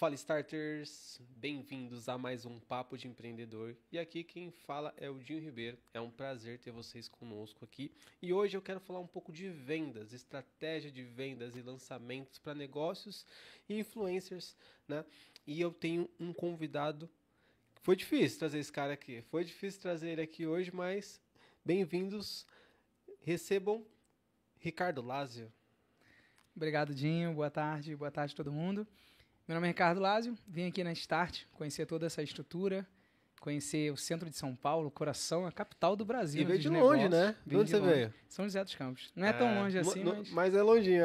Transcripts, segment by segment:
Fala Starters, bem-vindos a mais um Papo de Empreendedor. E aqui quem fala é o Dinho Ribeiro. É um prazer ter vocês conosco aqui. E hoje eu quero falar um pouco de vendas, estratégia de vendas e lançamentos para negócios e influencers, né? E eu tenho um convidado. Foi difícil trazer esse cara aqui. Foi difícil trazer ele aqui hoje, mas bem-vindos. Recebam Ricardo Lázio. Obrigado, Dinho. Boa tarde a todo mundo. Meu nome é Ricardo Lázio, vim aqui na Start conhecer toda essa estrutura, conhecer o centro de São Paulo, coração, a capital do Brasil. E veio de longe, né? De onde você veio? São José dos Campos. Não é tão longe assim, mas é longinho,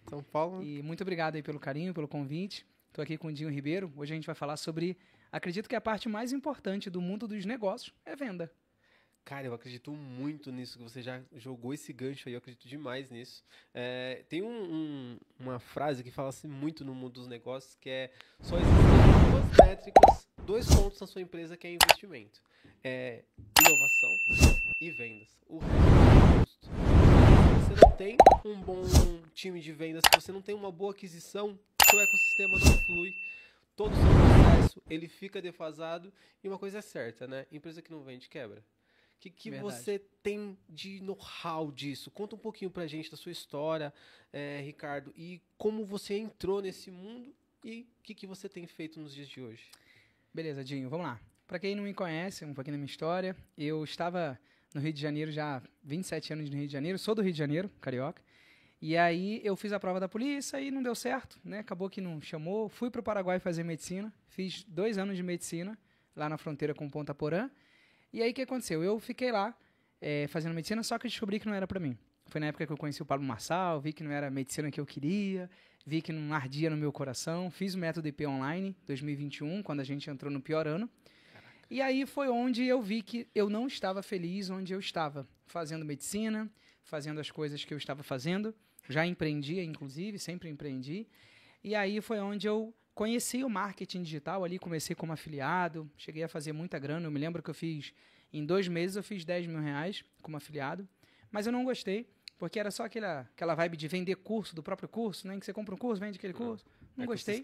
São Paulo. E muito obrigado aí pelo carinho, pelo convite. Estou aqui com o Dinho Ribeiro. Hoje a gente vai falar sobre, acredito que a parte mais importante do mundo dos negócios é venda. Cara, eu acredito muito nisso, que você já jogou esse gancho aí, eu acredito demais nisso. Tem uma frase que fala assim muito no mundo dos negócios, que é: só existem duas métricas, dois pontos na sua empresa que é investimento. Inovação e vendas. O resto é custo. Se você não tem um bom time de vendas, se você não tem uma boa aquisição, seu ecossistema não flui. Todo o seu processo, ele fica defasado. E uma coisa é certa, né? Empresa que não vende, quebra. O que você tem de know-how disso? Conta um pouquinho pra gente da sua história, Ricardo, e como você entrou nesse mundo e o que você tem feito nos dias de hoje. Beleza, Dinho, vamos lá. Pra quem não me conhece, um pouquinho da minha história, eu estava no Rio de Janeiro já há 27 anos no Rio de Janeiro, sou do Rio de Janeiro, carioca, e aí eu fiz a prova da polícia e não deu certo, né? Acabou que não chamou, fui pro Paraguai fazer medicina, fiz 2 anos de medicina lá na fronteira com Ponta Porã. E aí o que aconteceu? Eu fiquei lá fazendo medicina, só que eu descobri que não era pra mim. Foi na época que eu conheci o Pablo Marçal, vi que não era a medicina que eu queria, vi que não ardia no meu coração, fiz o método IP Online 2021, quando a gente entrou no pior ano. Caraca. E aí foi onde eu vi que eu não estava feliz onde eu estava, fazendo medicina, fazendo as coisas que eu estava fazendo. Já empreendia, inclusive, sempre empreendi. E aí foi onde eu conheci o marketing digital ali, comecei como afiliado, cheguei a fazer muita grana. Eu me lembro que em 2 meses eu fiz R$10 mil como afiliado, mas eu não gostei, porque era só aquela vibe de vender curso, do próprio curso, né? Que você compra um curso, vende aquele curso. Não gostei.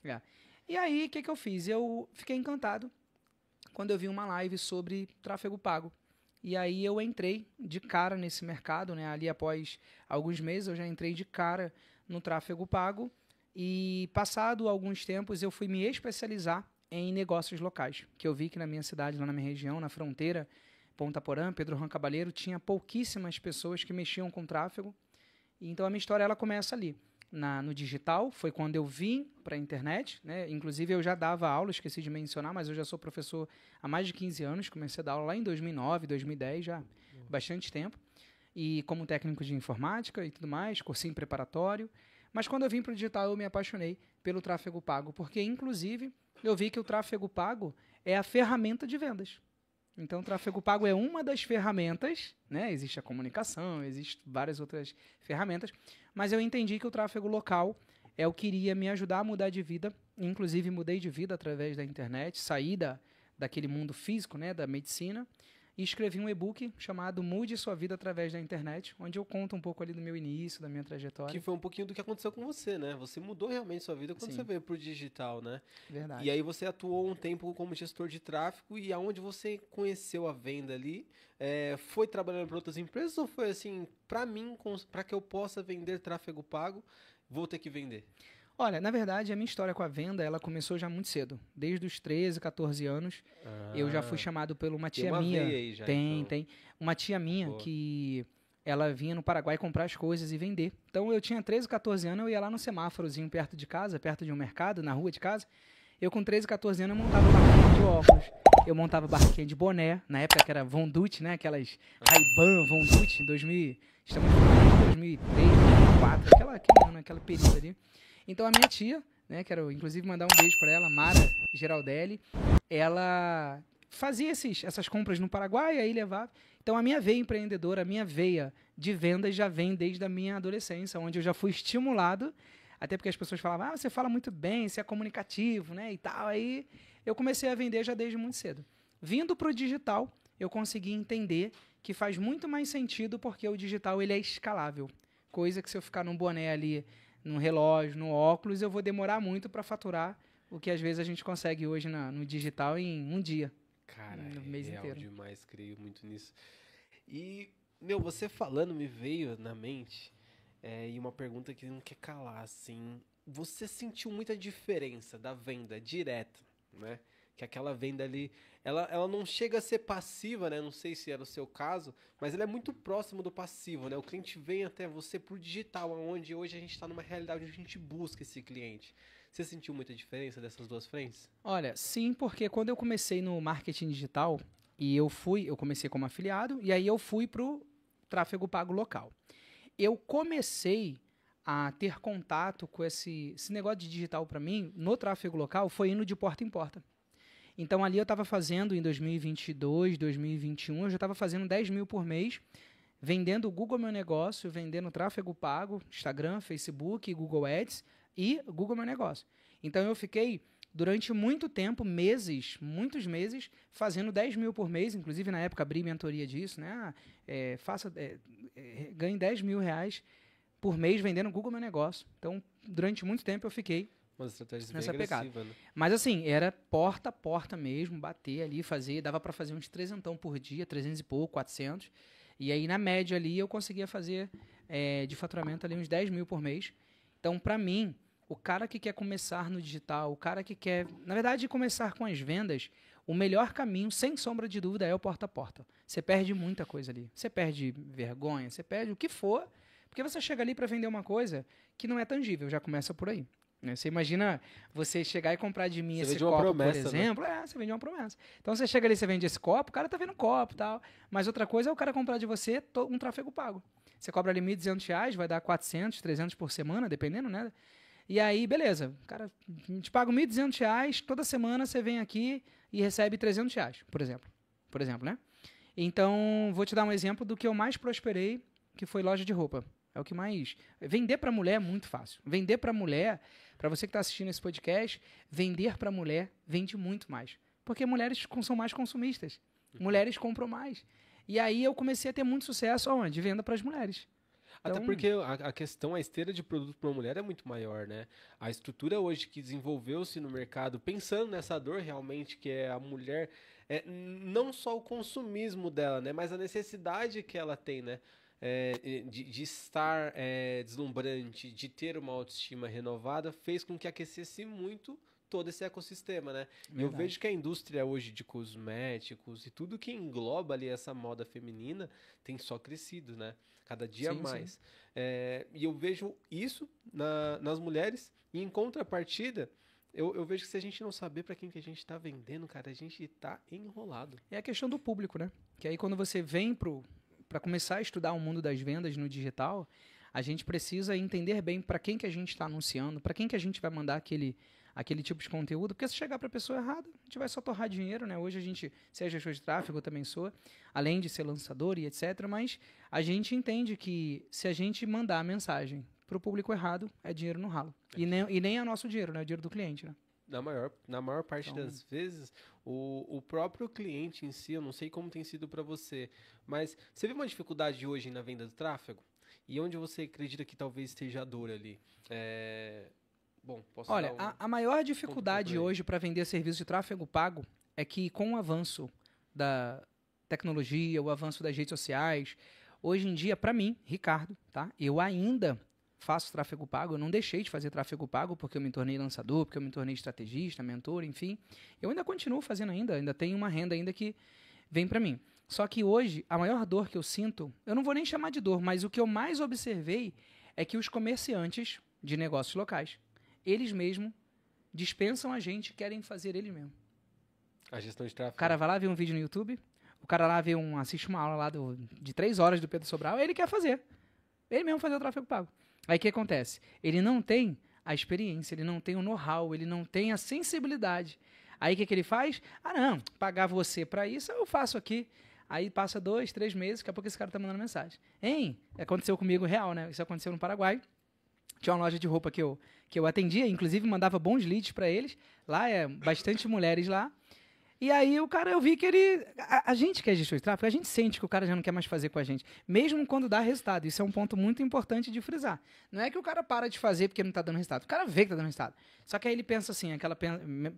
Né? E aí, o que eu fiz? Eu fiquei encantado quando eu vi uma live sobre tráfego pago. E aí eu entrei de cara nesse mercado, né? Ali após alguns meses eu já entrei de cara no tráfego pago. E passado alguns tempos eu fui me especializar em negócios locais, que eu vi que na minha cidade, lá na minha região, na fronteira, Ponta Porã, Pedro Juan Cabaleiro, tinha pouquíssimas pessoas que mexiam com tráfego. E então a minha história ela começa ali, no digital, foi quando eu vim para a internet, né? Inclusive eu já dava aula, esqueci de mencionar, mas eu já sou professor há mais de 15 anos, comecei a dar aula lá em 2009, 2010, já bastante tempo, e como técnico de informática e tudo mais, cursinho preparatório. Mas quando eu vim para o digital, eu me apaixonei pelo tráfego pago, porque, inclusive, eu vi que o tráfego pago é a ferramenta de vendas. Então, o tráfego pago é uma das ferramentas, né? Existe a comunicação, existem várias outras ferramentas, mas eu entendi que o tráfego local é o que iria me ajudar a mudar de vida. Inclusive, mudei de vida através da internet, saí daquele mundo físico, né? Da medicina, e escrevi um e-book chamado Mude Sua Vida Através da Internet, onde eu conto um pouco ali do meu início, da minha trajetória. Que foi um pouquinho do que aconteceu com você, né? Você mudou realmente sua vida quando você veio pro digital, né? Verdade. E aí você atuou um tempo como gestor de tráfego e aonde você conheceu a venda ali, foi trabalhando para outras empresas ou foi assim, para que eu possa vender tráfego pago, vou ter que vender? Olha, na verdade, a minha história com a venda, ela começou já muito cedo. Desde os 13, 14 anos, eu já fui chamado por uma tia minha. Aí já, tem. Uma tia minha Boa. que ela vinha no Paraguai comprar as coisas e vender. Então, eu tinha 13, 14 anos, eu ia lá no semáforozinho perto de casa, perto de um mercado, na rua de casa. Eu com 13, 14 anos, eu montava barraquinha de óculos. Eu montava barraquinha de boné. Na época que era Von Dutch, né? Aquelas Ray-Ban, Von Dutch, estamos falando de 2003, 2004, aquele período ali. Então, a minha tia, né, quero inclusive mandar um beijo para ela, Mara Geraldelli, ela fazia essas compras no Paraguai, aí levava. Então, a minha veia empreendedora, a minha veia de vendas já vem desde a minha adolescência, onde eu já fui estimulado, até porque as pessoas falavam, você fala muito bem, você é comunicativo, né, e tal. Aí eu comecei a vender já desde muito cedo. Vindo para o digital, eu consegui entender que faz muito mais sentido porque o digital ele é escalável. Coisa que se eu ficar num boné ali, num relógio, no óculos, eu vou demorar muito para faturar o que às vezes a gente consegue hoje no digital em um dia. Cara, No é mês real inteiro. demais, creio muito nisso. E, meu, você falando me veio na mente, e uma pergunta que não quer calar, assim. Você sentiu muita diferença da venda direta, né? Que aquela venda ali, ela não chega a ser passiva, né? Não sei se era o seu caso, mas ela é muito próximo do passivo, né? O cliente vem até você por digital, onde hoje a gente está numa realidade onde a gente busca esse cliente. Você sentiu muita diferença dessas duas frentes? Olha, sim, porque quando eu comecei no marketing digital, eu comecei como afiliado, e aí eu fui para o tráfego pago local. Eu comecei a ter contato com esse negócio de digital para mim, no tráfego local, foi indo de porta em porta. Então ali eu estava fazendo, em 2022, 2021, eu já estava fazendo 10 mil por mês, vendendo o Google Meu Negócio, vendendo tráfego pago, Instagram, Facebook, Google Ads e Google Meu Negócio. Então eu fiquei durante muito tempo, meses, muitos meses, fazendo 10 mil por mês, inclusive na época abri mentoria disso, né? Ganhe 10 mil reais por mês vendendo Google Meu Negócio. Então, durante muito tempo eu fiquei Uma estratégia bem nessa pegada. agressiva, né? Mas assim, era porta a porta mesmo, bater ali, fazer, dava para fazer uns 300 por dia, 300 e pouco, 400. E aí na média ali eu conseguia fazer de faturamento ali uns 10 mil por mês. Então para mim, o cara que quer começar no digital, o cara que quer, na verdade, começar com as vendas, o melhor caminho, sem sombra de dúvida, é o porta a porta. Você perde muita coisa ali. Você perde vergonha, você perde o que for, porque você chega ali para vender uma coisa que não é tangível, já começa por aí. Você imagina você chegar e comprar de mim esse copo, promessa, por exemplo. Né? Você vende uma promessa. Então você chega ali, você vende esse copo, o cara tá vendo copo e tal. Mas outra coisa é o cara comprar de você um tráfego pago. Você cobra ali R$1.200, vai dar 400, 300 por semana, dependendo, né? E aí, beleza. O cara te paga R$1.200, toda semana você vem aqui e recebe R$300, por exemplo. Por exemplo, né? Então, vou te dar um exemplo do que eu mais prosperei, que foi loja de roupa. É o que mais... Vender para mulher é muito fácil. Vender para mulher, para você que está assistindo esse podcast, vender para mulher vende muito mais. Porque mulheres são mais consumistas. Mulheres compram mais. E aí eu comecei a ter muito sucesso onde? De venda para as mulheres. Até Então, porque a questão, a esteira de produto para uma mulher é muito maior, né? A estrutura hoje que desenvolveu-se no mercado, pensando nessa dor realmente que é a mulher, não só o consumismo dela, né? Mas a necessidade que ela tem, né? De estar deslumbrante, de ter uma autoestima renovada, fez com que aquecesse muito todo esse ecossistema, né? E eu vejo que a indústria hoje de cosméticos e tudo que engloba ali essa moda feminina tem só crescido, né? Cada dia mais. Sim. E eu vejo isso nas mulheres, e em contrapartida, eu vejo que se a gente não saber para quem que a gente está vendendo, cara, a gente está enrolado. É a questão do público, né? Que aí quando você vem para começar a estudar o mundo das vendas no digital, a gente precisa entender bem para quem que a gente está anunciando, para quem que a gente vai mandar aquele tipo de conteúdo, porque se chegar para a pessoa errada, a gente vai só torrar dinheiro, né? Hoje a gente, se é gestor de tráfego, eu também sou, além de ser lançador e etc, mas a gente entende que se a gente mandar a mensagem para o público errado, é dinheiro no ralo. E nem é nosso dinheiro, né? É o dinheiro do cliente, né? Na maior parte das vezes, o próprio cliente em si, eu não sei como tem sido para você, mas você vê uma dificuldade hoje na venda do tráfego? E onde você acredita que talvez esteja a dor ali? Bom, posso Olha, a maior dificuldade hoje para vender serviço de tráfego pago é que com o avanço da tecnologia, o avanço das redes sociais, hoje em dia, para mim, Ricardo, tá? Eu ainda faço tráfego pago, eu não deixei de fazer tráfego pago porque eu me tornei lançador, porque eu me tornei estrategista, mentor, enfim. Eu ainda continuo fazendo ainda tenho uma renda ainda que vem para mim. Só que hoje, a maior dor que eu sinto, eu não vou nem chamar de dor, mas o que eu mais observei é que os comerciantes de negócios locais, eles mesmos dispensam a gente, querem fazer eles mesmos. A gestão de tráfego. O cara vai lá ver um vídeo no YouTube, o cara lá assiste uma aula lá de 3 horas do Pedro Sobral, ele quer fazer. Ele mesmo fazer o tráfego pago. Aí o que acontece? Ele não tem a experiência, ele não tem o know-how, ele não tem a sensibilidade. Aí o que ele faz? Não, pagar você para isso, eu faço aqui. Aí passa 2, 3 meses, daqui a pouco esse cara tá mandando mensagem. Aconteceu comigo real, né? Isso aconteceu no Paraguai. Tinha uma loja de roupa que eu atendia, inclusive mandava bons leads para eles. Lá bastante mulheres lá. E aí o cara, eu vi que ele... A gente que é gestor de tráfego, a gente sente que o cara já não quer mais fazer com a gente. Mesmo quando dá resultado. Isso é um ponto muito importante de frisar. Não é que o cara para de fazer porque não está dando resultado. O cara vê que está dando resultado. Só que aí ele pensa assim, aquele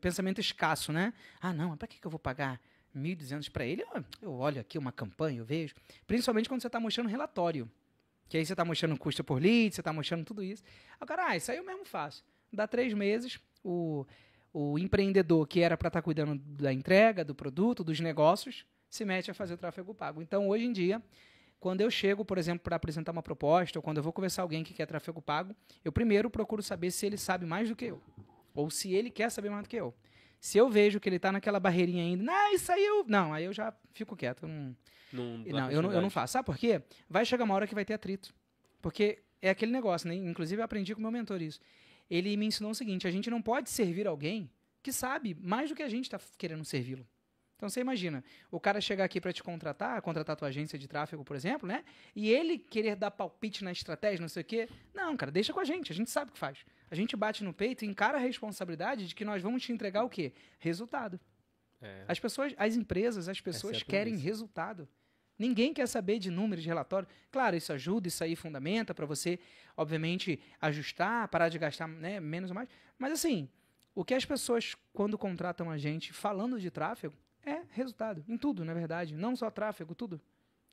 pensamento escasso, né? Ah, não, para que eu vou pagar 1.200 para ele? Eu olho aqui uma campanha, eu vejo. Principalmente quando você está mostrando relatório. Que aí você está mostrando custo por lead, você está mostrando tudo isso. Aí o cara, isso aí eu mesmo faço. Dá 3 meses, o empreendedor que era para estar cuidando da entrega, do produto, dos negócios, se mete a fazer o tráfego pago. Então, hoje em dia, quando eu chego, por exemplo, para apresentar uma proposta, ou quando eu vou conversar com alguém que quer tráfego pago, eu primeiro procuro saber se ele sabe mais do que eu, ou se ele quer saber mais do que eu. Se eu vejo que ele está naquela barreirinha ainda, isso aí eu... Não, aí eu já fico quieto. Eu não faço. Sabe por quê? Vai chegar uma hora que vai ter atrito. Porque é aquele negócio, né? Inclusive, eu aprendi com o meu mentor isso. Ele me ensinou o seguinte, a gente não pode servir alguém que sabe mais do que a gente está querendo servi-lo. Então, você imagina, o cara chegar aqui para te contratar a tua agência de tráfego, por exemplo, né? E ele querer dar palpite na estratégia, não sei o quê. Não, cara, deixa com a gente sabe o que faz. A gente bate no peito e encara a responsabilidade de que nós vamos te entregar o quê? Resultado. As empresas, as pessoas querem resultado. Ninguém quer saber de números, de relatório. Claro, isso ajuda, isso aí fundamenta para você, obviamente, ajustar, parar de gastar, né, menos ou mais. Mas, assim, o que as pessoas, quando contratam a gente falando de tráfego, é resultado. Em tudo, na verdade. Não só tráfego, tudo.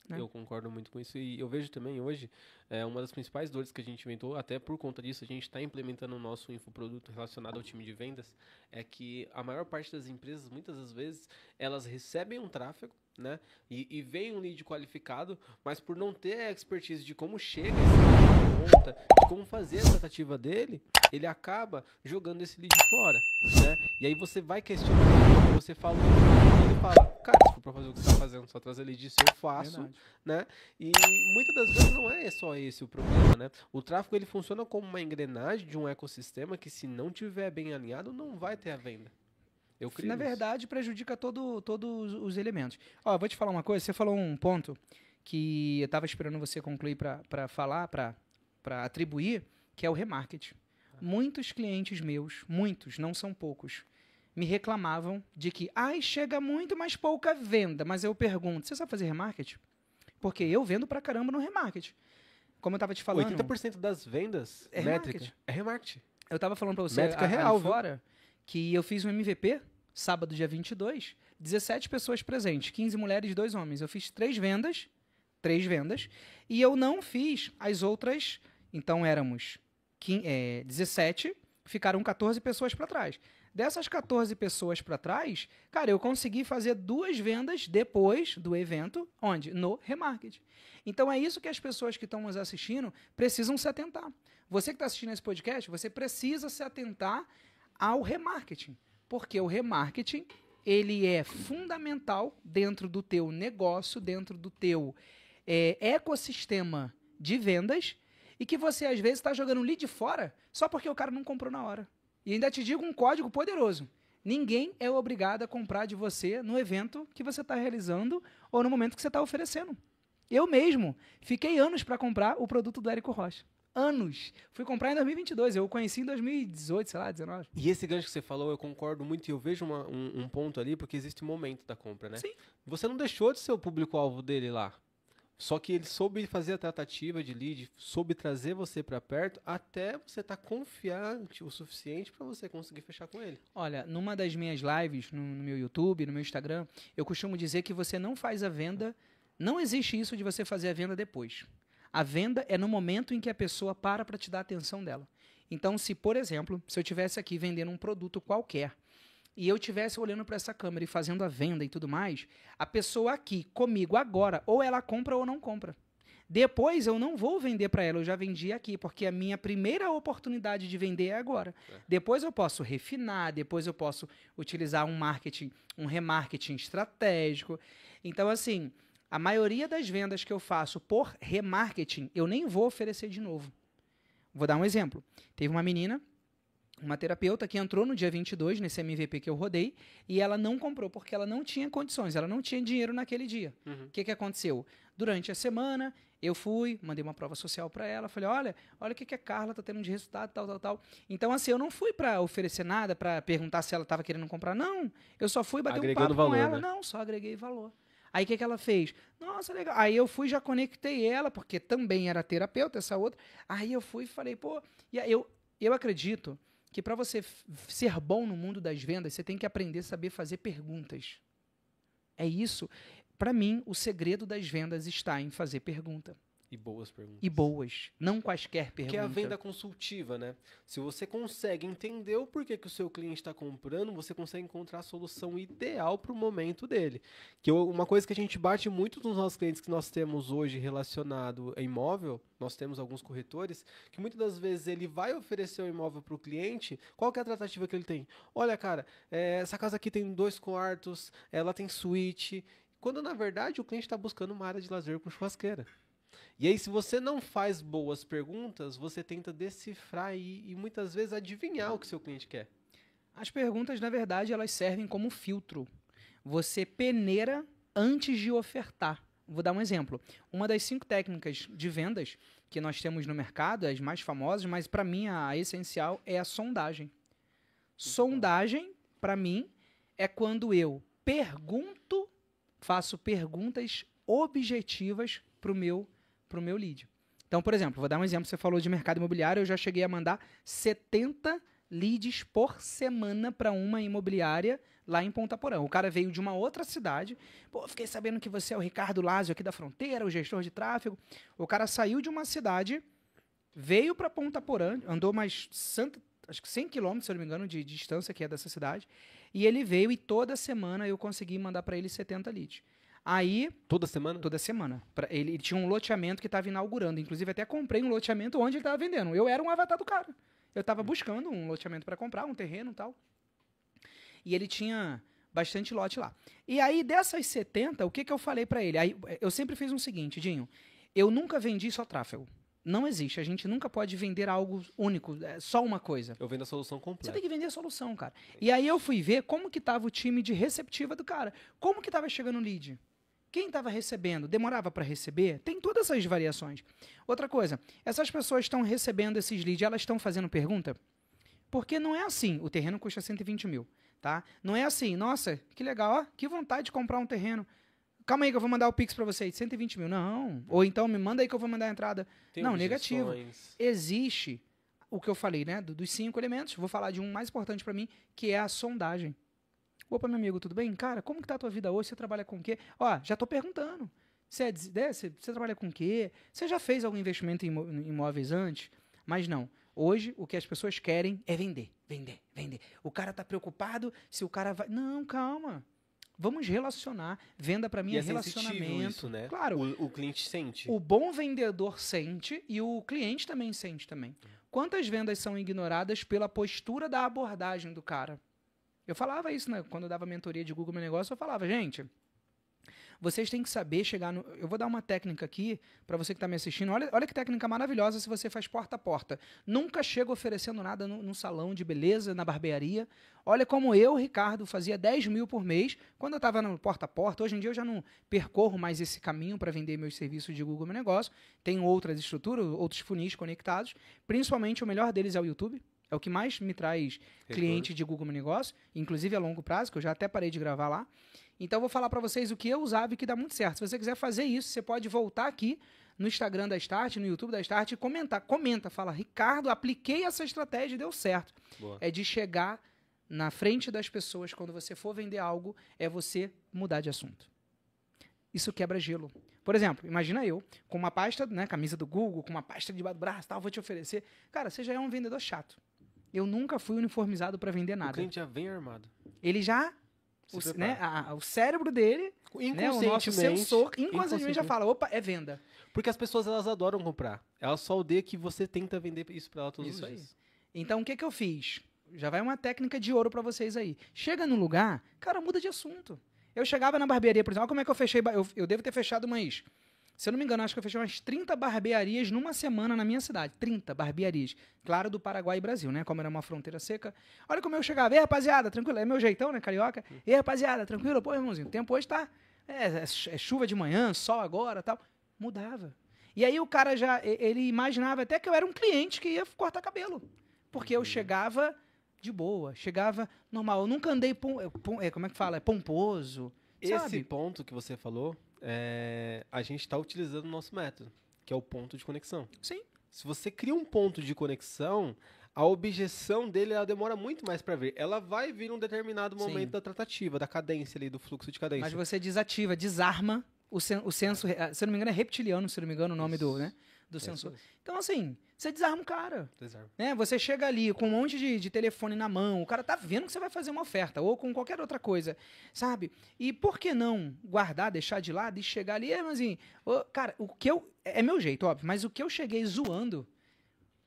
Né? Eu concordo muito com isso. E eu vejo também hoje, uma das principais dores que a gente inventou, até por conta disso, a gente está implementando o nosso infoproduto relacionado ao time de vendas, é que a maior parte das empresas, muitas das vezes, elas recebem um tráfego, né? E vem um lead qualificado, mas por não ter a expertise de como chega esse conta, de como fazer a tratativa dele, ele acaba jogando esse lead fora, né? E aí você vai questionar, você fala, ele fala, cara, se for pra fazer o que você tá fazendo, só trazer lead, isso eu faço, verdade, né? E muitas das vezes não é só esse o problema, né? O tráfego, ele funciona como uma engrenagem de um ecossistema que, se não tiver bem alinhado, não vai ter a venda. Na verdade, prejudica todos os elementos. Ó, eu vou te falar uma coisa. Você falou um ponto que eu estava esperando você concluir para falar, para atribuir, que é o remarketing. Muitos clientes meus, muitos, não são poucos, me reclamavam de que chega muito, mas pouca venda. Mas eu pergunto, você sabe fazer remarketing? Porque eu vendo pra caramba no remarketing. Como eu estava te falando... 80% das vendas métricas é remarketing. Eu estava falando para você métrica real, fora... que eu fiz um MVP, sábado, dia 22, 17 pessoas presentes, 15 mulheres e 2 homens. Eu fiz 3 vendas, e eu não fiz as outras, então éramos 17, ficaram 14 pessoas para trás. Dessas 14 pessoas para trás, cara, eu consegui fazer 2 vendas depois do evento, onde? No remarketing. Então é isso que as pessoas que estão nos assistindo precisam se atentar. Você que está assistindo esse podcast, você precisa se atentar ao remarketing, porque o remarketing, ele é fundamental dentro do teu negócio, dentro do teu ecossistema de vendas, e que você às vezes está jogando lead fora só porque o cara não comprou na hora. E ainda te digo um código poderoso: ninguém é obrigado a comprar de você no evento que você está realizando ou no momento que você está oferecendo. Eu mesmo fiquei anos para comprar o produto do Érico Rocha. Anos. Fui comprar em 2022, eu o conheci em 2018, sei lá, 19. E esse gancho que você falou, eu concordo muito, e eu vejo um ponto ali, porque existe um momento da compra, né? Sim. Você não deixou de ser o público-alvo dele lá. Só que ele soube fazer a tratativa de lead, soube trazer você para perto, até você estar confiante o suficiente para você conseguir fechar com ele. Olha, numa das minhas lives, no meu YouTube, no meu Instagram, eu costumo dizer que você não faz a venda, não existe isso de você fazer a venda depois. A venda é no momento em que a pessoa para te dar a atenção dela. Então, se, por exemplo, se eu estivesse aqui vendendo um produto qualquer e eu estivesse olhando para essa câmera e fazendo a venda e tudo mais, a pessoa aqui, comigo agora, ou ela compra ou não compra. Depois eu não vou vender para ela, eu já vendi aqui, porque a minha primeira oportunidade de vender é agora. Depois eu posso refinar, depois eu posso utilizar um remarketing estratégico. Então, assim... A maioria das vendas que eu faço por remarketing, eu nem vou oferecer de novo. Vou dar um exemplo. Teve uma menina, uma terapeuta, que entrou no dia 22, nesse MVP que eu rodei, e ela não comprou, porque ela não tinha condições, ela não tinha dinheiro naquele dia. O que aconteceu? Durante a semana, Eu fui, mandei uma prova social para ela, falei, olha o que a Carla tá tendo de resultado, tal. Então, assim, eu não fui para oferecer nada, para perguntar se ela estava querendo comprar, não. Eu só fui bater Agregando um papo valor, com ela, né? não, só agreguei valor. Aí, o que ela fez? Nossa, legal. Aí, eu fui, já conectei ela, porque também era terapeuta, essa outra. Aí, eu fui e falei, pô... E aí, eu acredito que para você ser bom no mundo das vendas, você tem que aprender a saber fazer perguntas. É isso. Para mim, o segredo das vendas está em fazer pergunta. E boas perguntas. E boas, não quaisquer perguntas. Que é a venda consultiva, né? Se você consegue entender o porquê que o seu cliente está comprando, você consegue encontrar a solução ideal para o momento dele. Uma coisa que a gente bate muito nos nossos clientes que nós temos hoje relacionado a imóvel, nós temos alguns corretores, que muitas das vezes ele vai oferecer o imóvel para o cliente, qual que é a tratativa que ele tem? Olha, cara, essa casa aqui tem 2 quartos, ela tem suíte, quando na verdade o cliente está buscando uma área de lazer com churrasqueira. E aí, se você não faz boas perguntas, você tenta decifrar e muitas vezes adivinhar o que seu cliente quer. As perguntas, na verdade, elas servem como filtro. Você peneira antes de ofertar. Vou dar um exemplo. Uma das 5 técnicas de vendas que nós temos no mercado, as mais famosas, mas para mim a essencial é a sondagem. Sondagem, para mim, é quando eu pergunto, faço perguntas objetivas para o meu lead. Então, por exemplo, vou dar um exemplo. Você falou de mercado imobiliário, eu já cheguei a mandar 70 leads por semana para uma imobiliária lá em Ponta Porã. O cara veio de uma outra cidade. Pô, fiquei sabendo que você é o Ricardo Lázio aqui da Fronteira, o gestor de tráfego. O cara saiu de uma cidade, veio para Ponta Porã, andou mais acho que 100 quilômetros, se eu não me engano, de distância que é dessa cidade. E ele veio e toda semana eu consegui mandar para ele 70 leads. Aí... Toda semana? Toda semana. Ele tinha um loteamento que estava inaugurando. Inclusive, até comprei um loteamento onde ele estava vendendo. Eu era um avatar do cara. Eu estava buscando um loteamento para comprar, um terreno e tal. E ele tinha bastante lote lá. E aí, dessas 70, o que eu falei para ele? Aí, eu sempre fiz o seguinte, Dinho. Eu nunca vendi só tráfego. Não existe. A gente nunca pode vender algo único, só uma coisa. Eu vendo a solução completa. Você tem que vender a solução, cara. E aí eu fui ver como que estava o time de receptiva do cara. Como que estava chegando o lead? Quem estava recebendo? Demorava para receber? Tem todas essas variações. Outra coisa, essas pessoas estão recebendo esses leads, elas estão fazendo pergunta? Porque não é assim, o terreno custa 120 mil, tá? Não é assim, nossa, que legal, ó, que vontade de comprar um terreno. Calma aí que eu vou mandar o Pix para vocês, 120 mil. Não, ou então me manda aí que eu vou mandar a entrada. Tem não, objeções. negativo. Existe o que eu falei, né, dos 5 elementos, vou falar de um mais importante para mim, que é a sondagem. Opa, meu amigo, tudo bem? Cara, como que tá a tua vida hoje? Você trabalha com o quê? Ó, já tô perguntando. Você trabalha com o quê? Você já fez algum investimento em imóveis antes? Mas não. Hoje, o que as pessoas querem é vender, vender, vender. O cara tá preocupado se o cara vai... Não, calma. Vamos relacionar. Venda para mim é relacionamento. Isso, né? Claro. O cliente sente. O bom vendedor sente e o cliente também sente também. Quantas vendas são ignoradas pela postura da abordagem do cara? Eu falava isso, né? Quando eu dava mentoria de Google Meu Negócio, eu falava, gente, vocês têm que saber chegar no... Eu vou dar uma técnica aqui para você que está me assistindo. Olha que técnica maravilhosa se você faz porta a porta. Nunca chego oferecendo nada no salão de beleza, na barbearia. Olha como eu, Ricardo, fazia 10 mil por mês quando eu estava no porta a porta. Hoje em dia eu já não percorro mais esse caminho para vender meus serviços de Google Meu Negócio. Tenho outras estruturas, outros funis conectados. Principalmente o melhor deles é o YouTube. É o que mais me traz cliente de Google Meu Negócio, inclusive a longo prazo, que eu já até parei de gravar lá. Então, eu vou falar para vocês o que eu usava e que dá muito certo. Se você quiser fazer isso, você pode voltar aqui no Instagram da Start, no YouTube da Start e comentar. Comenta, fala, Ricardo, apliquei essa estratégia e deu certo. Boa. É de chegar na frente das pessoas quando você for vender algo, é você mudar de assunto. Isso quebra gelo. Por exemplo, imagina eu, com uma pasta, né, camisa do Google, com uma pasta debaixo do braço, tal, vou te oferecer. Cara, você já é um vendedor chato. Eu nunca fui uniformizado para vender nada. O cliente já vem armado. Ele já... O cérebro dele, né, o nosso sensor, inconscientemente já fala, opa, é venda. Porque as pessoas, elas adoram comprar. Elas só odeiam que você tenta vender isso para ela todos os dias. Então, o que eu fiz? Já vai uma técnica de ouro para vocês aí. Chega no lugar, cara, muda de assunto. Eu chegava na barbearia, por exemplo, olha como é que eu fechei... Eu devo ter fechado umas... Se eu não me engano, acho que eu fechei umas 30 barbearias numa semana na minha cidade. 30 barbearias. Claro, do Paraguai e Brasil, né? Como era uma fronteira seca. Olha como eu chegava. Ei, rapaziada, tranquilo. É meu jeitão, né, carioca? Ei, rapaziada, tranquilo? Pô, irmãozinho, o tempo hoje tá... É chuva de manhã, sol agora, tal. Mudava. E aí o cara ele imaginava até que eu era um cliente que ia cortar cabelo. Porque eu chegava de boa, chegava normal. Eu nunca andei, como é que fala? Pomposo, Esse sabe? ponto que você falou, a gente está utilizando o nosso método, que é o ponto de conexão. Sim. Se você cria um ponto de conexão, a objeção dele ela demora muito mais para vir. Ela vai vir num determinado momento da tratativa, da cadência ali, do fluxo de cadência. Mas você desativa, desarma o senso, se eu não me engano é reptiliano, se eu não me engano o nome do sensor. Então assim, você desarma o cara. Desarma. Né? Você chega ali com um monte de telefone na mão, o cara tá vendo que você vai fazer uma oferta, ou com qualquer outra coisa, sabe? E por que não guardar, deixar de lado e chegar ali, mas assim, cara, o que eu... É meu jeito, óbvio, mas o que eu cheguei zoando...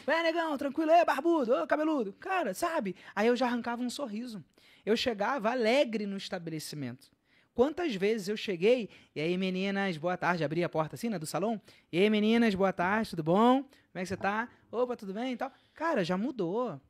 negão, tranquilo, barbudo, cabeludo. Cara, sabe? Aí eu já arrancava um sorriso. Eu chegava alegre no estabelecimento. Quantas vezes eu cheguei, e aí meninas, boa tarde, abri a porta assim, né, do salão. E aí meninas, boa tarde, tudo bom? Como é que você tá? Opa, tudo bem e tal? Cara, já mudou.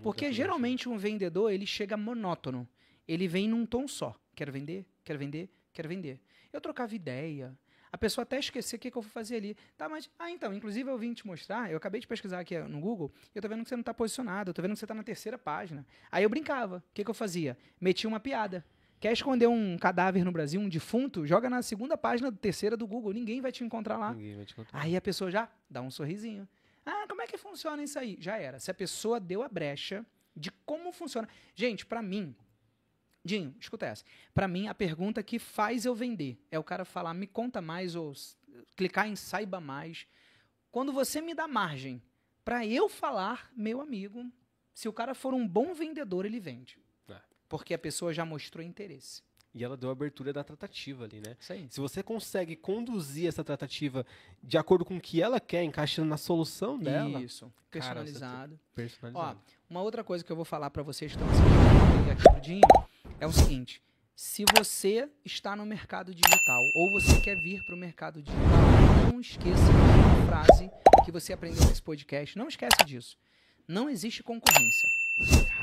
Porque geralmente um vendedor, ele chega monótono. Ele vem num tom só. Quero vender, quero vender, quero vender. Eu trocava ideia. A pessoa até esquecer o que eu vou fazer ali. Tá, mas... então, inclusive eu vim te mostrar, eu acabei de pesquisar aqui no Google, e eu tô vendo que você não tá posicionado, eu tô vendo que você tá na 3ª página. Aí eu brincava. O que eu fazia? Metia uma piada. Quer esconder um cadáver no Brasil, um defunto? Joga na 2ª página, 3ª do Google. Ninguém vai te encontrar lá. Ninguém vai te encontrar. Aí a pessoa já dá um sorrisinho. Como é que funciona isso aí? Já era. Se a pessoa deu a brecha de como funciona... Gente, pra mim... Dinho, escuta essa. Pra mim, a pergunta que faz eu vender é o cara falar, me conta mais, ou clicar em saiba mais. Quando você me dá margem pra eu falar, meu amigo, se o cara for um bom vendedor, ele vende. Porque a pessoa já mostrou interesse. E ela deu a abertura da tratativa ali, né? Isso aí. Se você consegue conduzir essa tratativa de acordo com o que ela quer, encaixando na solução dela... Isso, personalizado. Personalizado. Ó, uma outra coisa que eu vou falar pra vocês que estão assistindo aqui do Dinho é o seguinte: se você está no mercado digital ou você quer vir para o mercado digital, não esqueça de uma frase que você aprendeu nesse podcast. Não esquece disso. Não existe concorrência.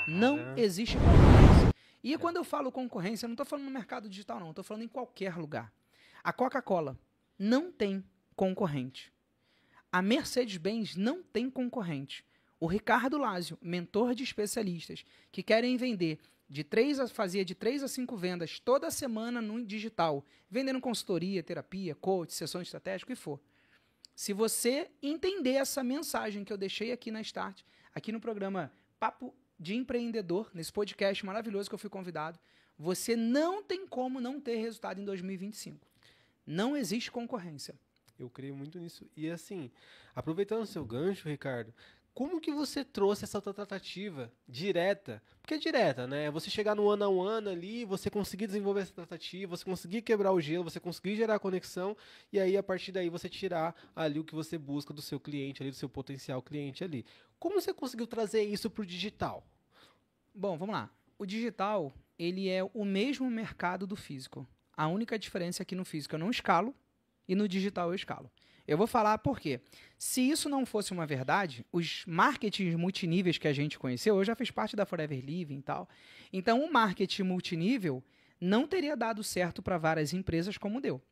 Não existe concorrência. E quando eu falo concorrência, eu não estou falando no mercado digital, não. Estou falando em qualquer lugar. A Coca-Cola não tem concorrente. A Mercedes-Benz não tem concorrente. O Ricardo Lázio, mentor de especialistas que querem vender fazia de 3 a 5 vendas toda semana no digital, vendendo consultoria, terapia, coach, sessões estratégicas, o que for. Se você entender essa mensagem que eu deixei aqui na Start, aqui no programa Papo de Empreendedor, nesse podcast maravilhoso que eu fui convidado, você não tem como não ter resultado em 2025. Não existe concorrência. Eu creio muito nisso. E assim, aproveitando o seu gancho, Ricardo, como que você trouxe essa tua tratativa direta? Porque é direta, né? Você chegar no one-on-one ali, você conseguir desenvolver essa tratativa, você conseguir quebrar o gelo, você conseguir gerar a conexão, e aí, a partir daí, você tirar ali o que você busca do seu cliente ali, do seu potencial cliente ali. Como você conseguiu trazer isso para o digital? Bom, vamos lá. O digital, ele é o mesmo mercado do físico. A única diferença é que no físico eu não escalo e no digital eu escalo. Eu vou falar por quê. Se isso não fosse uma verdade, os marketings multiníveis que a gente conheceu, eu já fiz parte da Forever Living e tal. Então, o marketing multinível não teria dado certo para várias empresas como deu.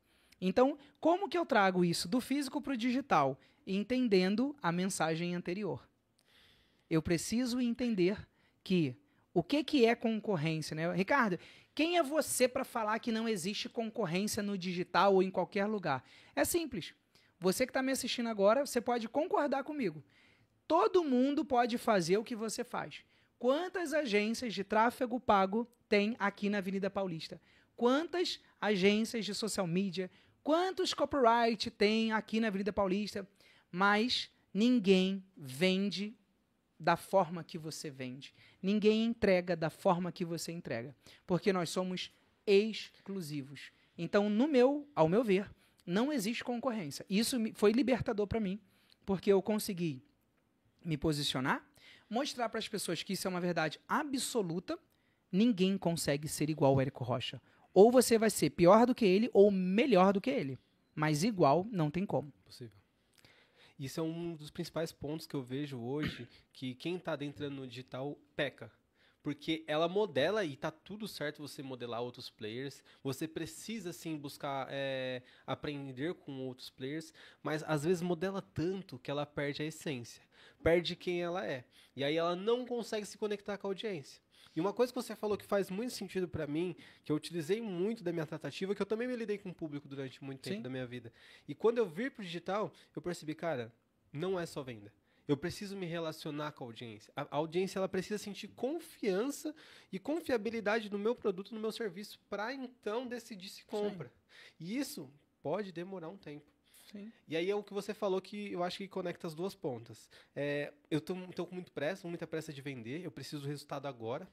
Então, como que eu trago isso do físico para o digital? Entendendo a mensagem anterior. Eu preciso entender que o que é concorrência, né? Ricardo, quem é você para falar que não existe concorrência no digital ou em qualquer lugar? É simples. Você que está me assistindo agora, você pode concordar comigo. Todo mundo pode fazer o que você faz. Quantas agências de tráfego pago tem aqui na Avenida Paulista? Quantas agências de social media? Quantos copyright tem aqui na Avenida Paulista? Mas ninguém vende da forma que você vende. Ninguém entrega da forma que você entrega. Porque nós somos exclusivos. Então, ao meu ver, não existe concorrência. Isso foi libertador para mim, porque eu consegui me posicionar, mostrar para as pessoas que isso é uma verdade absoluta. Ninguém consegue ser igual ao Érico Rocha. Ou você vai ser pior do que ele, ou melhor do que ele. Mas igual não tem como. Possível. Isso é um dos principais pontos que eu vejo hoje, que quem está adentrando no digital peca. porque ela modela e tá tudo certo você modelar outros players. Você precisa, sim, buscar aprender com outros players, mas às vezes modela tanto que ela perde a essência, perde quem ela é. E aí ela não consegue se conectar com a audiência. E uma coisa que você falou que faz muito sentido pra mim, que eu utilizei muito da minha tratativa, que eu também me lidei com o público durante muito tempo Sim. da minha vida. E quando eu vir pro digital, eu percebi, cara, não é só venda. Eu preciso me relacionar com a audiência. A audiência ela precisa sentir confiança e confiabilidade no meu produto, no meu serviço, para então decidir se compra. E isso pode demorar um tempo. Sim. E aí é o que você falou que eu acho que conecta as duas pontas. Eu tô com muita pressa de vender, eu preciso do resultado agora.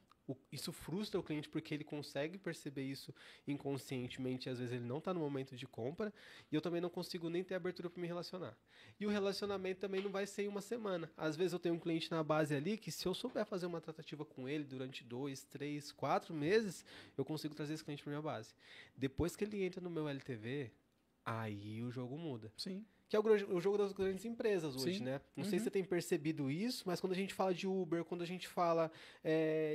Isso frustra o cliente porque ele consegue perceber isso inconscientemente e às vezes ele não está no momento de compra, e eu também não consigo nem ter abertura para me relacionar. E o relacionamento também não vai ser em uma semana. Às vezes eu tenho um cliente na base ali que, se eu souber fazer uma tratativa com ele durante 2, 3, 4 meses, eu consigo trazer esse cliente para minha base. Depois que ele entra no meu LTV, aí o jogo muda. Sim. Que é o jogo das grandes empresas hoje, Sim. né? Não sei se você tem percebido isso, mas quando a gente fala de Uber, quando a gente fala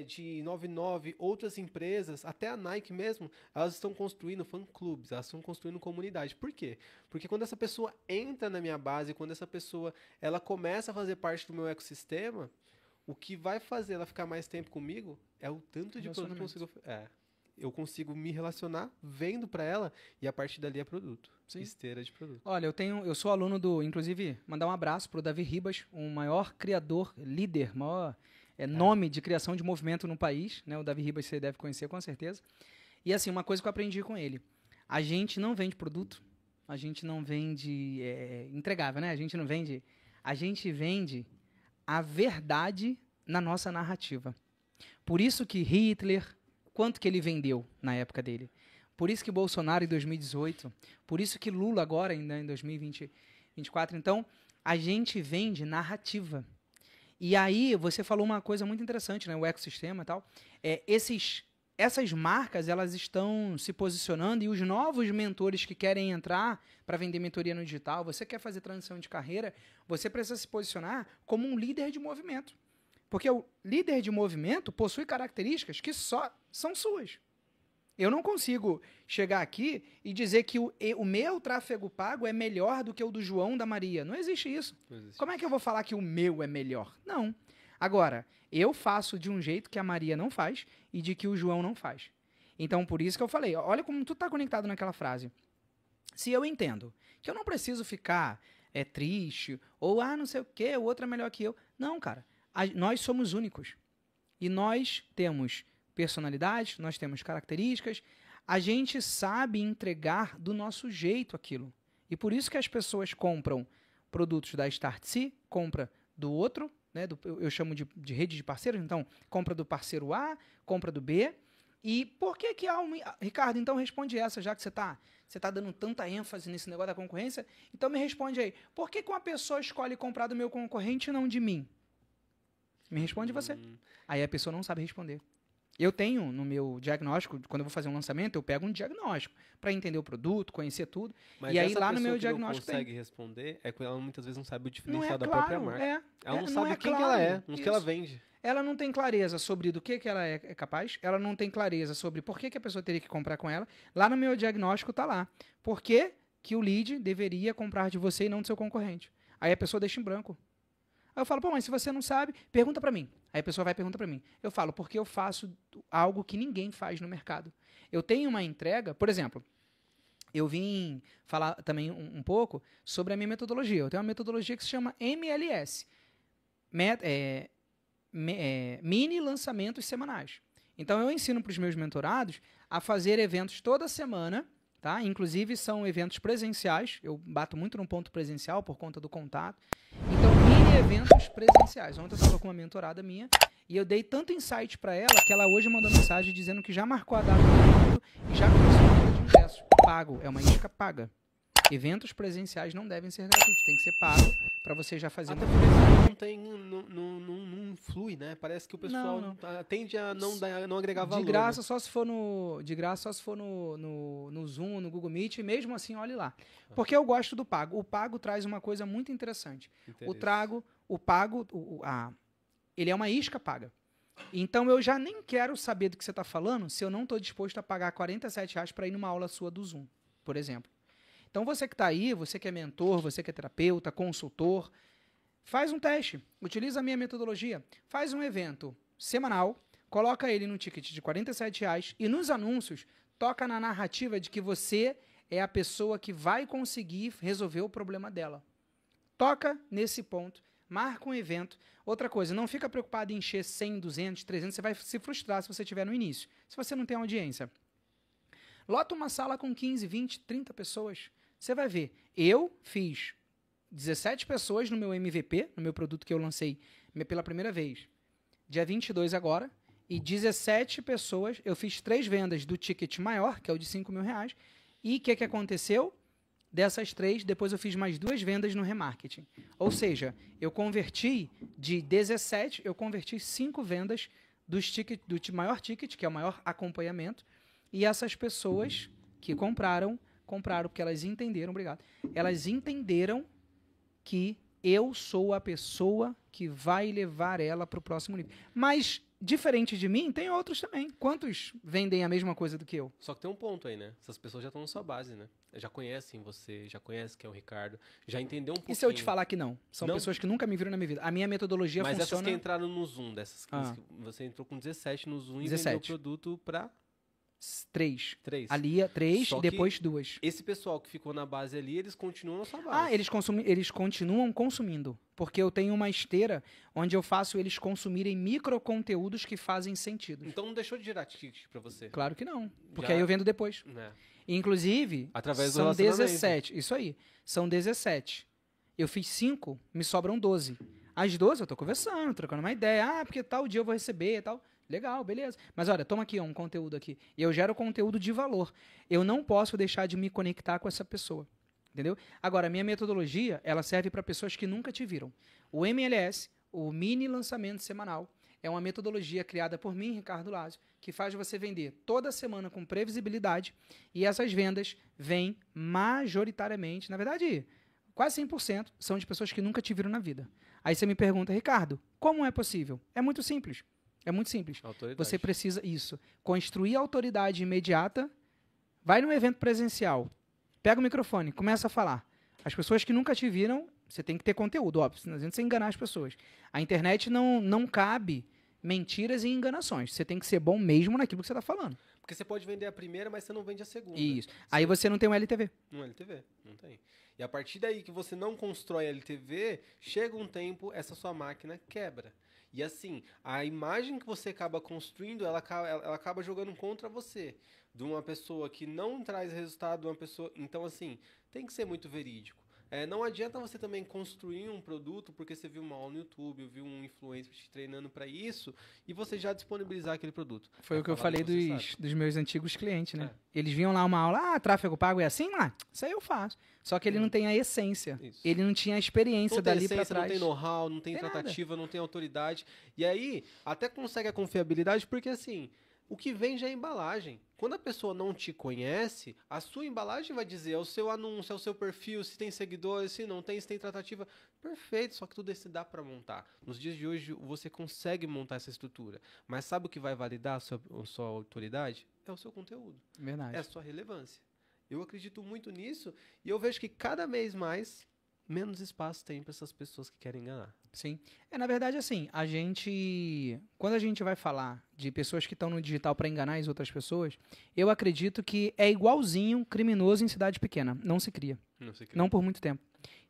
de 99, outras empresas, até a Nike mesmo, elas estão construindo fã-clubes, elas estão construindo comunidade. Por quê? Porque quando essa pessoa entra na minha base, quando essa pessoa ela começa a fazer parte do meu ecossistema, o que vai fazer ela ficar mais tempo comigo é o tanto de produto que eu consigo... eu consigo me relacionar vendo para ela e a partir dali é produto. Sim. Esteira de produto. Olha, eu sou aluno inclusive, mandar um abraço pro Davi Ribas, o maior criador, líder, maior nome de criação de movimento no país, né? O Davi Ribas você deve conhecer com certeza. E assim, uma coisa que eu aprendi com ele, a gente não vende produto, a gente não vende entregável, né? A gente vende a verdade na nossa narrativa. Por isso que Hitler, quanto que ele vendeu na época dele? Por isso que Bolsonaro em 2018, por isso que Lula agora ainda em 2024. Então, a gente vende narrativa. E aí, você falou uma coisa muito interessante, né? O ecossistema e tal. Essas marcas, elas estão se posicionando e os novos mentores que querem entrar para vender mentoria no digital, você quer fazer transição de carreira, você precisa se posicionar como um líder de movimento. Porque o líder de movimento possui características que só são suas. Eu não consigo chegar aqui e dizer que o meu tráfego pago é melhor do que o do João, da Maria. Não existe isso. Não existe. Como é que eu vou falar que o meu é melhor? Não. Agora, eu faço de um jeito que a Maria não faz e de que o João não faz. Então, por isso que eu falei, olha como tu está conectado naquela frase. Se eu entendo que eu não preciso ficar triste, ou não sei o quê, o outro é melhor que eu. Não, cara. Nós somos únicos. E nós temos personalidade, nós temos características, a gente sabe entregar do nosso jeito aquilo. E por isso que as pessoas compram produtos da Startse, compra do outro, né, eu chamo de rede de parceiros, então compra do parceiro A, compra do B. E por que Ricardo, então responde essa, já que você tá dando tanta ênfase nesse negócio da concorrência, então me responde aí, por que uma pessoa escolhe comprar do meu concorrente e não de mim? Me responde você. Aí a pessoa não sabe responder. Eu tenho no meu diagnóstico, quando eu vou fazer um lançamento, eu pego um diagnóstico para entender o produto, conhecer tudo. Mas e aí lá no pessoa meu que diagnóstico não consegue responder é que ela muitas vezes não sabe o não diferencial da claro, própria marca. Ela não não sabe quem que ela é, no que ela vende. Ela não tem clareza sobre do que ela é capaz, ela não tem clareza sobre por que a pessoa teria que comprar com ela. Lá no meu diagnóstico tá lá. Por que o lead deveria comprar de você e não do seu concorrente? Aí a pessoa deixa em branco. Aí eu falo, mas se você não sabe, pergunta para mim. Aí a pessoa vai perguntar para mim. Eu falo, porque eu faço algo que ninguém faz no mercado. Eu tenho uma entrega, por exemplo, eu vim falar também um pouco sobre a minha metodologia. Eu tenho uma metodologia que se chama MLS. Mini lançamentos semanais. Então eu ensino para os meus mentorados a fazer eventos toda semana, tá? Inclusive são eventos presenciais. Eu bato muito no ponto presencial por conta do contato. Então, mini eventos presenciais. Ontem eu estava com uma mentorada minha e eu dei tanto insight para ela que ela hoje mandou mensagem dizendo que já marcou a data do evento e já começou a venda de ingressos. Pago, é uma isca paga. Eventos presenciais não devem ser gratuitos, tem que ser pago para você já fazer. Até porque não flui, né? Parece que o pessoal tende a não agregar valor. De graça só se for no Zoom, no Google Meet, e mesmo assim, olhe lá. Porque eu gosto do pago. O pago traz uma coisa muito interessante. O pago, ele é uma isca paga. Então eu já nem quero saber do que você está falando se eu não estou disposto a pagar R$ 47 para ir numa aula sua do Zoom, por exemplo. Então você que está aí, você que é mentor, você que é terapeuta, consultor, faz um teste, utiliza a minha metodologia, faz um evento semanal, coloca ele num ticket de R$ 47 e nos anúncios toca na narrativa de que você é a pessoa que vai conseguir resolver o problema dela. Toca nesse ponto, marca um evento. Outra coisa, não fica preocupado em encher 100, 200, 300, você vai se frustrar se você estiver no início, se você não tem audiência. Lota uma sala com 15, 20, 30 pessoas, você vai ver. Eu fiz 17 pessoas no meu MVP, no meu produto que eu lancei pela primeira vez, dia 22 agora, e 17 pessoas, eu fiz 3 vendas do ticket maior, que é o de R$ 5.000, e o que aconteceu? Dessas 3, depois eu fiz mais 2 vendas no remarketing. Ou seja, eu converti de 17, eu converti 5 vendas do maior ticket, que é o maior acompanhamento, e essas pessoas que compraram porque elas entenderam, obrigado, elas entenderam que eu sou a pessoa que vai levar ela para o próximo nível. Mas, diferente de mim, tem outros também. Quantos vendem a mesma coisa do que eu? Só que tem um ponto aí, né? Essas pessoas já estão na sua base, né? Já conhecem você, já conhecem quem é o Ricardo, já entendeu um pouquinho. E se eu te falar que não? São não? pessoas que nunca me viram na minha vida. A minha metodologia funciona... Mas essas que entraram no Zoom, dessas que você entrou com 17 no Zoom 17. E vendeu o produto para... 3. Ali, 3 e depois 2. Esse pessoal que ficou na base ali, eles continuam na sua base. Eles continuam consumindo. Porque eu tenho uma esteira onde eu faço eles consumirem microconteúdos que fazem sentido. Então não deixou de gerar ticket para você? Claro que não. Porque aí eu vendo depois. Inclusive, através do são 17. Isso aí. São 17. Eu fiz 5, me sobram 12. As 12 eu tô conversando, trocando uma ideia. Porque tal dia eu vou receber e tal. Legal, beleza. Mas olha, toma aqui um conteúdo aqui. Eu gero conteúdo de valor. Eu não posso deixar de me conectar com essa pessoa. Entendeu? Agora, a minha metodologia, ela serve para pessoas que nunca te viram. O MLS, o mini lançamento semanal, é uma metodologia criada por mim, Ricardo Lázio, que faz você vender toda semana com previsibilidade e essas vendas vêm majoritariamente, na verdade, quase 100% são de pessoas que nunca te viram na vida. Aí você me pergunta, Ricardo, como é possível? É muito simples. É muito simples. Autoridade. Você precisa, construir autoridade imediata, vai num evento presencial, pega o microfone, começa a falar. As pessoas que nunca te viram, você tem que ter conteúdo, óbvio, senão você enganar as pessoas. A internet não cabe mentiras e enganações. Você tem que ser bom mesmo naquilo que você está falando. Porque você pode vender a primeira, mas você não vende a segunda. Isso. Aí você não tem um LTV. Um LTV, não tem. E a partir daí que você não constrói LTV, chega um tempo, essa sua máquina quebra. E assim, a imagem que você acaba construindo, ela acaba jogando contra você. De uma pessoa que não traz resultado, de uma pessoa... Então, assim, tem que ser muito verídico. Não adianta você também construir um produto porque você viu uma aula no YouTube, viu um influencer te treinando para isso e você já disponibilizar aquele produto. Foi o que eu falei dos meus antigos clientes, né? Eles vinham lá uma aula, tráfego pago é assim? Isso aí eu faço. Só que ele não tem a essência. Isso. Ele não tinha a experiência dali para trás. Não tem know-how, não tem tratativa, nada. Não tem autoridade. E aí, até consegue a confiabilidade porque, assim, o que vende é a embalagem. Quando a pessoa não te conhece, a sua embalagem vai dizer, é o seu anúncio, é o seu perfil, se tem seguidores, se não tem, se tem tratativa. Perfeito, só que tudo isso dá para montar. Nos dias de hoje, você consegue montar essa estrutura. Mas sabe o que vai validar a sua autoridade? É o seu conteúdo. Verdade. É a sua relevância. Eu acredito muito nisso e eu vejo que cada vez mais, menos espaço tem para essas pessoas que querem enganar. Sim. Na verdade, assim, quando a gente vai falar de pessoas que estão no digital para enganar as outras pessoas, eu acredito que é igualzinho criminoso em cidade pequena. Não se cria. Não por muito tempo.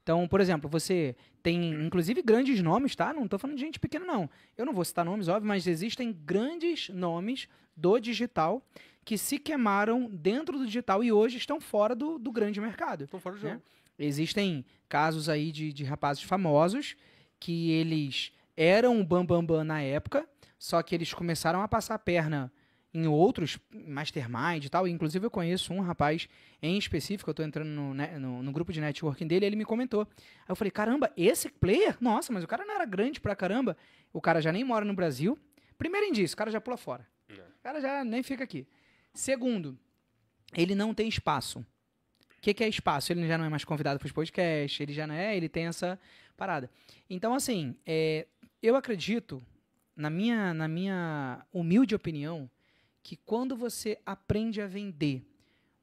Então, por exemplo, você tem, inclusive, grandes nomes, tá? Não estou falando de gente pequena, não. Eu não vou citar nomes, óbvio, mas existem grandes nomes do digital que se queimaram dentro do digital e hoje estão fora do grande mercado. Estão fora do jogo. Existem casos aí de rapazes famosos que eles eram o bambambam na época, só que eles começaram a passar a perna em mastermind e tal. Inclusive eu conheço um rapaz em específico, eu estou entrando no grupo de networking dele, ele me comentou. Aí eu falei, caramba, esse player? Nossa, mas o cara não era grande pra caramba. O cara já nem mora no Brasil. Primeiro indício, o cara já pula fora. O cara já nem fica aqui. Segundo, ele não tem espaço. O que é espaço? Ele já não é mais convidado para os podcasts, ele já não é, ele tem essa parada. Então, assim, eu acredito na minha humilde opinião, que quando você aprende a vender,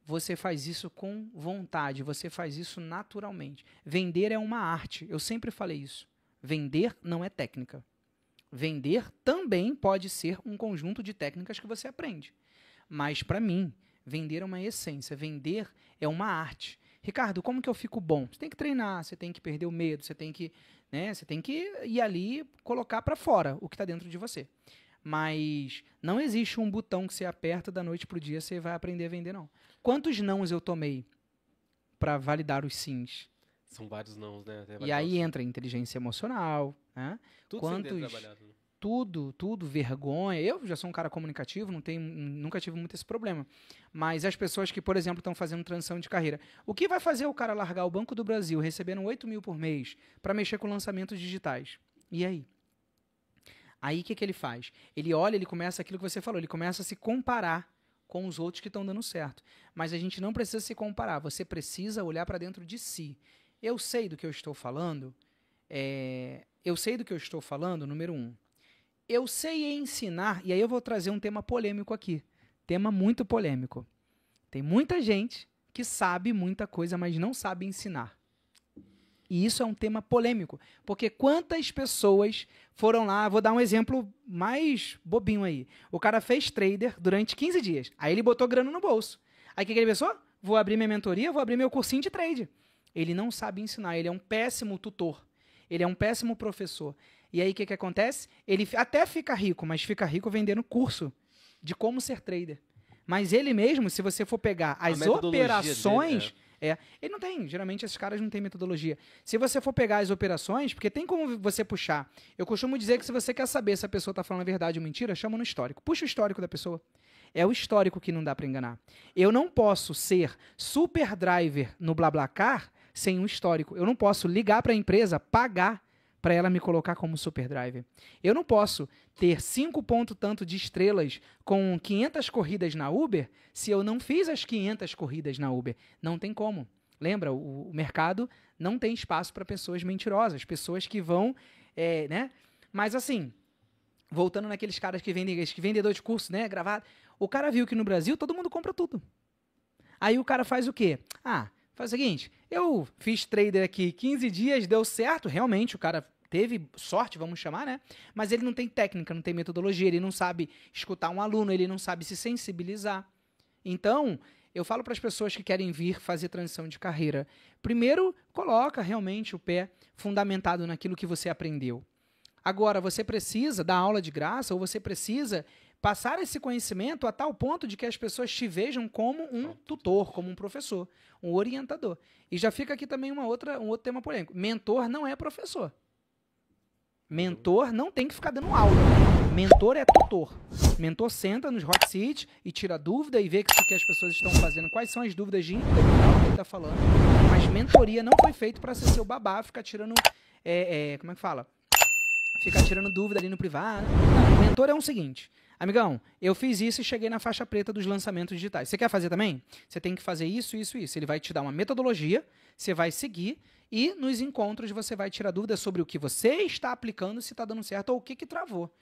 você faz isso com vontade, você faz isso naturalmente. Vender é uma arte, eu sempre falei isso. Vender não é técnica. Vender também pode ser um conjunto de técnicas que você aprende. Mas, para mim, vender é uma essência, vender é uma arte. Ricardo, como que eu fico bom? Você tem que treinar, você tem que perder o medo, você tem que ir ali colocar para fora o que está dentro de você. Mas não existe um botão que você aperta da noite pro dia você vai aprender a vender, não. Quantos nãos eu tomei para validar os sims? São vários nãos, né? E aí entra inteligência emocional, né? Tudo sem ter trabalhado, né? Tudo, vergonha. Eu já sou um cara comunicativo, nunca tive muito esse problema. Mas as pessoas que, por exemplo, estão fazendo transição de carreira, o que vai fazer o cara largar o Banco do Brasil recebendo 8 mil por mês para mexer com lançamentos digitais? E aí? Aí o que ele faz? Ele olha, ele começa aquilo que você falou, ele começa a se comparar com os outros que estão dando certo. Mas a gente não precisa se comparar, você precisa olhar para dentro de si. Eu sei do que eu estou falando, número 1. Eu sei ensinar, e aí eu vou trazer um tema polêmico aqui. Tema muito polêmico. Tem muita gente que sabe muita coisa, mas não sabe ensinar. E isso é um tema polêmico. Porque quantas pessoas foram lá, vou dar um exemplo mais bobinho aí. O cara fez trader durante 15 dias. Aí ele botou grana no bolso. Aí o que ele pensou? Vou abrir minha mentoria, vou abrir meu cursinho de trade. Ele não sabe ensinar, ele é um péssimo tutor. Ele é um péssimo professor. E aí o que acontece? Ele até fica rico, mas fica rico vendendo curso de como ser trader. Mas ele mesmo, se você for pegar as operações... dele, ele não tem, geralmente esses caras não têm metodologia. Se você for pegar as operações, porque tem como você puxar. Eu costumo dizer que se você quer saber se a pessoa está falando a verdade ou mentira, chama no histórico. Puxa o histórico da pessoa. É o histórico que não dá para enganar. Eu não posso ser super driver no BlaBlaCar sem um histórico. Eu não posso ligar para a empresa, pagar para ela me colocar como super driver. Eu não posso ter 5 ponto tanto de estrelas com 500 corridas na Uber se eu não fiz as 500 corridas na Uber. Não tem como. Lembra, o mercado não tem espaço para pessoas mentirosas, pessoas que vão, né? Mas assim, voltando naqueles caras que vendem, vendedor de curso, né, gravado, o cara viu que no Brasil todo mundo compra tudo. Aí o cara faz o quê? Faz o seguinte, eu fiz trader aqui 15 dias, deu certo, realmente o cara teve sorte, vamos chamar, né? Mas ele não tem técnica, não tem metodologia, ele não sabe escutar um aluno, ele não sabe se sensibilizar. Então, eu falo para as pessoas que querem vir fazer transição de carreira, primeiro, coloca realmente o pé fundamentado naquilo que você aprendeu. Agora, você precisa dar aula de graça ou você precisa passar esse conhecimento a tal ponto de que as pessoas te vejam como um tutor, como um professor, um orientador. E já fica aqui também um outro tema polêmico. Mentor não é professor. Mentor não tem que ficar dando aula. Mentor é tutor. Mentor senta nos hot seats e tira dúvida e vê que as pessoas estão fazendo, quais são as dúvidas de índole que ele está falando. Mas mentoria não foi feito para ser seu babá, ficar tirando... como é que fala? Ficar tirando dúvida ali no privado. Não, mentor é o seguinte... Amigão, eu fiz isso e cheguei na faixa preta dos lançamentos digitais. Você quer fazer também? Você tem que fazer isso, isso, isso. Ele vai te dar uma metodologia, você vai seguir e nos encontros você vai tirar dúvidas sobre o que você está aplicando, se está dando certo ou o que travou.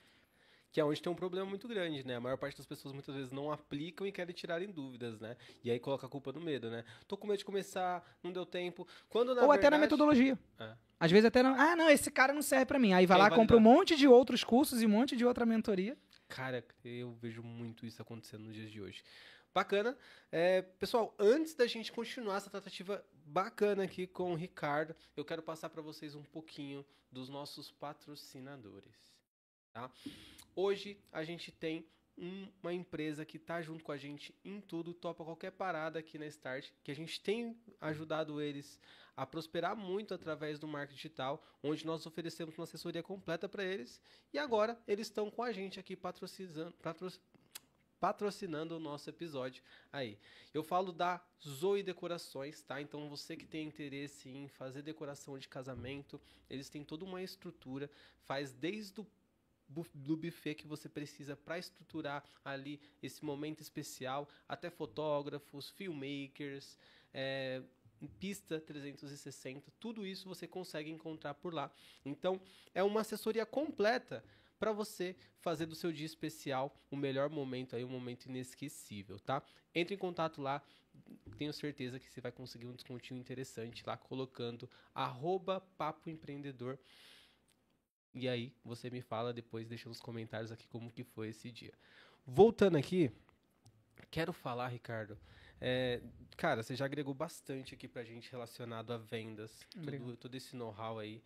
Que é onde tem um problema muito grande, né? A maior parte das pessoas muitas vezes não aplicam e querem tirarem dúvidas, né? E aí coloca a culpa no medo, né? Tô com medo de começar, não deu tempo. Quando, na verdade... até na metodologia. Às vezes até não, esse cara não serve para mim. Aí vai lá, compra um monte de outros cursos e um monte de outra mentoria. Cara, eu vejo muito isso acontecendo nos dias de hoje. Bacana. Pessoal, antes da gente continuar essa tratativa bacana aqui com o Ricardo, eu quero passar para vocês um pouquinho dos nossos patrocinadores. Tá? Hoje a gente tem uma empresa que está junto com a gente em tudo, topa qualquer parada aqui na Start, que a gente tem ajudado eles a prosperar muito através do marketing digital, onde nós oferecemos uma assessoria completa para eles, e agora eles estão com a gente aqui patrocinando o nosso episódio aí. Eu falo da Zoe Decorações, tá? Então você que tem interesse em fazer decoração de casamento, eles têm toda uma estrutura, faz desde do buffet que você precisa para estruturar ali esse momento especial, até fotógrafos, filmmakers, pista 360, tudo isso você consegue encontrar por lá. Então, é uma assessoria completa para você fazer do seu dia especial o melhor momento aí, um momento inesquecível, tá? Entre em contato lá, tenho certeza que você vai conseguir um descontinho interessante lá, colocando @papoempreendedor. E aí você me fala depois, deixa nos comentários aqui como que foi esse dia. Voltando aqui, quero falar, Ricardo, cara, você já agregou bastante aqui pra gente relacionado a vendas, todo esse know-how aí.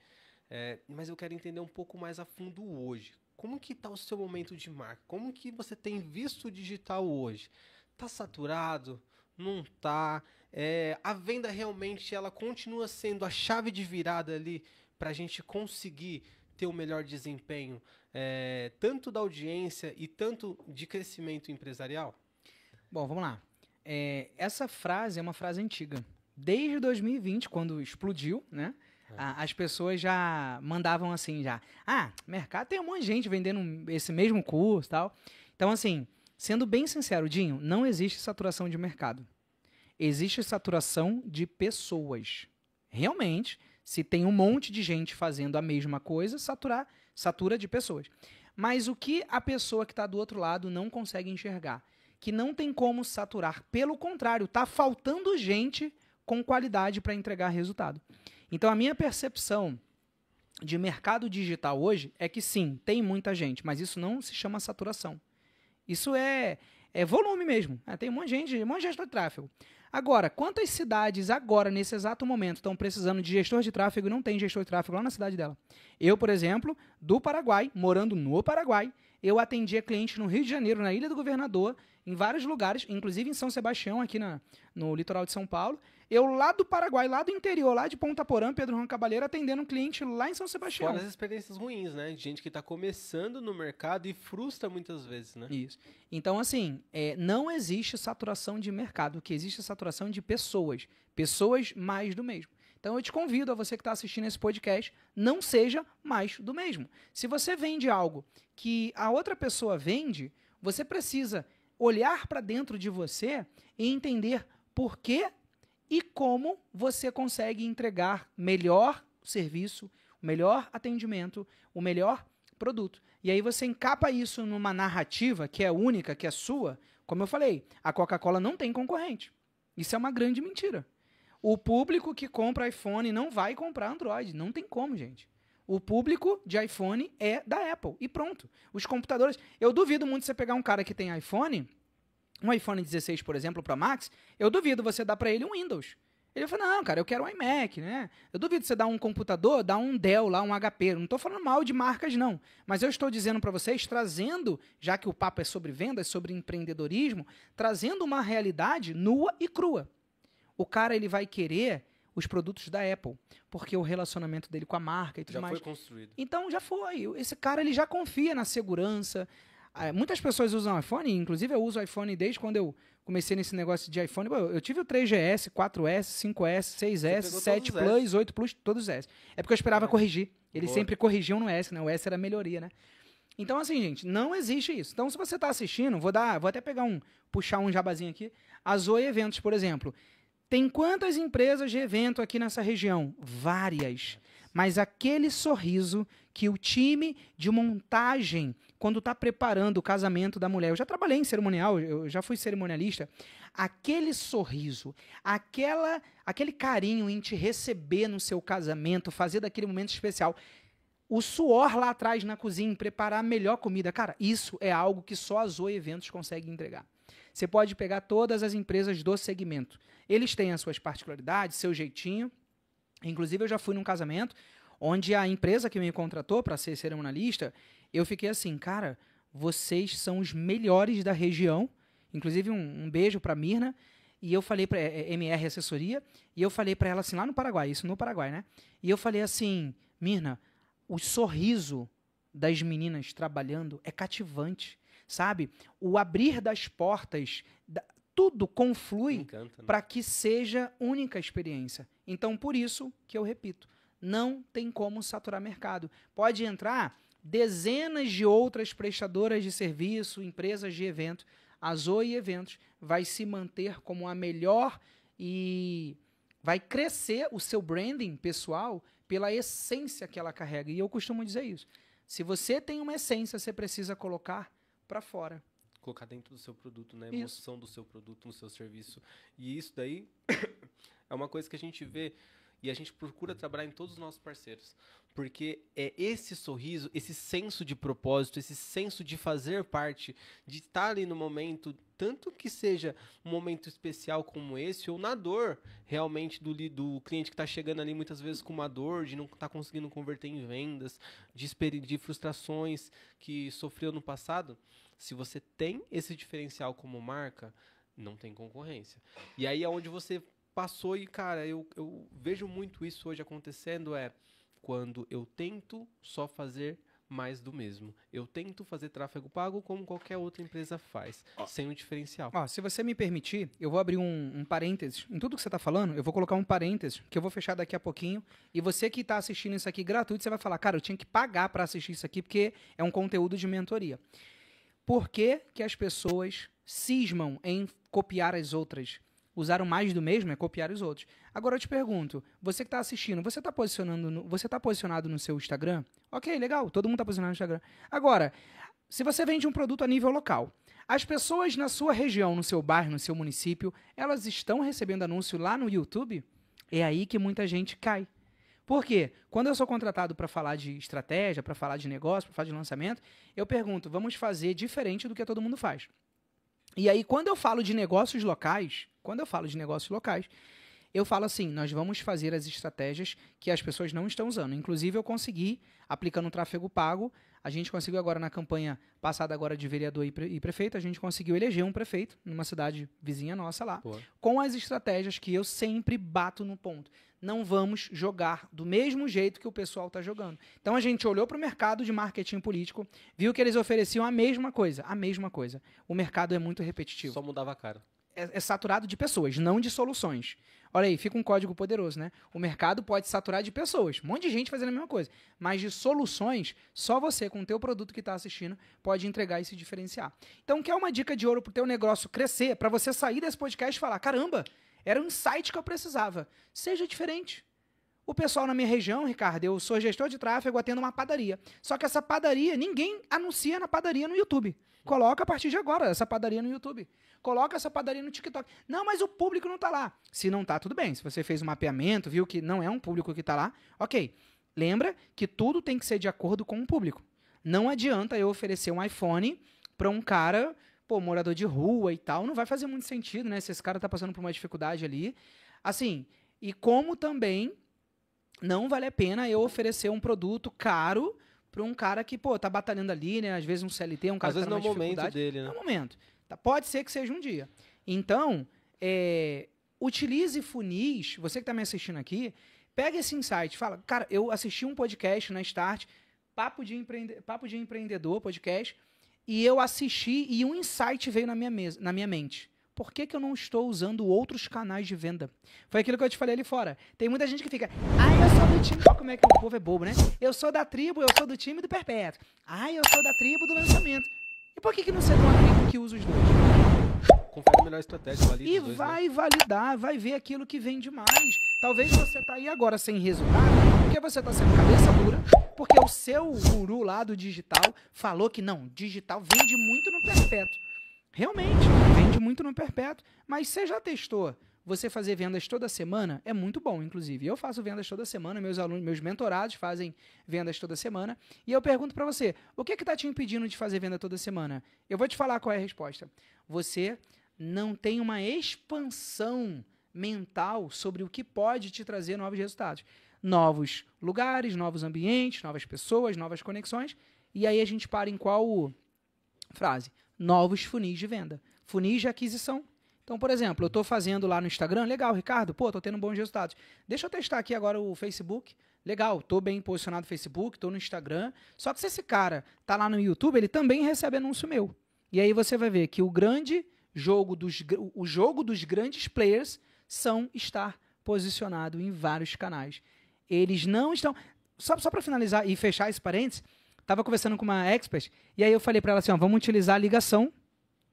Mas eu quero entender um pouco mais a fundo hoje. Como que tá o seu momento de marca? Como que você tem visto o digital hoje? Tá saturado? Não tá? A venda realmente ela continua sendo a chave de virada ali para a gente conseguir ter o melhor desempenho, tanto da audiência e tanto de crescimento empresarial? Bom, vamos lá. Essa frase é uma frase antiga. Desde 2020, quando explodiu, né? As pessoas já mandavam assim, já. Mercado tem um monte de gente vendendo esse mesmo curso e tal. Então, assim, sendo bem sincero, Dinho, não existe saturação de mercado. Existe saturação de pessoas. Realmente, se tem um monte de gente fazendo a mesma coisa, satura de pessoas. Mas o que a pessoa que está do outro lado não consegue enxergar? Que não tem como saturar. Pelo contrário, está faltando gente com qualidade para entregar resultado. Então, a minha percepção de mercado digital hoje é que sim, tem muita gente, mas isso não se chama saturação. Isso é volume mesmo. Tem um monte de gente gestor de tráfego. Agora, quantas cidades agora, nesse exato momento, estão precisando de gestor de tráfego e não tem gestor de tráfego lá na cidade dela? Eu, por exemplo, do Paraguai, morando no Paraguai, eu atendia clientes no Rio de Janeiro, na Ilha do Governador, em vários lugares, inclusive em São Sebastião, aqui no litoral de São Paulo. Eu lá do Paraguai, lá do interior, lá de Ponta Porã, Pedro Juan Cabaleiro, atendendo um cliente lá em São Sebastião. Fora as experiências ruins, né? De gente que está começando no mercado e frustra muitas vezes, né? Isso. Então, assim, não existe saturação de mercado. O que existe é saturação de pessoas. Pessoas mais do mesmo. Então, eu te convido a você que está assistindo esse podcast, não seja mais do mesmo. Se você vende algo que a outra pessoa vende, você precisa olhar para dentro de você e entender por que e como você consegue entregar melhor serviço, o melhor atendimento, o melhor produto. E aí você encapa isso numa narrativa que é única, que é sua. Como eu falei, a Coca-Cola não tem concorrente. Isso é uma grande mentira. O público que compra iPhone não vai comprar Android. Não tem como, gente. O público de iPhone é da Apple. E pronto. Os computadores... Eu duvido muito você pegar um cara que tem iPhone... Um iPhone 16, por exemplo, para Max, eu duvido você dar para ele um Windows. Ele vai falar, não, cara, eu quero um iMac, né? Eu duvido você dar um computador, dar um Dell lá, um HP. Não estou falando mal de marcas, não. Mas eu estou dizendo para vocês, trazendo, já que o papo é sobre vendas, sobre empreendedorismo, trazendo uma realidade nua e crua. O cara, ele vai querer os produtos da Apple, porque o relacionamento dele com a marca e tudo mais. Já foi construído. Então, já foi. Esse cara, ele já confia na segurança. Muitas pessoas usam iPhone, inclusive eu uso iPhone desde quando eu comecei nesse negócio de iPhone. Eu tive o 3GS, 4S, 5S, 6S, 7 Plus, 8 Plus, todos os S. É porque eu esperava corrigir. Eles sempre corrigiam no S, né? O S era melhoria, né? Então, assim, gente, não existe isso. Então, se você está assistindo, vou até puxar um jabazinho aqui. A Zoe Eventos, por exemplo. Tem quantas empresas de evento aqui nessa região? Várias. Mas aquele sorriso que o time de montagem, quando está preparando o casamento da mulher, eu já trabalhei em cerimonial, eu já fui cerimonialista, aquele sorriso, aquele carinho em te receber no seu casamento, fazer daquele momento especial, o suor lá atrás na cozinha, preparar a melhor comida, cara, isso é algo que só a Zoe Eventos consegue entregar. Você pode pegar todas as empresas do segmento. Eles têm as suas particularidades, seu jeitinho. Inclusive, eu já fui num casamento onde a empresa que me contratou para ser cerimonialista, eu fiquei assim, cara, vocês são os melhores da região. Inclusive, um beijo para a Mirna. E eu falei para MR Assessoria, e eu falei para ela assim, lá no Paraguai, isso no Paraguai, né? E eu falei assim, Mirna, o sorriso das meninas trabalhando é cativante, sabe? O abrir das portas, tudo conflui para que seja única experiência. Então, por isso que eu repito, não tem como saturar mercado. Pode entrar dezenas de outras prestadoras de serviço, empresas de evento. A Zoe Eventos vai se manter como a melhor e vai crescer o seu branding pessoal pela essência que ela carrega. E eu costumo dizer isso. Se você tem uma essência, você precisa colocar para fora. Colocar dentro do seu produto, né? A Isso. emoção do seu produto, no seu serviço. E isso daí é uma coisa que a gente vê e a gente procura trabalhar em todos os nossos parceiros. Porque é esse sorriso, esse senso de propósito, esse senso de fazer parte, de estar ali no momento, tanto que seja um momento especial como esse, ou na dor realmente do cliente que está chegando ali muitas vezes com uma dor, de não estar conseguindo converter em vendas, de frustrações que sofreu no passado. Se você tem esse diferencial como marca, não tem concorrência. E aí é onde você passou e, cara, eu vejo muito isso hoje acontecendo, quando eu tento só fazer mais do mesmo. Eu tento fazer tráfego pago como qualquer outra empresa faz, sem um diferencial. Se você me permitir, eu vou abrir um parênteses. Em tudo que você está falando, eu vou colocar um parênteses, que eu vou fechar daqui a pouquinho. E você que está assistindo isso aqui gratuito, você vai falar, cara, eu tinha que pagar para assistir isso aqui, porque é um conteúdo de mentoria. Por que que as pessoas cismam em copiar as outras? Usar o mais do mesmo é copiar os outros. Agora eu te pergunto, você que está assistindo, você está posicionado no seu Instagram? Ok, legal, todo mundo está posicionado no Instagram. Agora, se você vende um produto a nível local, as pessoas na sua região, no seu bairro, no seu município, elas estão recebendo anúncio lá no YouTube? É aí que muita gente cai. Por quê? Quando eu sou contratado para falar de estratégia, para falar de negócio, para falar de lançamento, eu pergunto, vamos fazer diferente do que todo mundo faz. E aí, quando eu falo de negócios locais, eu falo assim, nós vamos fazer as estratégias que as pessoas não estão usando. Inclusive, eu consegui, aplicando o tráfego pago, a gente conseguiu agora na campanha passada agora de vereador e prefeito, a gente conseguiu eleger um prefeito numa cidade vizinha nossa lá, com as estratégias que eu sempre bato no ponto. Não vamos jogar do mesmo jeito que o pessoal está jogando. Então, a gente olhou para o mercado de marketing político, viu que eles ofereciam a mesma coisa. O mercado é muito repetitivo. Só mudava a cara. É saturado de pessoas, não de soluções. Olha aí, fica um código poderoso, né? O mercado pode saturar de pessoas, um monte de gente fazendo a mesma coisa. Mas de soluções, só você, com o teu produto que está assistindo, pode entregar e se diferenciar. Então, quer uma dica de ouro para o teu negócio crescer, para você sair desse podcast e falar, caramba, era um insight que eu precisava. Seja diferente. O pessoal na minha região, Ricardo, eu sou gestor de tráfego, atendo uma padaria. Só que essa padaria, ninguém anuncia na padaria no YouTube. Coloca a partir de agora essa padaria no YouTube. Coloca essa padaria no TikTok. Não, mas o público não está lá. Se não está, tudo bem. Se você fez um mapeamento, viu que não é um público que está lá, ok. Lembra que tudo tem que ser de acordo com o público. Não adianta eu oferecer um iPhone para um cara, morador de rua e tal. Não vai fazer muito sentido, né? Se esse cara está passando por uma dificuldade ali. Assim, e como também não vale a pena eu oferecer um produto caro para um cara que, tá batalhando ali, né? Às vezes um CLT, um cara que tá numa dificuldade. Às vezes não é o momento dele, né? Não é o momento. Pode ser que seja um dia. Então, utilize funis, você que está me assistindo aqui, pega esse insight, fala, cara, eu assisti um podcast na Start, Papo de Empreendedor podcast, e eu assisti e um insight veio na minha mente. Por que eu não estou usando outros canais de venda? Foi aquilo que eu te falei ali fora. Tem muita gente que fica, eu sou do time... Olha como é que o povo é bobo, né? Eu sou da tribo, eu sou do time do perpétuo. Eu sou da tribo do lançamento. E por que não ser de uma tribo que usa os dois? Confere a melhor estratégia, valida e os dois, vai validar, vai ver aquilo que vende mais. Talvez você está aí agora sem resultado, porque você está sendo cabeça dura, porque o seu guru lá do digital falou que não, digital vende muito no perpétuo. Realmente, vende muito no perpétuo, mas você já testou você fazer vendas toda semana? É muito bom, inclusive. Eu faço vendas toda semana, meus alunos, meus mentorados fazem vendas toda semana, e eu pergunto para você, o que está te impedindo de fazer venda toda semana? Eu vou te falar qual é a resposta. Você não tem uma expansão mental sobre o que pode te trazer novos resultados. Novos lugares, novos ambientes, novas pessoas, novas conexões, e aí a gente para em qual frase? Novos funis de venda. Funis de aquisição. Então, por exemplo, eu estou fazendo lá no Instagram, legal, Ricardo, estou tendo bons resultados. Deixa eu testar aqui agora o Facebook. Legal, estou bem posicionado no Facebook, estou no Instagram. Só que se esse cara está lá no YouTube, ele também recebe anúncio meu. E aí você vai ver que o jogo dos grandes players são estar posicionado em vários canais. Eles não estão... Só para finalizar e fechar esse parênteses, estava conversando com uma expert, e aí eu falei para ela assim, vamos utilizar a ligação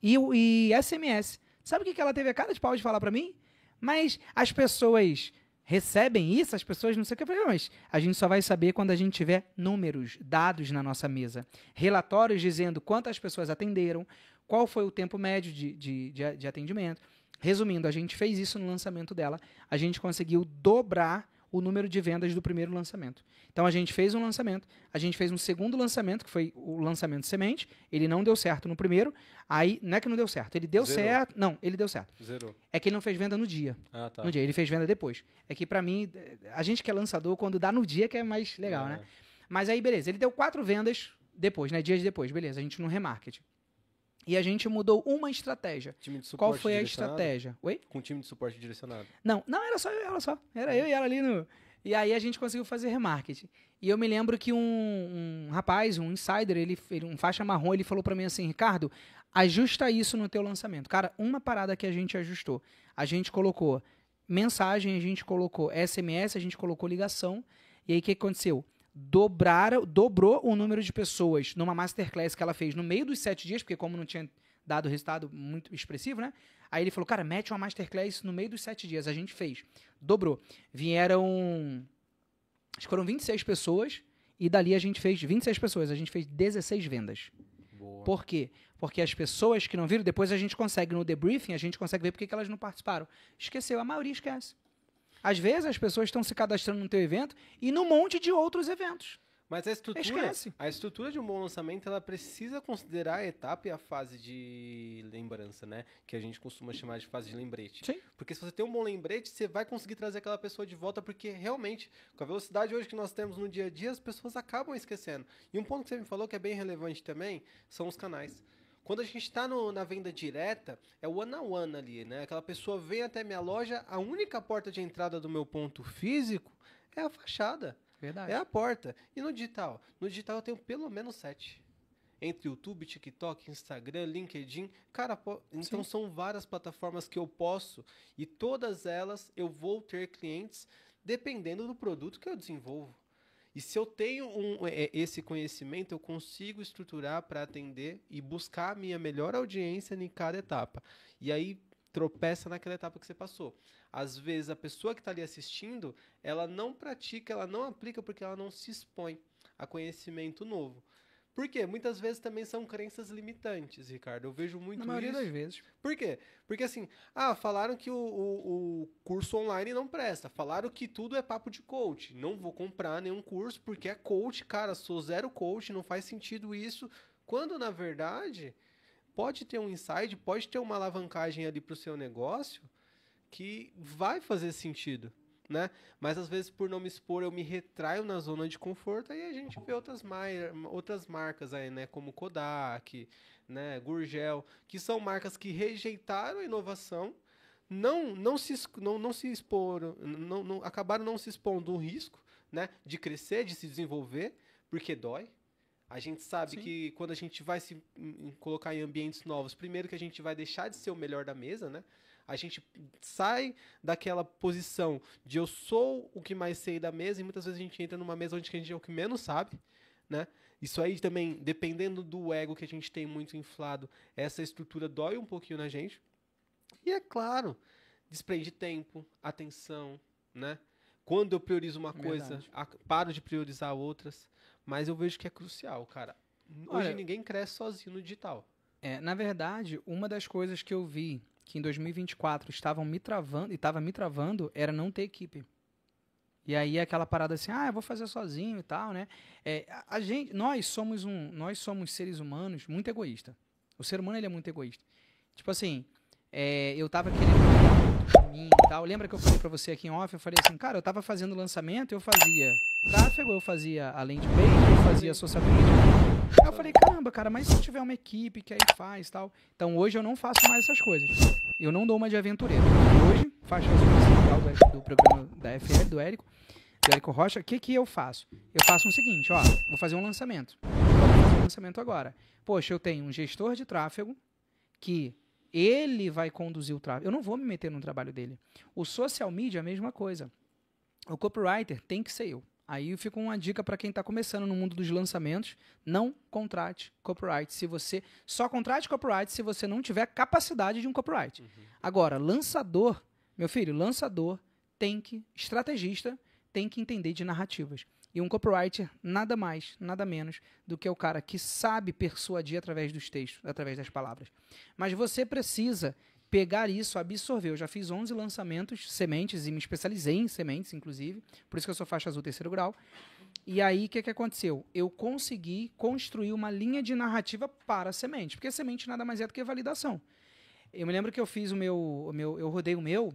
e SMS. Sabe o que ela teve a cara de pau de falar para mim? Mas as pessoas recebem isso, as pessoas não sei o que. Eu falei, mas a gente só vai saber quando a gente tiver números, dados na nossa mesa. Relatórios dizendo quantas pessoas atenderam, qual foi o tempo médio de atendimento. Resumindo, a gente fez isso no lançamento dela. A gente conseguiu dobrar o número de vendas do primeiro lançamento. Então, a gente fez um lançamento, a gente fez um segundo lançamento, que foi o lançamento semente. Ele não deu certo no primeiro. Aí, não é que não deu certo, ele deu certo. Não, ele deu certo. Zerou. É que ele não fez venda no dia. Ah, tá. No dia, ele fez venda depois. É que, pra mim, a gente que é lançador, quando dá no dia, que é mais legal, né? Mas aí, beleza, ele deu 4 vendas depois, né? Dias depois, beleza, a gente no remarketing. E a gente mudou uma estratégia. Time de suporte Qual foi a direcionado? estratégia? Oi? Com time de suporte direcionado. Não, era só ela só. Era eu e ela ali no... E aí a gente conseguiu fazer remarketing. E eu me lembro que um rapaz, um insider, um faixa marrom, ele falou pra mim assim, Ricardo, ajusta isso no teu lançamento. Cara, uma parada que a gente ajustou. A gente colocou mensagem, a gente colocou SMS, a gente colocou ligação. E aí o que aconteceu? Dobrou o número de pessoas numa masterclass que ela fez no meio dos 7 dias, porque como não tinha dado resultado muito expressivo, né? Aí ele falou, cara, mete uma masterclass no meio dos 7 dias. A gente fez. Dobrou. Vieram, acho que foram 26 pessoas, e dali a gente fez 26 pessoas. A gente fez 16 vendas. Boa. Por quê? Porque as pessoas que não viram, depois a gente consegue, no debriefing, a gente consegue ver por que elas não participaram. Esqueceu, a maioria esquece. Às vezes as pessoas estão se cadastrando no teu evento e num monte de outros eventos. Mas Esquece. a estrutura de um bom lançamento, ela precisa considerar a etapa e a fase de lembrança, né? Que a gente costuma chamar de fase de lembrete. Sim. Porque se você tem um bom lembrete, você vai conseguir trazer aquela pessoa de volta, porque realmente, com a velocidade hoje que nós temos no dia a dia, as pessoas acabam esquecendo. E um ponto que você me falou que é bem relevante também, são os canais. Quando a gente está na venda direta, é o one-on-one ali, né? Aquela pessoa vem até minha loja, a única porta de entrada do meu ponto físico é a fachada. Verdade. É a porta. E no digital? No digital eu tenho pelo menos 7. Entre YouTube, TikTok, Instagram, LinkedIn. Cara, então são várias plataformas que eu posso, e todas elas eu vou ter clientes dependendo do produto que eu desenvolvo. E se eu tenho esse conhecimento, eu consigo estruturar para atender e buscar a minha melhor audiência em cada etapa. E aí tropeça naquela etapa que você passou. Às vezes a pessoa que está ali assistindo, ela não pratica, ela não aplica porque ela não se expõe a conhecimento novo. Por quê? Muitas vezes também são crenças limitantes, Ricardo. Eu vejo muito isso. Na maioria das vezes. Por quê? Porque assim, falaram que o curso online não presta. Falaram que tudo é papo de coach. Não vou comprar nenhum curso porque é coach. Cara, sou zero coach, não faz sentido isso. Quando, na verdade, pode ter um insight, pode ter uma alavancagem ali para o seu negócio que vai fazer sentido, né? Mas às vezes, por não me expor, eu me retraio na zona de conforto, aí a gente vê outras marcas aí, né? Como Kodak, né? Gurgel, que são marcas que rejeitaram a inovação, acabaram não se expondo o risco, né? De crescer, de se desenvolver, porque dói. A gente sabe que quando a gente vai se colocar em ambientes novos, primeiro que a gente vai deixar de ser o melhor da mesa, né? A gente sai daquela posição de eu sou o que mais sei da mesa, e muitas vezes a gente entra numa mesa onde a gente é o que menos sabe, né? Isso aí também, dependendo do ego que a gente tem muito inflado, essa estrutura dói um pouquinho na gente. E é claro, desprende tempo, atenção, né? Quando eu priorizo uma coisa, paro de priorizar outras, mas eu vejo que é crucial, cara. Hoje ninguém cresce sozinho no digital. Na verdade, uma das coisas que eu vi que em 2024 estava me travando era não ter equipe. E aí aquela parada assim, eu vou fazer sozinho e tal, né? Nós somos seres humanos muito egoístas. O ser humano ele é muito egoísta. Tipo assim, eu tava querendo caminho e tal. Lembra que eu falei pra você aqui em off? Eu falei assim, cara, eu tava fazendo lançamento, eu fazia tráfego, eu fazia a landing page, eu fazia social media. Aí eu falei, caramba, cara, mas se eu tiver uma equipe que aí faz e tal. Então hoje eu não faço mais essas coisas. Eu não dou uma de aventureiro. Hoje, faixa azul do programa da FL, do Érico Rocha, o que eu faço? Eu faço o seguinte, vou fazer um lançamento. Vou fazer um lançamento agora. Poxa, eu tenho um gestor de tráfego que ele vai conduzir o tráfego. Eu não vou me meter no trabalho dele. O social media é a mesma coisa. O copywriter tem que ser eu. Aí fica uma dica para quem está começando no mundo dos lançamentos: não contrate copyright. Só contrate copyright se você não tiver capacidade de um copyright. Agora, lançador, meu filho, lançador estrategista, tem que entender de narrativas. E um copywriter, nada mais, nada menos do que o cara que sabe persuadir através dos textos, através das palavras. Mas você precisa pegar isso, absorver. Eu já fiz 11 lançamentos, sementes, e me especializei em sementes, inclusive. Por isso que eu sou faixa azul 3º grau. E aí, o que aconteceu? Eu consegui construir uma linha de narrativa para a semente. Porque a semente nada mais é do que validação. Eu me lembro que eu fiz eu rodei o meu.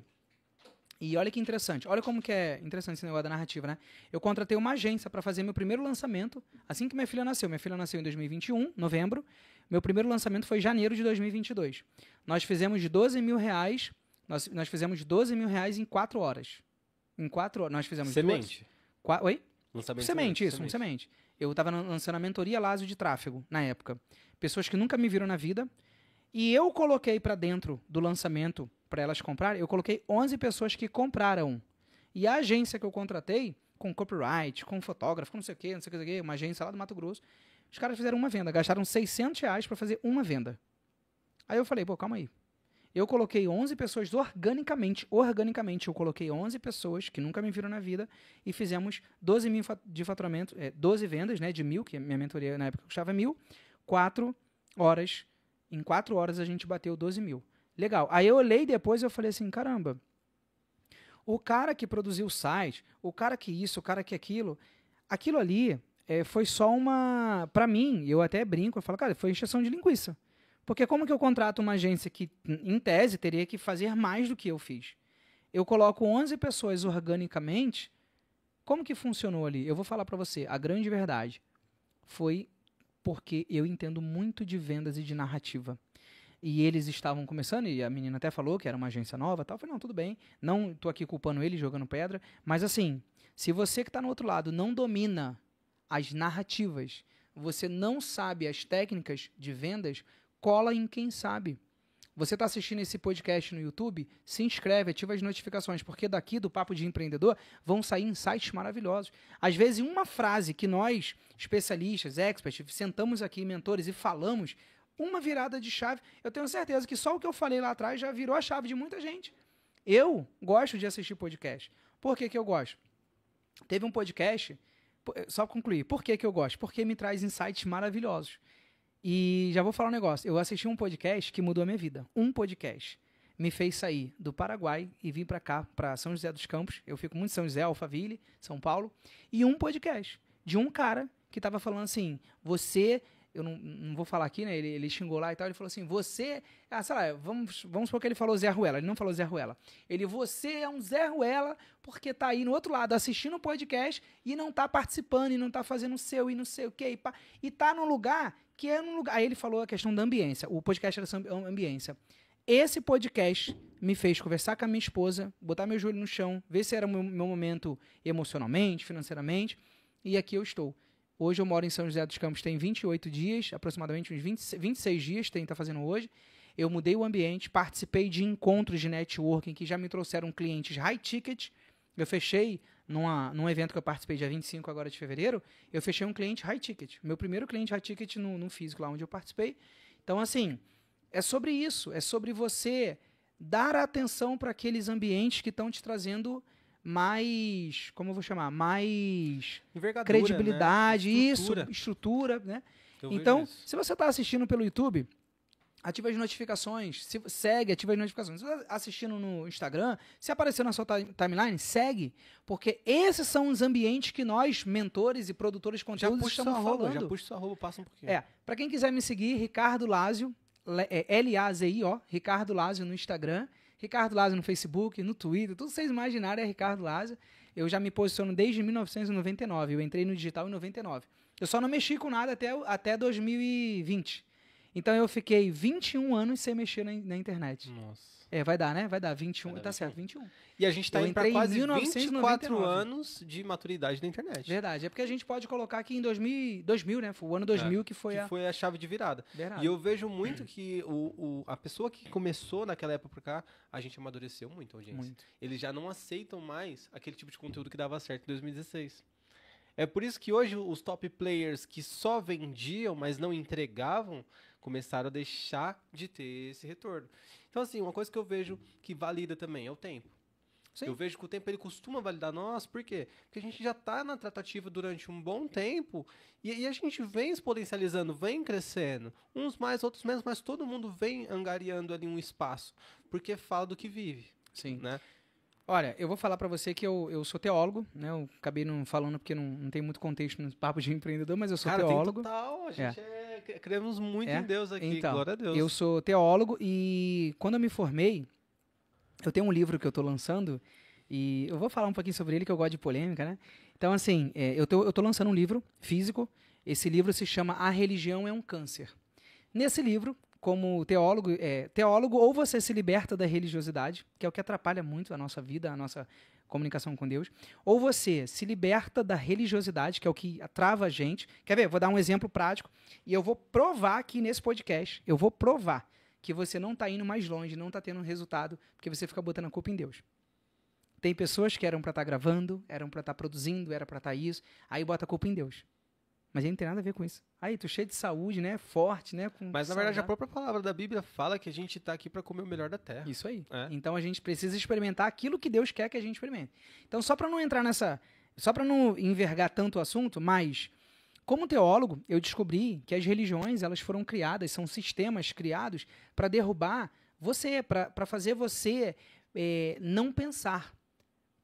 E olha que interessante. Olha como que é interessante esse negócio da narrativa, né? Eu contratei uma agência para fazer meu primeiro lançamento assim que minha filha nasceu. Minha filha nasceu em 2021, novembro. Meu primeiro lançamento foi em janeiro de 2022. Nós fizemos de 12 mil reais. Nós fizemos 12 mil reais em 4 horas. Em 4 horas. Nós fizemos Semente. Oi? Lançamento Semente, isso, um semente. Eu estava lançando a mentoria Lázio de tráfego, na época. Pessoas que nunca me viram na vida. E eu coloquei para dentro do lançamento, para elas comprarem, eu coloquei 11 pessoas que compraram. E a agência que eu contratei, com copyright, com fotógrafo, com não sei o quê, uma agência lá do Mato Grosso, os caras fizeram uma venda, gastaram 600 reais para fazer uma venda. Aí eu falei, pô, calma aí. Eu coloquei 11 pessoas organicamente, eu coloquei 11 pessoas que nunca me viram na vida e fizemos 12 mil de faturamento, 12 vendas, né, de 1.000, que a minha mentoria na época custava 1.000, 4 horas. Em 4 horas a gente bateu 12 mil. Legal. Aí eu olhei depois e eu falei assim, caramba, o cara que produziu o site, o cara que isso, o cara que aquilo ali foi só uma... Pra mim, eu até brinco, eu falo, cara, foi encheção de linguiça. Porque como que eu contrato uma agência que, em tese, teria que fazer mais do que eu fiz? Eu coloco 11 pessoas organicamente, como que funcionou ali? Eu vou falar pra você, a grande verdade foi porque eu entendo muito de vendas e de narrativa. E eles estavam começando, e a menina até falou que era uma agência nova, tal. Eu falei, não, tudo bem, não estou aqui culpando eles, jogando pedra, mas assim, se você que está no outro lado não domina as narrativas, você não sabe as técnicas de vendas, cola em quem sabe. Você está assistindo esse podcast no YouTube? Se inscreve, ativa as notificações, porque daqui do Papo de Empreendedor vão sair insights maravilhosos. Às vezes, uma frase que nós, especialistas, experts, sentamos aqui, mentores, e falamos, uma virada de chave, eu tenho certeza que só o que eu falei lá atrás já virou a chave de muita gente. Eu gosto de assistir podcast. Por que eu gosto? Teve um podcast, só para concluir, por que eu gosto? Porque me traz insights maravilhosos. E já vou falar um negócio. Eu assisti um podcast que mudou a minha vida. Um podcast. Me fez sair do Paraguai e vir para cá, para São José dos Campos. Eu fico muito em São José, Alphaville, São Paulo. E um podcast de um cara que estava falando assim, você... Eu não vou falar aqui, né? Ele xingou lá e tal. Ele falou assim, você... sei lá, vamos supor que ele falou Zé Ruela. Ele não falou Zé Ruela. Você é um Zé Ruela porque tá aí no outro lado assistindo o podcast e não tá participando e não tá fazendo o seu e não sei o quê. E tá num lugar que é num lugar... Aí ele falou a questão da ambiência. O podcast era sobre ambiência. Esse podcast me fez conversar com a minha esposa, botar meu joelho no chão, ver se era o meu momento emocionalmente, financeiramente. E aqui eu estou. Hoje eu moro em São José dos Campos, tem 28 dias, aproximadamente uns 26 dias, tá fazendo hoje. Eu mudei o ambiente, participei de encontros de networking que já me trouxeram clientes high ticket. Eu fechei, num evento que eu participei dia 25 agora de fevereiro, eu fechei um cliente high ticket. Meu primeiro cliente high ticket no físico, lá onde eu participei. Então, assim, é sobre isso, é sobre você dar atenção para aqueles ambientes que estão te trazendo mais, como eu vou chamar, mais credibilidade, né? Estrutura, né? Então, se você está assistindo pelo YouTube, ativa as notificações, ativa as notificações. Se você está assistindo no Instagram, se aparecer na sua timeline, segue, porque esses são os ambientes que nós, mentores e produtores de conteúdo, estamos falando. Já puxa sua arroba, passa um pouquinho. Para quem quiser me seguir, Ricardo Lázio, L-A-Z-I-O, Ricardo Lázio no Instagram, Ricardo Lázio no Facebook, no Twitter, tudo que vocês imaginarem é Ricardo Lázio. Eu já me posiciono desde 1999, eu entrei no digital em 99. Eu só não mexi com nada até 2020. Então eu fiquei 21 anos sem mexer na internet. Nossa. Vai dar, né? Vai dar 21, tá certo, 21. E a gente tá indo para quase 24 anos de maturidade da internet. Verdade, é porque a gente pode colocar aqui em 2000, né? Foi o ano 2000 que foi a chave de virada. Verdade. E eu vejo muito que a pessoa que começou naquela época pra cá, a gente amadureceu muito, audiência. Muito. Eles já não aceitam mais aquele tipo de conteúdo que dava certo em 2016. É por isso que hoje os top players que só vendiam, mas não entregavam, começaram a deixar de ter esse retorno. Então, assim, uma coisa que eu vejo que valida também é o tempo. Sim. Eu vejo que o tempo ele costuma validar nós, por quê? Porque a gente já está na tratativa durante um bom tempo e a gente vem exponencializando, vem crescendo. Uns mais, outros menos, mas todo mundo vem angariando ali um espaço, porque fala do que vive. Sim. Né? Olha, eu vou falar para você que eu sou teólogo, né? Eu acabei não falando porque não tem muito contexto no papo de empreendedor, mas eu sou teólogo. Tem total, a gente cremos muito em Deus aqui, então, glória a Deus. Eu sou teólogo e quando eu me formei, eu tenho um livro que eu tô lançando e eu vou falar um pouquinho sobre ele, que eu gosto de polêmica, né? Então, assim, eu tô lançando um livro físico, esse livro se chama A Religião é um Câncer. Nesse livro, como teólogo, ou você se liberta da religiosidade, que é o que atrapalha muito a nossa vida, a nossa comunicação com Deus, ou você se liberta da religiosidade, que é o que trava a gente. Quer ver? Vou dar um exemplo prático e eu vou provar aqui nesse podcast, eu vou provar que você não está indo mais longe, não está tendo resultado, porque você fica botando a culpa em Deus. Tem pessoas que eram para estar gravando, eram para estar produzindo, era para estar isso, aí bota a culpa em Deus. Mas ele não tem nada a ver com isso. Aí, tu cheio de saúde, né? Forte, né? Mas, na verdade, a própria palavra da Bíblia fala que a gente está aqui para comer o melhor da terra. Isso aí. Então, a gente precisa experimentar aquilo que Deus quer que a gente experimente. Então, só para não entrar nessa... Só para não envergar tanto o assunto, mas... Como teólogo, eu descobri que as religiões, elas foram criadas, são sistemas criados para derrubar você, para fazer você não pensar,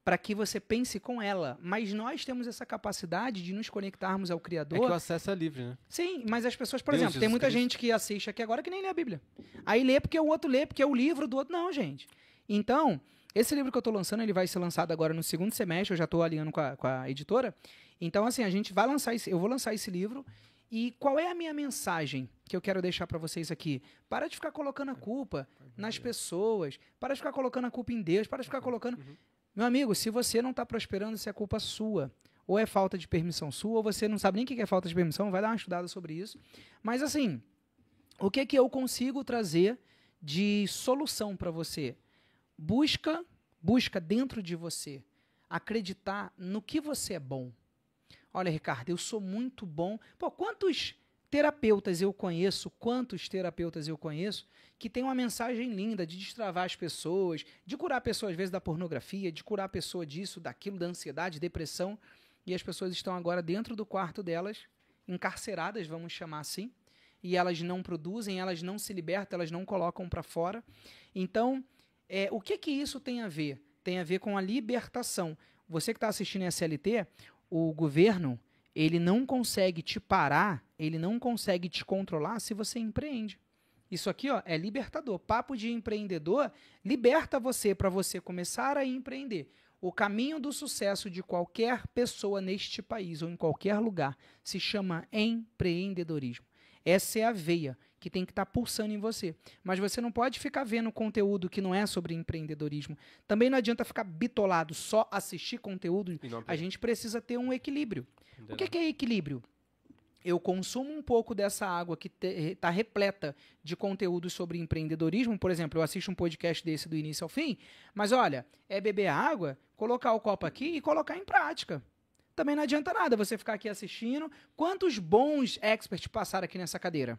para que você pense com ela. Mas nós temos essa capacidade de nos conectarmos ao Criador. É que o acesso é livre, né? Sim, mas as pessoas, por exemplo, tem muita gente que assiste aqui agora que nem lê a Bíblia. Aí lê porque o outro lê, porque é o livro do outro. Não, gente. Então, esse livro que eu estou lançando, ele vai ser lançado agora no segundo semestre, eu já estou alinhando com a editora. Então, assim, eu vou lançar esse livro. E qual é a minha mensagem que eu quero deixar para vocês aqui? Para de ficar colocando a culpa nas pessoas, para de ficar colocando a culpa em Deus, para de ficar colocando... Meu amigo, se você não está prosperando, isso é culpa sua. Ou é falta de permissão sua, ou você não sabe nem o que é falta de permissão, vai dar uma estudada sobre isso. Mas assim, o que eu consigo trazer de solução para você? Busca dentro de você acreditar no que você é bom. Olha, Ricardo, eu sou muito bom. Pô, quantos terapeutas eu conheço que tem uma mensagem linda de destravar as pessoas, de curar a pessoa, às vezes, da pornografia, de curar a pessoa disso, daquilo, da ansiedade, depressão, e as pessoas estão agora dentro do quarto delas, encarceradas, vamos chamar assim, e elas não produzem, elas não se libertam, elas não colocam para fora. Então, o que isso tem a ver? Tem a ver com a libertação. Você que está assistindo a SLT, o governo, ele não consegue te parar, ele não consegue te controlar se você empreende. Isso aqui, ó, é libertador. Papo de empreendedor liberta você para você começar a empreender. O caminho do sucesso de qualquer pessoa neste país ou em qualquer lugar se chama empreendedorismo. Essa é a veia que tem que estar pulsando em você. Mas você não pode ficar vendo conteúdo que não é sobre empreendedorismo. Também não adianta ficar bitolado, só assistir conteúdo. A gente precisa ter um equilíbrio. O que é equilíbrio? Eu consumo um pouco dessa água que está repleta de conteúdo sobre empreendedorismo. Por exemplo, eu assisto um podcast desse do início ao fim, mas olha, é beber água, colocar o copo aqui e colocar em prática. Também não adianta nada você ficar aqui assistindo. Quantos bons experts passaram aqui nessa cadeira?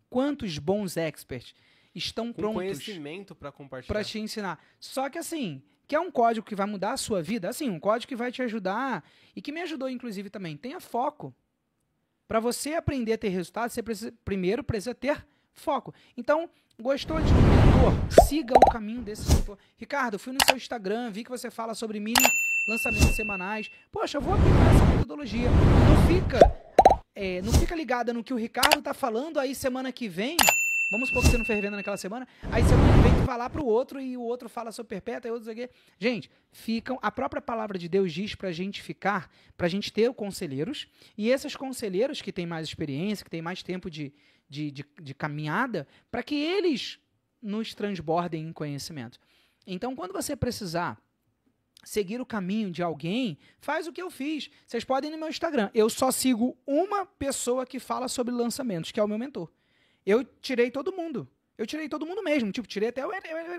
Quantos bons experts estão prontos conhecimento para compartilhar, para te ensinar? Só que assim, quer um código que vai mudar a sua vida? Assim, um código que vai te ajudar e que me ajudou inclusive também. Tenha foco. Para você aprender a ter resultado, você primeiro precisa ter foco. Então, gostou de um mentor? Siga o caminho desse mentor. Ricardo, fui no seu Instagram, vi que você fala sobre mini lançamentos semanais. Poxa, eu vou aplicar essa metodologia. Não fica ligada no que o Ricardo está falando, aí semana que vem, vamos supor que você não fez venda naquela semana, aí semana que vem tu vai lá pro outro e o outro fala sobre perpétua e outro aqui. Gente, a própria palavra de Deus diz pra gente ter conselheiros, e esses conselheiros que têm mais experiência, que têm mais tempo de caminhada, para que eles nos transbordem em conhecimento. Então, quando você precisar seguir o caminho de alguém, faz o que eu fiz. Vocês podem ir no meu Instagram. Eu só sigo uma pessoa que fala sobre lançamentos, que é o meu mentor. Eu tirei todo mundo. Eu tirei todo mundo mesmo. Tipo, tirei até o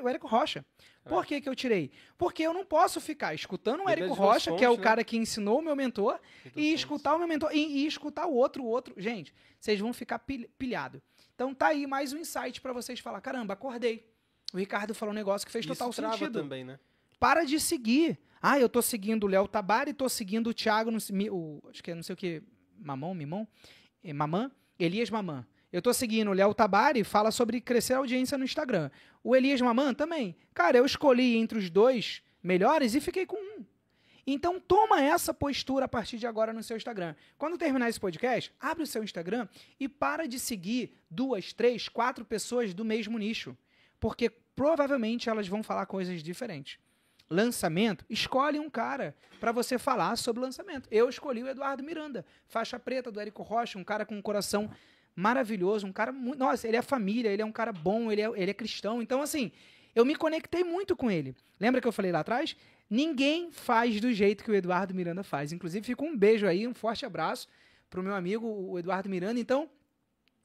Érico Rocha. Por que eu tirei? Porque eu não posso ficar escutando o Érico Rocha, que é o cara que ensinou o meu mentor, e escutar o meu mentor, e escutar o outro. Gente, vocês vão ficar pilhados. Então tá aí mais um insight para vocês falar, caramba, acordei. O Ricardo falou um negócio que fez total sentido. Também, né? para de seguir. Ah, eu tô seguindo o Léo Tabari, tô seguindo o Thiago, acho que é não sei o que, Mamã, Elias Mamã. Eu tô seguindo o Léo Tabari, fala sobre crescer a audiência no Instagram. O Elias Mamã também. Cara, eu escolhi entre os dois melhores e fiquei com um. Então toma essa postura a partir de agora no seu Instagram. Quando terminar esse podcast, abre o seu Instagram e para de seguir 2, 3, 4 pessoas do mesmo nicho. Porque provavelmente elas vão falar coisas diferentes. Lançamento, escolhe um cara para você falar sobre o lançamento. Eu escolhi o Eduardo Miranda, faixa preta do Érico Rocha, um cara com um coração maravilhoso, um cara muito... Nossa, ele é família, ele é um cara bom, ele é cristão. Então, assim, eu me conectei muito com ele. Lembra que eu falei lá atrás? Ninguém faz do jeito que o Eduardo Miranda faz. Inclusive, fica um beijo aí, um forte abraço pro meu amigo, o Eduardo Miranda. Então,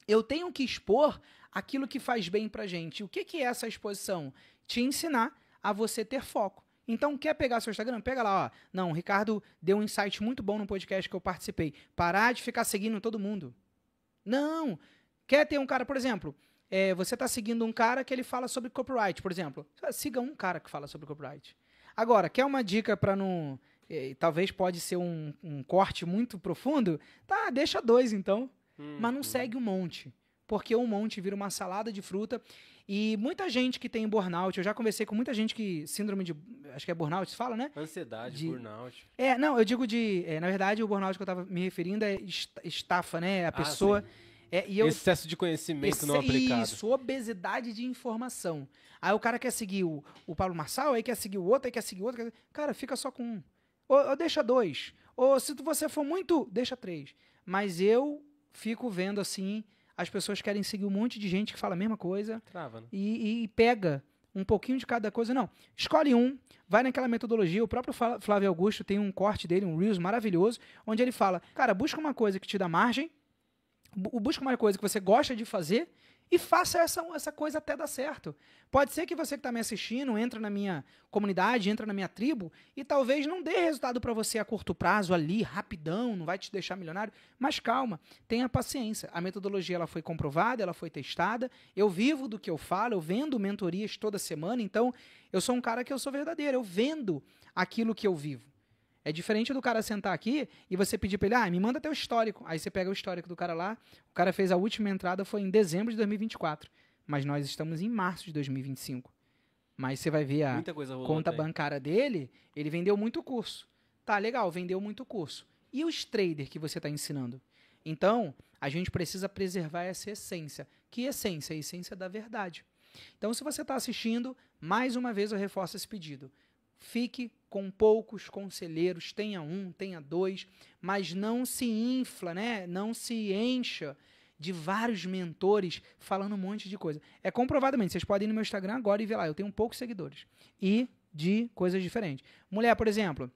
eu tenho que expor aquilo que faz bem pra gente. O que é essa exposição? Te ensinar a você ter foco. Então, quer pegar seu Instagram? Pega lá, ó. Não, o Ricardo deu um insight muito bom no podcast que eu participei. Parar de ficar seguindo todo mundo. Não. Quer ter um cara, por exemplo, você tá seguindo um cara que ele fala sobre copyright, por exemplo. Siga um cara que fala sobre copyright. Agora, quer uma dica para não... talvez pode ser um corte muito profundo? Tá, deixa 2 então. Mas não segue um monte. Porque um monte vira uma salada de fruta. E muita gente que tem burnout, eu já conversei com muita gente que... Síndrome de... Acho que é burnout, se fala, né? Ansiedade, burnout. Não, eu digo de... na verdade, o burnout que eu tava me referindo é estafa, né? A pessoa... Excesso de conhecimento não aplicado. Isso, obesidade de informação. Aí o cara quer seguir o Pablo Marçal, aí quer seguir o outro, aí quer seguir o outro. Cara, fica só com um. Ou deixa 2. Ou se você for muito, deixa 3. Mas eu fico vendo assim, as pessoas querem seguir um monte de gente que fala a mesma coisa. Trava, né? E pega um pouquinho de cada coisa. Não, escolhe um, vai naquela metodologia. O próprio Flávio Augusto tem um corte dele, um Reels maravilhoso, onde ele fala, cara, busca uma coisa que te dá margem, busca uma coisa que você gosta de fazer e faça essa coisa até dar certo. Pode ser que você que está me assistindo entra na minha comunidade, entra na minha tribo e talvez não dê resultado para você a curto prazo ali, rapidão, não vai te deixar milionário, mas calma, tenha paciência. A metodologia ela foi comprovada, ela foi testada, eu vivo do que eu falo, eu vendo mentorias toda semana, então eu sou um cara que eu sou verdadeiro, eu vendo aquilo que eu vivo. É diferente do cara sentar aqui e você pedir pra ele, me manda teu histórico. Aí você pega o histórico do cara lá, o cara fez a última entrada, foi em dezembro de 2024. Mas nós estamos em março de 2025. Mas você vai ver a conta bancária dele, ele vendeu muito curso. Tá, legal, vendeu muito curso. E os traders que você está ensinando? Então, a gente precisa preservar essa essência. Que essência? A essência da verdade. Então, se você está assistindo, mais uma vez eu reforço esse pedido. Fique com poucos conselheiros, tenha 1, tenha 2, mas não se infla, né? Não se encha de vários mentores falando um monte de coisa. Comprovadamente, vocês podem ir no meu Instagram agora e ver lá, eu tenho poucos seguidores. E de coisas diferentes. Mulher, por exemplo,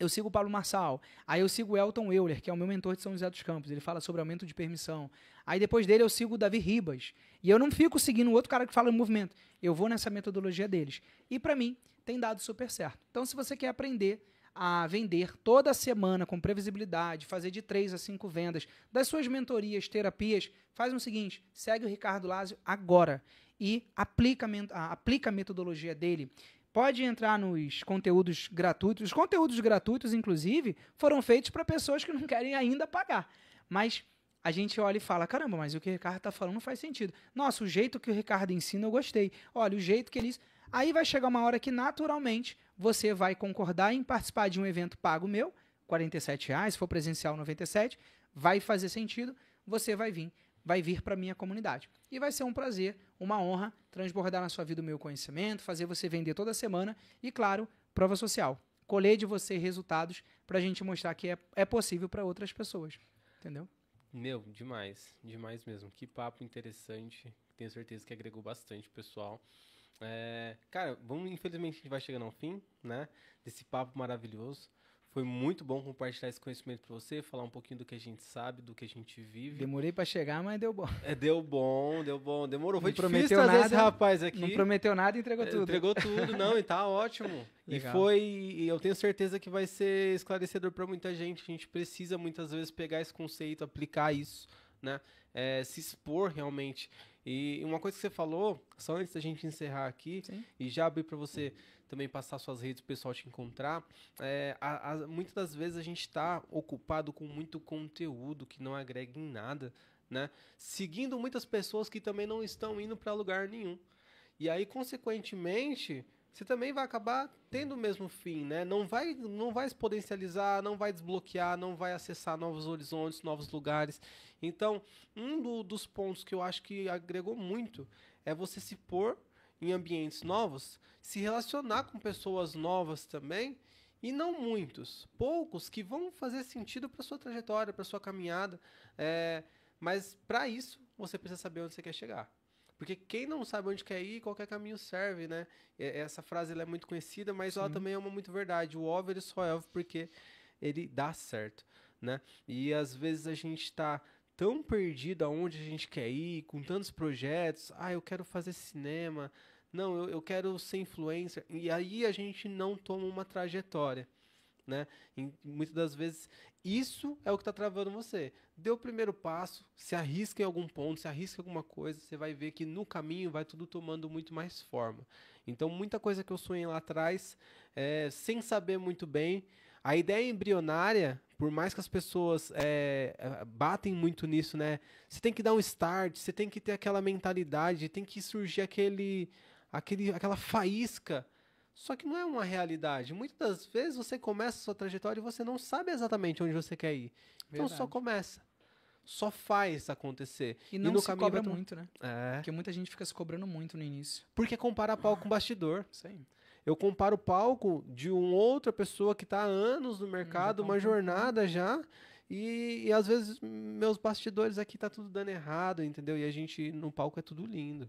eu sigo o Pablo Marçal, aí eu sigo o Elton Euler, que é o meu mentor de São José dos Campos, ele fala sobre aumento de permissão. Aí depois dele eu sigo o Davi Ribas, e eu não fico seguindo o outro cara que fala no movimento, eu vou nessa metodologia deles. E para mim, tem dado super certo. Então, se você quer aprender a vender toda semana com previsibilidade, fazer de 3 a 5 vendas, das suas mentorias, terapias, faz o seguinte, segue o Ricardo Lázio agora e aplica a metodologia dele. Pode entrar nos conteúdos gratuitos. Os conteúdos gratuitos, inclusive, foram feitos para pessoas que não querem ainda pagar. Mas a gente olha e fala, caramba, mas o que o Ricardo está falando não faz sentido. Nossa, o jeito que o Ricardo ensina eu gostei. Olha, o jeito que ele... Aí vai chegar uma hora que, naturalmente, você vai concordar em participar de um evento pago meu, R$47, se for presencial, R$97, vai fazer sentido, você vai vir para a minha comunidade. E vai ser um prazer, uma honra, transbordar na sua vida o meu conhecimento, fazer você vender toda semana e, claro, prova social. Colher de você resultados para a gente mostrar que é possível para outras pessoas. Entendeu? Meu, demais. Demais mesmo. Que papo interessante. Tenho certeza que agregou bastante, pessoal. Cara, infelizmente a gente vai chegando ao fim, né, desse papo maravilhoso. Foi muito bom compartilhar esse conhecimento para você, falar um pouquinho do que a gente sabe, do que a gente vive. Demorei para chegar, mas deu bom. Deu bom. Demorou. Foi difícil trazer esse rapaz aqui. Não prometeu nada e entregou tudo. Entregou tudo, não, e tá ótimo. E eu tenho certeza que vai ser esclarecedor para muita gente. A gente precisa muitas vezes pegar esse conceito, aplicar isso, né? Se expor realmente. E uma coisa que você falou, só antes da gente encerrar aqui, sim, e já abrir para você também passar suas redes para o pessoal te encontrar. Muitas das vezes a gente está ocupado com muito conteúdo que não agrega em nada, né? Seguindo muitas pessoas que também não estão indo para lugar nenhum. E aí, consequentemente, você também vai acabar tendo o mesmo fim, né? Não vai exponencializar, não vai desbloquear, não vai acessar novos horizontes, novos lugares. Então, dos pontos que eu acho que agregou muito é você se pôr em ambientes novos, se relacionar com pessoas novas também, e não muitos, poucos que vão fazer sentido para sua trajetória, para sua caminhada. Mas para isso, você precisa saber onde você quer chegar. Porque quem não sabe onde quer ir, qualquer caminho serve, né? Essa frase ela é muito conhecida, mas ela também é uma muito verdade. O over ele só é porque ele dá certo, né? E às vezes a gente está tão perdido aonde a gente quer ir, com tantos projetos. Eu quero fazer cinema. Não, eu quero ser influencer. E aí a gente não toma uma trajetória, né? E muitas das vezes isso é o que está travando você. Dê o primeiro passo, se arrisca em algum ponto, se arrisca em alguma coisa, você vai ver que no caminho vai tudo tomando muito mais forma. Então, muita coisa que eu sonhei lá atrás, sem saber muito bem, a ideia embrionária, por mais que as pessoas batem muito nisso, né? Você tem que dar um start, você tem que ter aquela mentalidade, tem que surgir aquela faísca. Só que não é uma realidade. Muitas das vezes você começa a sua trajetória e você não sabe exatamente onde você quer ir. Então só começa. Só faz acontecer. E não se cobra muito, né? Porque muita gente fica se cobrando muito no início. Porque compara palco com bastidor. Sim. Eu comparo o palco de uma outra pessoa que está há anos no mercado, uma jornada já, e às vezes meus bastidores aqui tá tudo dando errado, entendeu? E a gente no palco é tudo lindo.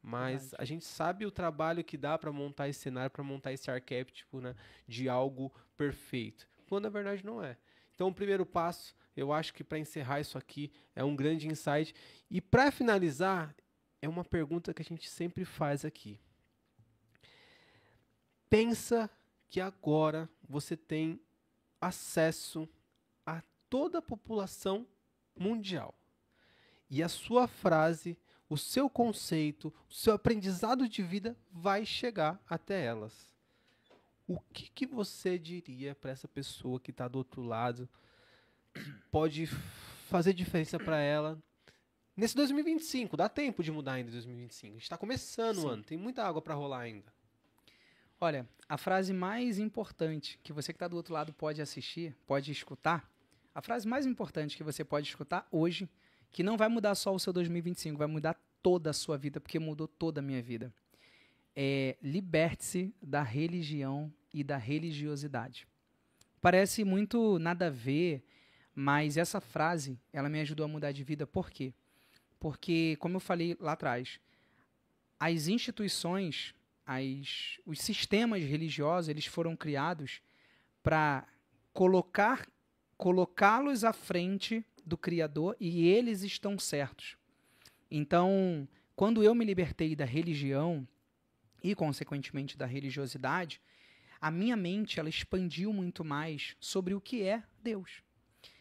Mas a gente sabe o trabalho que dá para montar esse cenário, para montar esse arquétipo, né, de algo perfeito. Quando na verdade não é. Então o primeiro passo, eu acho que para encerrar isso aqui, é um grande insight. E para finalizar, é uma pergunta que a gente sempre faz aqui. Pensa que agora você tem acesso a toda a população mundial. E a sua frase, o seu conceito, o seu aprendizado de vida vai chegar até elas. O que você diria para essa pessoa que está do outro lado? Pode fazer diferença para ela nesse 2025. Dá tempo de mudar ainda em 2025. A gente está começando o ano, tem muita água para rolar ainda. Olha, a frase mais importante que você que está do outro lado pode assistir, pode escutar, a frase mais importante que você pode escutar hoje, que não vai mudar só o seu 2025, vai mudar toda a sua vida, porque mudou toda a minha vida. Liberte-se da religião e da religiosidade. Parece muito nada a ver, mas essa frase, ela me ajudou a mudar de vida. Por quê? Porque, como eu falei lá atrás, as instituições, os sistemas religiosos, eles foram criados para colocá-los à frente do Criador e eles estão certos. Então, quando eu me libertei da religião e, consequentemente, da religiosidade, a minha mente ela expandiu muito mais sobre o que é Deus.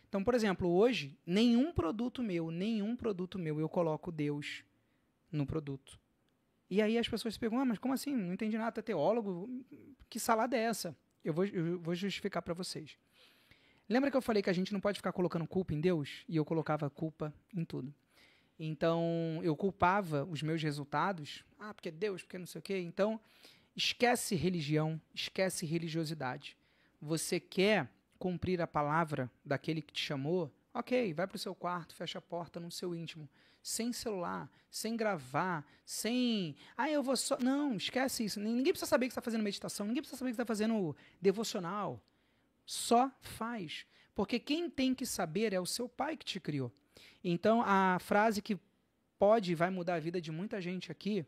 Então, por exemplo, hoje, nenhum produto meu, eu coloco Deus no produto. E aí as pessoas se perguntam, mas como assim? Não entendi nada, tu é teólogo? Que salada é essa? Eu vou justificar para vocês. Lembra que eu falei que a gente não pode ficar colocando culpa em Deus? E eu colocava culpa em tudo. Então, eu culpava os meus resultados. Porque Deus, porque não sei o quê. Então, esquece religião, esquece religiosidade. Você quer cumprir a palavra daquele que te chamou? Ok, vai para o seu quarto, fecha a porta no seu íntimo. Sem celular, sem gravar, sem... eu vou só... Não, esquece isso. Ninguém precisa saber que você está fazendo meditação, ninguém precisa saber que você está fazendo devocional. Só faz. Porque quem tem que saber é o seu pai que te criou. Então, a frase que vai mudar a vida de muita gente aqui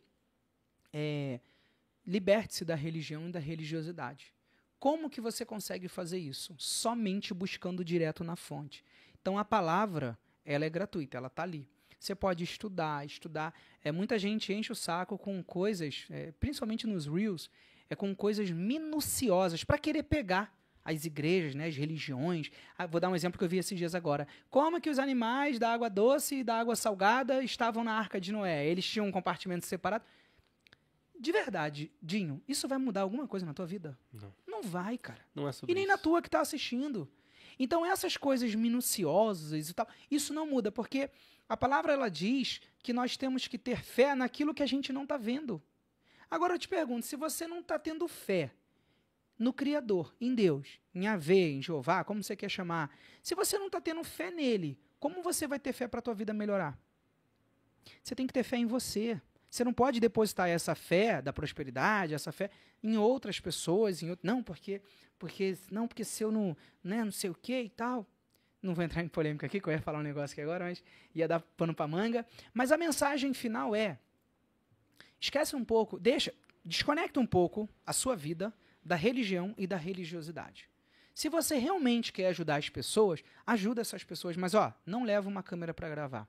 é: liberte-se da religião e da religiosidade. Como que você consegue fazer isso? Somente buscando direto na fonte. Então, a palavra, ela é gratuita, ela está ali. Você pode estudar. Muita gente enche o saco com coisas, principalmente nos Reels, com coisas minuciosas para querer pegar as igrejas, né, as religiões. Vou dar um exemplo que eu vi esses dias agora. Como que os animais da água doce e da água salgada estavam na Arca de Noé? Eles tinham um compartimento separado? De verdade, Dinho, isso vai mudar alguma coisa na tua vida? Não. Não vai, cara. Não é sobre E nem isso. na tua que tá assistindo. Então essas coisas minuciosas e tal, isso não muda, porque a palavra ela diz que nós temos que ter fé naquilo que a gente não está vendo. Agora eu te pergunto, se você não está tendo fé no Criador, em Deus, em Yahvé, em Jeová, como você quer chamar, se você não está tendo fé nele, como você vai ter fé para a tua vida melhorar? Você tem que ter fé em você. Você não pode depositar essa fé da prosperidade, essa fé em outras pessoas, não, porque se eu não, né, não sei o que e tal. Não vou entrar em polêmica aqui, que eu ia falar um negócio aqui agora, mas ia dar pano pra manga. Mas a mensagem final é, esquece um pouco, desconecta um pouco a sua vida da religião e da religiosidade. Se você realmente quer ajudar as pessoas, ajuda essas pessoas, mas não leva uma câmera para gravar.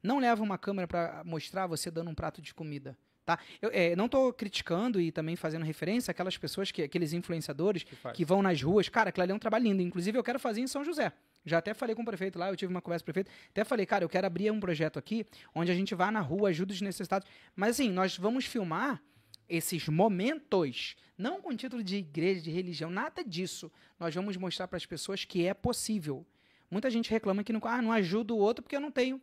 Não leva uma câmera para mostrar você dando um prato de comida, tá? Eu não estou criticando e também fazendo referência àquelas pessoas, aqueles influenciadores que vão nas ruas. Cara, aquilo ali é um trabalho lindo. Inclusive, eu quero fazer em São José. Já até falei com o prefeito lá, eu tive uma conversa com o prefeito. Até falei, cara, eu quero abrir um projeto aqui, onde a gente vá na rua, ajuda os necessitados. Mas assim, nós vamos filmar esses momentos, não com título de igreja, de religião, nada disso. Nós vamos mostrar para as pessoas que é possível. Muita gente reclama que não ajuda o outro porque eu não tenho.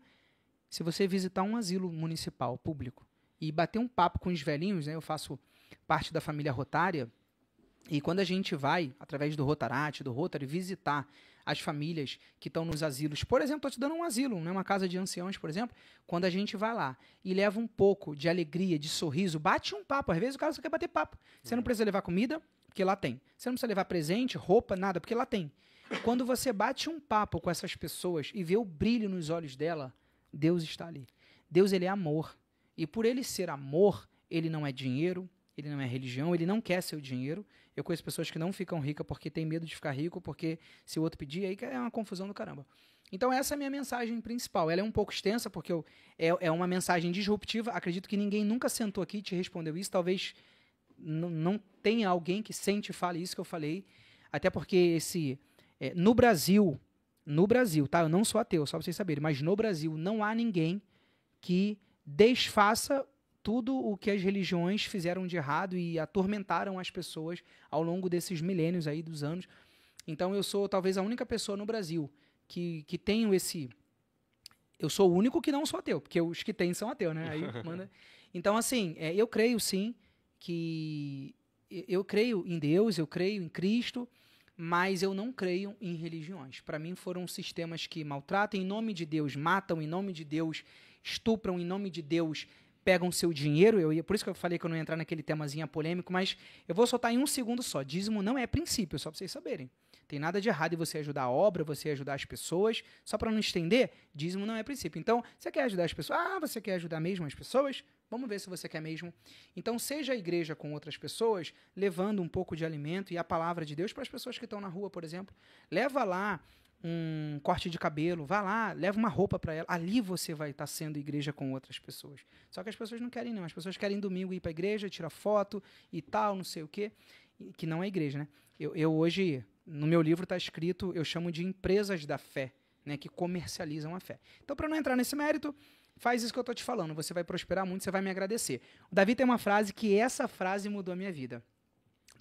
Se você visitar um asilo municipal, público, e bater um papo com os velhinhos, né, eu faço parte da família Rotária, e quando a gente vai, através do Rotarate, do Rotary, visitar as famílias que estão nos asilos, por exemplo, estou te dando um asilo, né, uma casa de anciãos, por exemplo, quando a gente vai lá e leva um pouco de alegria, de sorriso, bate um papo, às vezes o cara só quer bater papo. Você não precisa levar comida, porque lá tem. Você não precisa levar presente, roupa, nada, porque lá tem. Quando você bate um papo com essas pessoas e vê o brilho nos olhos dela, Deus está ali. Deus, ele é amor. E por ele ser amor, ele não é dinheiro, ele não é religião, ele não quer seu dinheiro. Eu conheço pessoas que não ficam ricas porque tem medo de ficar rico, porque se o outro pedir, aí é uma confusão do caramba. Então essa é a minha mensagem principal. Ela é um pouco extensa, porque é uma mensagem disruptiva. Acredito que ninguém nunca sentou aqui e te respondeu isso. Talvez não tenha alguém que sente e fale isso que eu falei. Até porque no Brasil, tá? Eu não sou ateu, só para vocês saberem, mas no Brasil não há ninguém que desfaça tudo o que as religiões fizeram de errado e atormentaram as pessoas ao longo desses milênios aí dos anos. Então eu sou talvez a única pessoa no Brasil que tenho esse... Eu sou o único que não sou ateu, porque os que têm são ateus, né? Aí manda... Então, assim, eu creio sim que... Eu creio em Deus, eu creio em Cristo, mas eu não creio em religiões. Para mim foram sistemas que maltratam em nome de Deus, matam em nome de Deus, estupram em nome de Deus, pegam seu dinheiro. Por isso que eu falei que eu não ia entrar naquele temazinho polêmico, mas eu vou soltar em um segundo só. Dízimo não é princípio, só para vocês saberem. Tem nada de errado em você ajudar a obra, você ajudar as pessoas. Só para não estender, dízimo não é princípio. Então, você quer ajudar as pessoas? Você quer ajudar mesmo as pessoas? Vamos ver se você quer mesmo. Então, seja a igreja com outras pessoas, levando um pouco de alimento e a palavra de Deus para as pessoas que estão na rua, por exemplo. Leva lá um corte de cabelo, vá lá, leva uma roupa para ela. Ali você vai estar sendo igreja com outras pessoas. Só que as pessoas não querem, não. As pessoas querem domingo ir para a igreja, tirar foto e tal, não sei o quê. Que não é igreja, né? Eu hoje, no meu livro está escrito, eu chamo de empresas da fé, né, que comercializam a fé. Então, para não entrar nesse mérito, faz isso que eu estou te falando. Você vai prosperar muito, você vai me agradecer. O Davi tem uma frase que essa frase mudou a minha vida.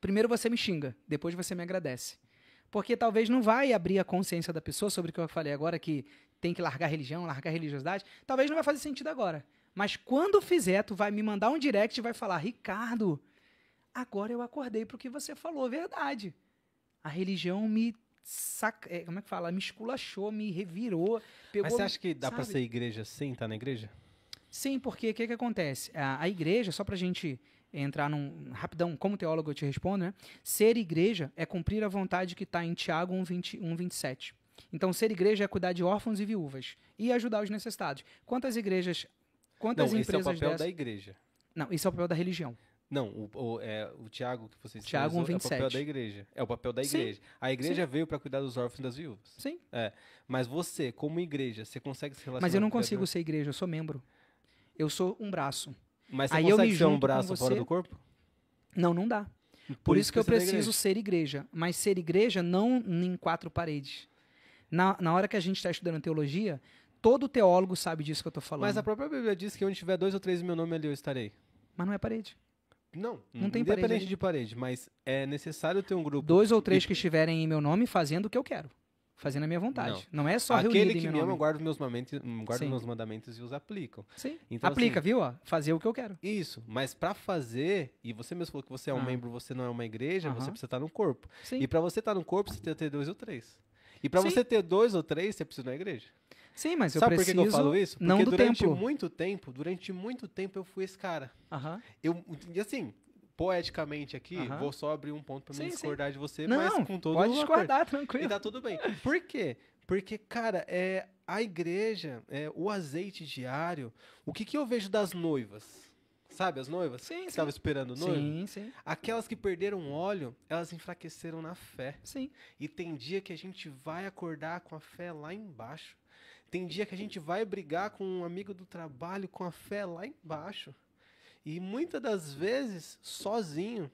Primeiro você me xinga, depois você me agradece. Porque talvez não vai abrir a consciência da pessoa sobre o que eu falei agora, que tem que largar a religião, largar a religiosidade. Talvez não vai fazer sentido agora. Mas quando fizer, tu vai me mandar um direct e vai falar, Ricardo, agora eu acordei para o que você falou, verdade. A religião me como é que fala? Me esculachou, me revirou. Pegou, mas você acha que dá para ser igreja sem estar na igreja? Sim, porque o que acontece? A igreja, só para a gente entrar rapidão, como teólogo eu te respondo, né? Ser igreja é cumprir a vontade que está em Tiago 1:27. Então, ser igreja é cuidar de órfãos e viúvas e ajudar os necessitados. Quantas empresas esse é o papel da igreja. Não, esse é o papel da religião. Não, o Tiago que vocês Tiago 1:27. É o papel da igreja. É o papel da igreja. Sim. A igreja veio para cuidar dos órfãos e das viúvas. Sim. Mas você, como igreja, você consegue se relacionar... Mas eu não consigo ser igreja, eu sou membro. Eu sou um braço. Mas você consegue ser um braço fora do corpo? Não, não dá. Por isso que eu preciso ser igreja. Mas ser igreja não em 4 paredes. Na hora que a gente está estudando teologia, todo teólogo sabe disso que eu estou falando. Mas a própria Bíblia diz que onde tiver 2 ou 3 em meu nome ali eu estarei. Mas não é parede. Não tem independente parede. de parede, mas é necessário ter um grupo. 2 ou 3 que estiverem em meu nome fazendo o que eu quero. Fazendo a minha vontade. Não é só reunido Aquele em que meu me ama nome. guarda os meus Sim. mandamentos e os aplicam. Sim. Então, Aplica, assim, viu? Ó, fazer o que eu quero. isso, mas pra fazer, e você mesmo falou que você é um Ah. membro, você não é uma igreja, você Aham. precisa estar no corpo. Sim. E pra você estar no corpo, você tem que ter 2 ou 3. E pra Sim. você ter 2 ou 3, você precisa ir na igreja. Sim, mas eu Sabe por preciso que eu falo isso? Porque não do durante templo. durante muito tempo eu fui esse cara. Aham. E assim, poeticamente aqui, Aham. vou só abrir um ponto pra Sim, mim sim. discordar de você, Não, mas com todo pode o aperto. discordar, E tranquilo. tá tudo bem. Por quê? Porque, cara, a igreja, o azeite diário, o que eu vejo das noivas? Sabe as noivas? Sim, que sim. estavam esperando o noivo? Sim, sim. Aquelas que perderam óleo, elas enfraqueceram na fé. Sim. E tem dia que a gente vai acordar com a fé lá embaixo. Tem dia que a gente vai brigar com um amigo do trabalho com a fé lá embaixo. E muitas das vezes, sozinho.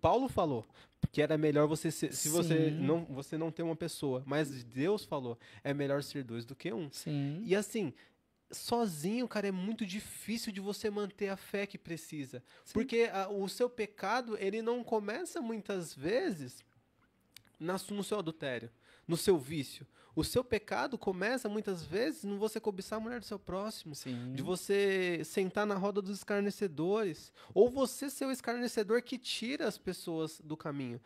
Paulo falou que era melhor você ser, se você não tem uma pessoa, mas Deus falou, é melhor ser 2 do que 1. Sim. E assim, sozinho, cara, é muito difícil de você manter a fé que precisa. Sim. Porque o seu pecado, ele não começa muitas vezes no seu adultério, no seu vício. O seu pecado começa muitas vezes no você cobiçar a mulher do seu próximo, Sim. de você sentar na roda dos escarnecedores, ou você ser o escarnecedor que tira as pessoas do caminho.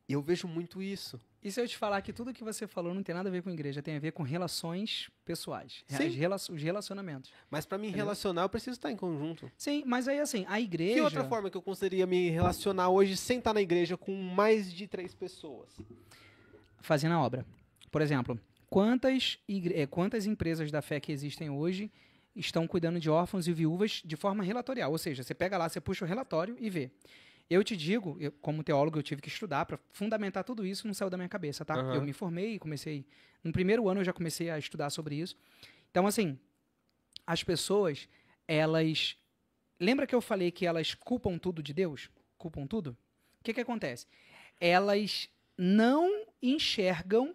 E eu vejo muito isso. E se eu te falar que tudo que você falou não tem nada a ver com igreja, tem a ver com relações pessoais, Sim. os relacionamentos. Mas pra me Entendeu? relacionar, eu preciso estar em conjunto. Sim, mas aí assim, a igreja... Que outra forma que eu conseguiria me relacionar hoje sem estar na igreja com mais de 3 pessoas? Fazendo a obra. Por exemplo, quantas empresas da fé que existem hoje estão cuidando de órfãos e viúvas de forma relatorial? Ou seja, você pega lá, você puxa o relatório e vê. Eu te digo, como teólogo, eu tive que estudar para fundamentar tudo isso, não saiu da minha cabeça, tá? Aham. Eu me formei, no primeiro ano eu já comecei a estudar sobre isso. Então, assim, as pessoas, elas... Lembra que eu falei que elas culpam tudo de Deus? Culpam tudo? O que acontece? Elas não enxergam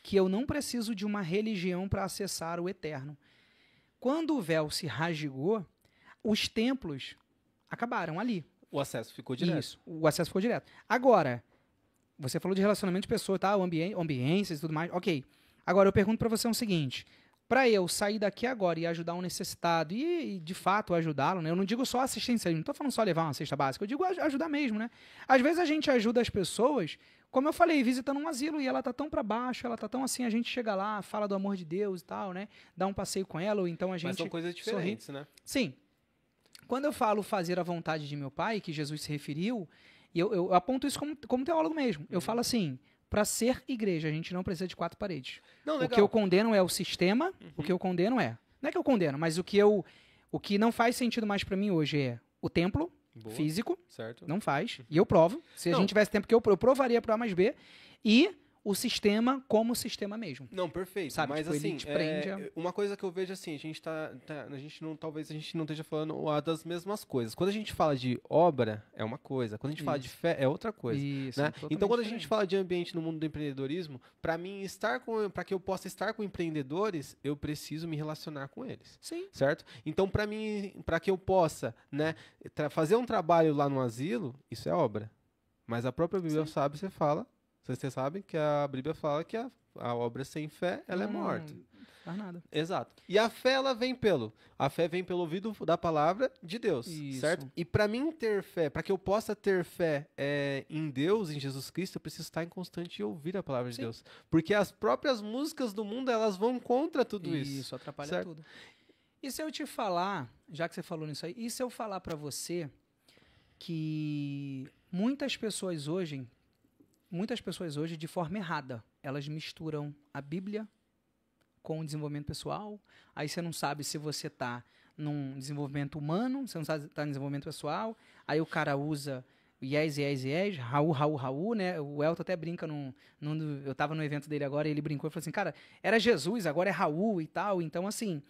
que eu não preciso de uma religião para acessar o eterno. Quando o véu se rasgou, os templos acabaram ali. O acesso ficou direto. Isso, o acesso ficou direto. Agora, você falou de relacionamento de pessoa, tá? Ambiências e tudo mais, ok. Agora, eu pergunto para você o seguinte, para eu sair daqui agora e ajudar um necessitado e de fato ajudá-lo, né? Eu não digo só assistência, não estou falando só levar uma cesta básica, eu digo ajudar mesmo, né? Às vezes a gente ajuda as pessoas, como eu falei, visitando um asilo e ela tá tão para baixo, ela tá tão assim, a gente chega lá, fala do amor de Deus e tal, né? Dá um passeio com ela, ou então a gente... Mas são coisas diferentes, né? Sim. Quando eu falo fazer a vontade de meu pai, que Jesus se referiu, e eu aponto isso como teólogo mesmo. Eu falo assim, para ser igreja, a gente não precisa de 4 paredes. Não, O legal. que eu condeno é o sistema, o que eu condeno é... Não é que eu condeno, mas o que não faz sentido mais para mim hoje é o templo Boa. físico, Certo. não faz, e eu provo. Se a Não. gente tivesse tempo, que eu provaria para A mais B, e o sistema como sistema mesmo. Não, perfeito. Sabe, Mas tipo, ele assim, te prende uma coisa que eu vejo assim, a gente talvez a gente não esteja falando das mesmas coisas. Quando a gente fala de obra, é uma coisa. Quando a gente fala de fé, é outra coisa. Isso, Né? totalmente Então, quando a diferente. gente fala de ambiente no mundo do empreendedorismo, para que eu possa estar com empreendedores, eu preciso me relacionar com eles. Sim, Certo? Então, para que eu possa, né, fazer um trabalho lá no asilo, isso é obra. Mas a própria Bíblia você sabe que a Bíblia fala que a obra sem fé, ela é morta. Não faz nada. Exato. E a fé, a fé vem pelo ouvido da palavra de Deus, Isso. certo? E para mim ter fé, para que eu possa ter fé em Deus, em Jesus Cristo, eu preciso estar em constante ouvir a palavra de Sim. Deus. Porque as próprias músicas do mundo, elas vão contra tudo isso. Isso atrapalha certo? tudo. E se eu te falar, já que você falou nisso aí, e se eu falar pra você que muitas pessoas hoje, de forma errada, elas misturam a Bíblia com o desenvolvimento pessoal, aí você não sabe se você tá num desenvolvimento humano, você não sabe se tá em desenvolvimento pessoal, aí o cara usa yes, Raul, né? O Elton até brinca, eu tava no evento dele agora, e ele brincou e falou assim, cara, era Jesus, agora é Raul e tal, então assim,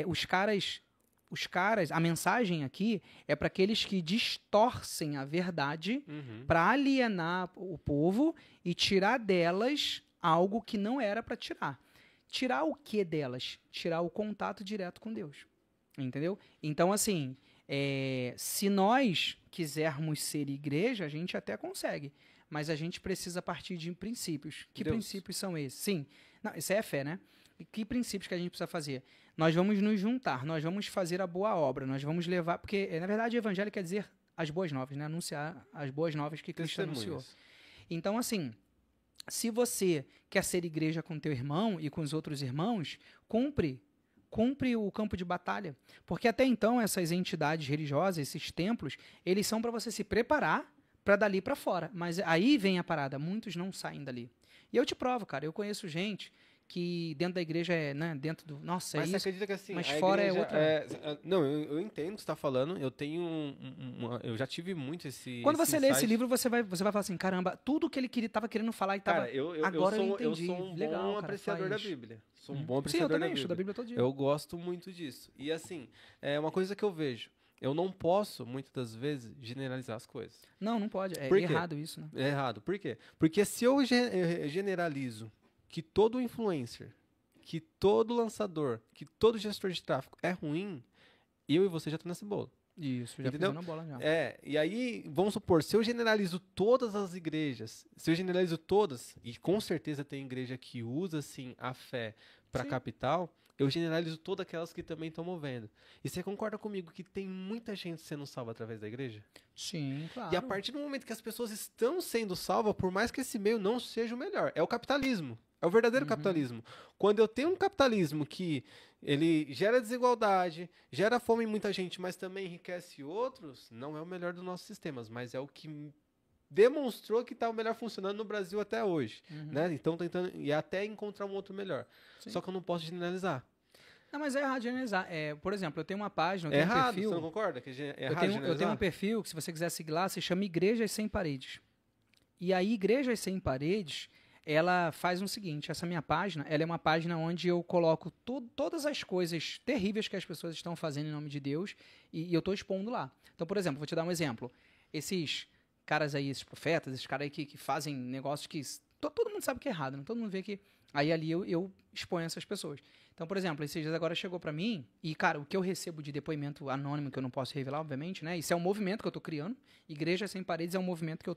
os caras, a mensagem aqui é para aqueles que distorcem a verdade Uhum. para alienar o povo e tirar delas algo que não era para tirar. Tirar o que delas? Tirar o contato direto com Deus. Entendeu? Então, assim, Se nós quisermos ser igreja, a gente até consegue, mas a gente precisa partir de princípios. Que Deus. princípios são esses? Sim, não, isso aí é fé, né? E que princípios que a gente precisa fazer? Nós vamos nos juntar, nós vamos fazer a boa obra, nós vamos levar... Porque, na verdade, o evangelho quer dizer as boas novas, né? Anunciar as boas novas que Cristo anunciou. Então, assim, se você quer ser igreja com teu irmão e com os outros irmãos, cumpre o campo de batalha. Porque até então, essas entidades religiosas, esses templos, eles são para você se preparar para dali para fora. Mas aí vem a parada, muitos não saem dali. E eu te provo, cara, eu conheço gente que dentro da igreja né, dentro do... Nossa, mas é você isso, acredita que assim, mas a fora igreja é outra... Não, eu entendo o que você está falando, eu tenho eu já tive muito esse Quando você lê esse insight. livro, você vai falar assim, caramba, tudo que ele estava querendo falar e tava... Cara, agora eu eu entendi. sou um Legal, bom cara, apreciador da faz. Bíblia. Sou um bom apreciador Sim, eu também estudo a Bíblia todo dia. Eu gosto muito disso. E assim, é uma coisa que eu vejo. Eu não posso, muitas das vezes, generalizar as coisas. Não pode. É Por quê? errado isso, né? É errado. Por quê? Porque se eu generalizo que todo influencer, que todo lançador, que todo gestor de tráfego é ruim, eu e você já estamos nesse bolo. Isso, já Entendeu? pisou na bola já. E aí, vamos supor, se eu generalizo todas as igrejas, se eu generalizo todas, e com certeza tem igreja que usa, assim, a fé para capital, eu generalizo todas aquelas que também estão movendo. E você concorda comigo que tem muita gente sendo salva através da igreja? Sim, claro. E a partir do momento que as pessoas estão sendo salvas, por mais que esse meio não seja o melhor, é o capitalismo. É o verdadeiro capitalismo. Quando eu tenho um capitalismo que ele gera desigualdade, gera fome em muita gente, mas também enriquece outros, não é o melhor dos nossos sistemas, mas é o que demonstrou que está o melhor funcionando no Brasil até hoje. Né? Então, tentando e até encontrar um outro melhor. Sim. Só que eu não posso generalizar. Não, mas é errado generalizar. Por exemplo, eu tenho uma página, eu É tenho um errado, perfil... você não concorda? Que é errado eu tenho um generalizar? perfil que, se você quiser seguir lá, se chama Igrejas Sem Paredes. E aí, Igrejas Sem Paredes, ela faz o seguinte, essa minha página, ela é uma página onde eu coloco todas as coisas terríveis que as pessoas estão fazendo em nome de Deus e eu estou expondo lá. Então, por exemplo, vou te dar um exemplo. Esses caras aí, esses profetas, esses caras aí que fazem negócios que... Todo mundo sabe que é errado, né? Todo mundo vê que... Aí ali eu exponho essas pessoas. Então, por exemplo, esses dias agora chegou pra mim, e, cara, o que eu recebo de depoimento anônimo, que eu não posso revelar, obviamente, né? Isso é um movimento que eu tô criando. Igreja Sem Paredes é um movimento que eu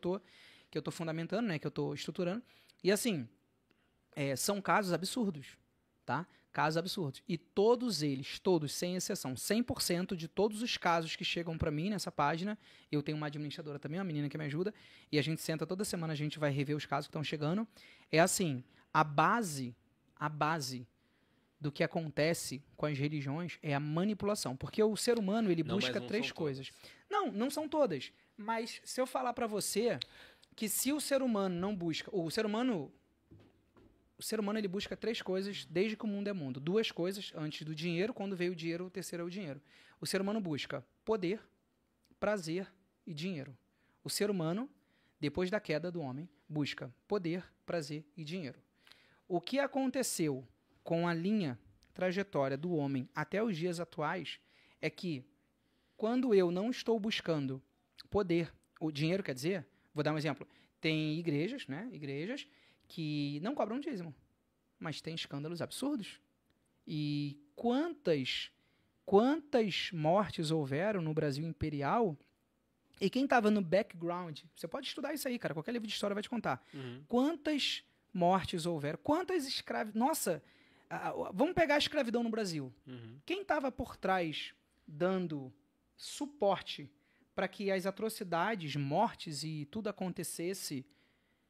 tô fundamentando, né? Que eu tô estruturando. E, assim, são casos absurdos, tá? Casos absurdos. E todos eles, todos, sem exceção, 100% de todos os casos que chegam pra mim nessa página, eu tenho uma administradora também, uma menina que me ajuda, e a gente senta toda semana, a gente vai rever os casos que estão chegando. É assim, a base do que acontece com as religiões é a manipulação. Porque o ser humano, ele busca três coisas. Não são todas. Mas se eu falar pra você que se o ser humano não busca... O ser humano, ele busca três coisas desde que o mundo é mundo. Duas coisas antes do dinheiro. Quando veio o dinheiro, o terceiro é o dinheiro. O ser humano busca poder, prazer e dinheiro. O ser humano, depois da queda do homem, busca poder, prazer e dinheiro. O que aconteceu com a linha trajetória do homem até os dias atuais é que, quando eu não estou buscando poder, o dinheiro, quer dizer, vou dar um exemplo, tem igrejas, né? Igrejas que não cobram dízimo, mas tem escândalos absurdos. E quantas mortes houveram no Brasil imperial? E quem estava no background, você pode estudar isso aí, cara, qualquer livro de história vai te contar. Quantas mortes houveram? Quantas escravos... Nossa, vamos pegar a escravidão no Brasil. Quem estava por trás dando suporte para que as atrocidades, mortes e tudo acontecesse?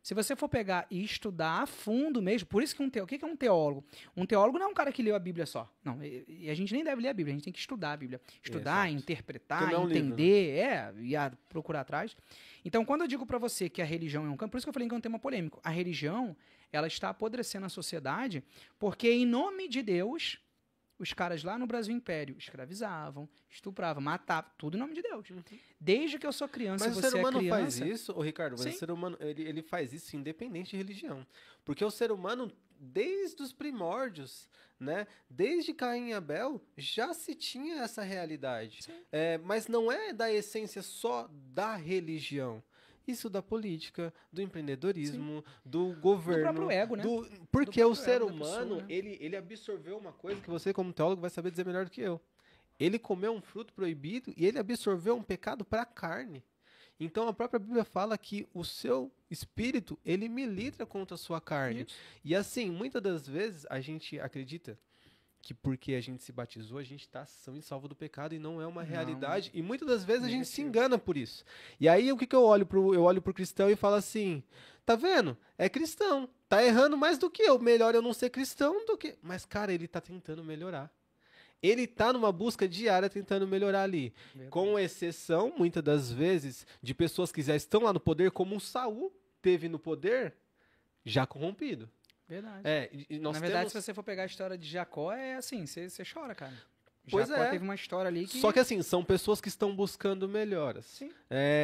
Se você for pegar e estudar a fundo mesmo, por isso que o que é um teólogo? Um teólogo não é um cara que leu a Bíblia só. Não, e a gente nem deve ler a Bíblia, a gente tem que estudar a Bíblia. Estudar, interpretar, entender, livro, né? E procurar atrás. Então, quando eu digo para você que a religião é um campo, por isso que eu falei que é um tema polêmico. A religião, ela está apodrecendo a sociedade porque, em nome de Deus, os caras lá no Brasil Império escravizavam, estupravam, matavam, tudo em nome de Deus. Desde que eu sou criança, mas você o ser humano é criança... faz isso, Ricardo, mas o ser humano ele faz isso independente de religião. Porque o ser humano, desde os primórdios, né, desde Caim e Abel, já se tinha essa realidade. Mas não é da essência só da religião. Isso da política, do empreendedorismo, do governo. Do próprio ego, né? Porque o ser humano, pessoa, né? ele absorveu uma coisa que você, como teólogo, vai saber dizer melhor do que eu. ele comeu um fruto proibido e ele absorveu um pecado para a carne. Então a própria Bíblia fala que o seu espírito, ele milita contra a sua carne. Isso. E assim, muitas das vezes a gente acredita que porque a gente se batizou, a gente está são e salvo do pecado e não é uma Não. realidade. E muitas das vezes a gente se Negativo. engana por isso. E aí o que eu olho pro cristão e falo assim: tá vendo? É cristão. Tá errando mais do que eu. Melhor eu não ser cristão do que. Mas, cara, ele tá tentando melhorar. Ele tá numa busca diária tentando melhorar ali. Verdade. Com exceção, muitas das vezes, de pessoas que já estão lá no poder, como o Saul teve no poder, já corrompido. Verdade. E nós Na verdade, temos... se você for pegar a história de Jacó, é assim, você chora, cara. Pois Jacó é. teve uma história ali que... Só que assim, são pessoas que estão buscando melhoras. Sim.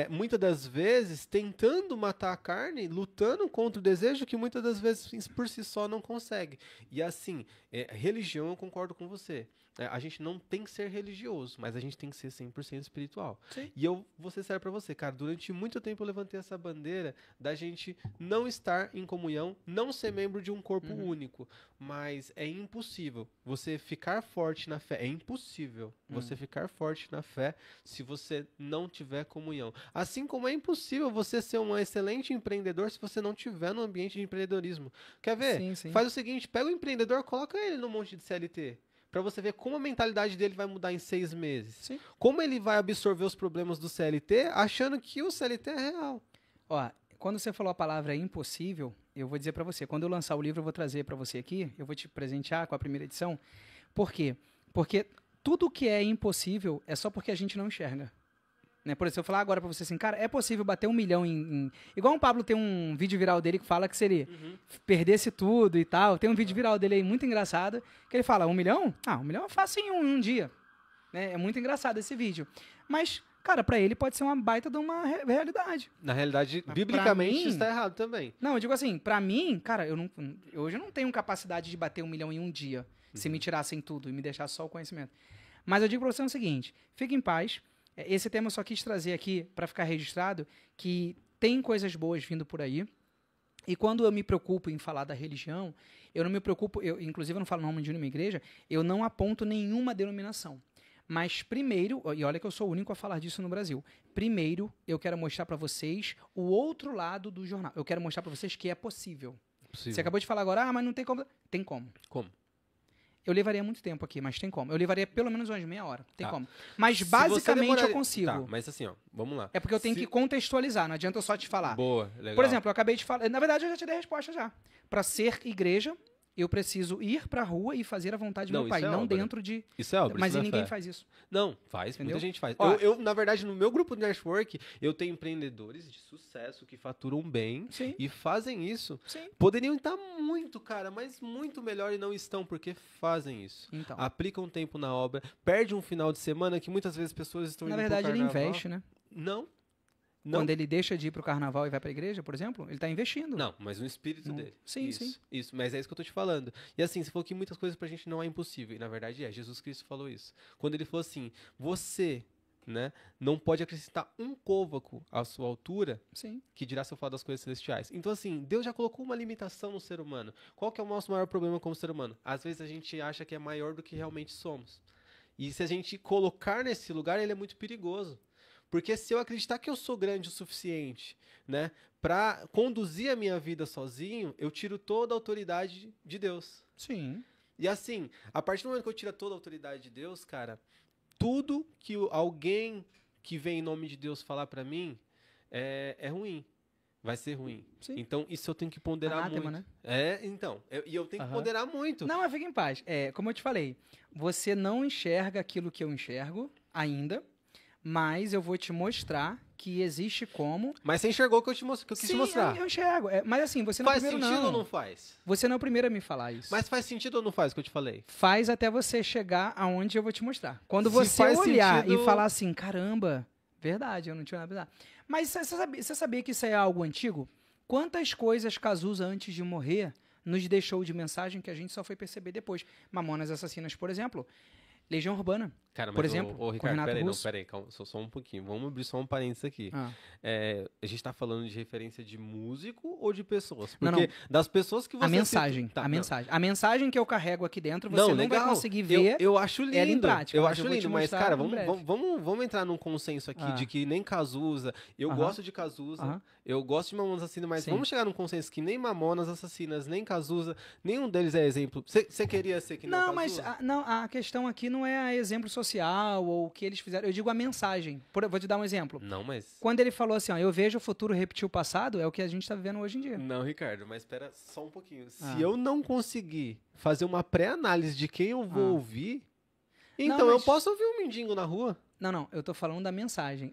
Muitas das vezes tentando matar a carne, lutando contra o desejo que muitas das vezes por si só não consegue. E assim, religião eu concordo com você. A gente não tem que ser religioso, mas a gente tem que ser 100% espiritual. Sim. E eu vou ser sério pra você, cara, durante muito tempo eu levantei essa bandeira da gente não estar em comunhão, não ser membro de um corpo único. Mas é impossível você ficar forte na fé. É impossível você ficar forte na fé se você não tiver comunhão. Assim como é impossível você ser um excelente empreendedor se você não tiver no ambiente de empreendedorismo. Quer ver? Sim, sim. Faz o seguinte, pega o empreendedor, coloca ele no monte de CLT. Pra você ver como a mentalidade dele vai mudar em 6 meses. Sim. Como ele vai absorver os problemas do CLT achando que o CLT é real. Ó, quando você falou a palavra impossível, eu vou dizer pra você, quando eu lançar o livro, eu vou trazer pra você aqui, eu vou te presentear com a primeira edição. Por quê? Porque tudo que é impossível é só porque a gente não enxerga. Né? Por exemplo, se eu falar agora pra você assim, cara, é possível bater 1 milhão Igual o Pablo tem um vídeo viral dele que fala que se ele perdesse tudo e tal, tem um vídeo viral dele aí muito engraçado, que ele fala, 1 milhão? Ah, 1 milhão é fácil em um dia. Né? É muito engraçado esse vídeo. Mas, cara, pra ele pode ser uma baita de uma realidade. Na realidade, Mas biblicamente, pra mim- isso está errado também. Não, eu digo assim, pra mim, cara, hoje eu não tenho capacidade de bater 1 milhão em um dia, se me tirassem tudo e me deixassem só o conhecimento. Mas eu digo pra você o seguinte, fique em paz. Esse tema eu só quis trazer aqui pra ficar registrado que tem coisas boas vindo por aí. E quando eu me preocupo em falar da religião, eu não me preocupo, inclusive eu não falo nome de nenhuma igreja, eu não aponto nenhuma denominação. Mas primeiro, e olha que eu sou o único a falar disso no Brasil, primeiro eu quero mostrar pra vocês o outro lado do jornal. Eu quero mostrar pra vocês que é possível. Você acabou de falar agora, mas não tem como. Tem como. Como? Eu levaria muito tempo aqui, mas tem como. Eu levaria pelo menos umas meia hora. Tem Tá. como. Mas Se você basicamente demorar- eu consigo. Tá, mas assim, ó, vamos lá. É porque eu tenho que contextualizar, não adianta eu só te falar. Boa, legal. Por exemplo, eu acabei de falar. Na verdade, eu já te dei a resposta já. Para ser igreja, eu preciso ir pra rua e fazer a vontade do Não, meu pai, isso é não obra. dentro de. Isso é obra, Mas isso não é ninguém fé. faz isso. Não, faz, Entendeu? muita gente faz. Ó, Na verdade, no meu grupo de network, eu tenho empreendedores de sucesso que faturam bem Sim. e fazem isso. Sim. Poderiam estar muito, cara, mas muito melhor e não estão, porque fazem isso. Então. Aplicam tempo na obra, perde um final de semana que muitas vezes pessoas estão Na indo verdade, pro ele carnaval. investe, né? Não. Não. Quando ele deixa de ir pro carnaval e vai pra igreja, por exemplo, ele tá investindo. Não, mas no espírito Não. dele. Sim, isso, sim. Isso, mas é isso que eu tô te falando. E assim, você falou que muitas coisas pra gente não é impossível. E na verdade é, Jesus Cristo falou isso. Quando ele falou assim, você, né, não pode acrescentar um côvago à sua altura, Sim. que dirá se eu falar das coisas celestiais. Então assim, Deus já colocou uma limitação no ser humano. Qual que é o nosso maior problema como ser humano? Às vezes a gente acha que é maior do que realmente somos. E se a gente colocar nesse lugar, ele é muito perigoso. Porque se eu acreditar que eu sou grande o suficiente, né, para conduzir a minha vida sozinho, eu tiro toda a autoridade de Deus. Sim. E assim, a partir do momento que eu tiro toda a autoridade de Deus, cara, tudo que alguém que vem em nome de Deus falar para mim é ruim. Vai ser ruim. Sim. Então, isso eu tenho que ponderar Anátema, muito. né? Então. E eu tenho que Aham. ponderar muito. Não, mas fica em paz. Como eu te falei, você não enxerga aquilo que eu enxergo ainda, mas eu vou te mostrar que existe como. Mas você enxergou o que eu quis te mostrar. Eu enxergo. Mas assim, você não é o Faz primeiro sentido não. ou não faz? Você não é o primeiro a me falar isso. Mas faz sentido ou não faz o que eu te falei? Faz até você chegar aonde eu vou te mostrar. Quando Se você faz olhar sentido- e falar assim, caramba, verdade, eu não tinha nada a pensar. Mas você sabia que isso é algo antigo? Quantas coisas Cazuza, antes de morrer, nos deixou de mensagem que a gente só foi perceber depois? Mamonas Assassinas, por exemplo. Legião Urbana. Cara, mas Por exemplo, ô, com o Ricardo, Renato peraí, não, Russo. peraí, calma, só um pouquinho. Vamos abrir só um parênteses aqui. Ah. A gente tá falando de referência de músico ou de pessoas? Não, Porque não. das pessoas que você A mensagem, citou... Tá, a não. mensagem. A mensagem que eu carrego aqui dentro, você Não, não legal. vai conseguir ver Eu acho lindo. ela em prática. Eu mas acho vou te lindo, mas, mostrar cara, em breve. vamos entrar num consenso aqui Ah. de que nem Cazuza. Eu Aham. gosto de Cazuza, Aham. eu gosto de Mamonas Assassinas, mas Sim. vamos chegar num consenso que nem Mamonas Assassinas, nem Cazuza, nenhum deles é exemplo. Você queria ser que nem o Não, mas Cazuza? a questão aqui não é a exemplo social ou o que eles fizeram. Eu digo a mensagem. Vou te dar um exemplo. Não, mas... Quando ele falou assim, ó, eu vejo o futuro repetir o passado, é o que a gente está vivendo hoje em dia. Não, Ricardo, mas espera só um pouquinho. Ah. Se eu não conseguir fazer uma pré-análise de quem eu vou Ah. ouvir, então Não, eu mas- posso ouvir um mendigo na rua. Não, eu tô falando da mensagem.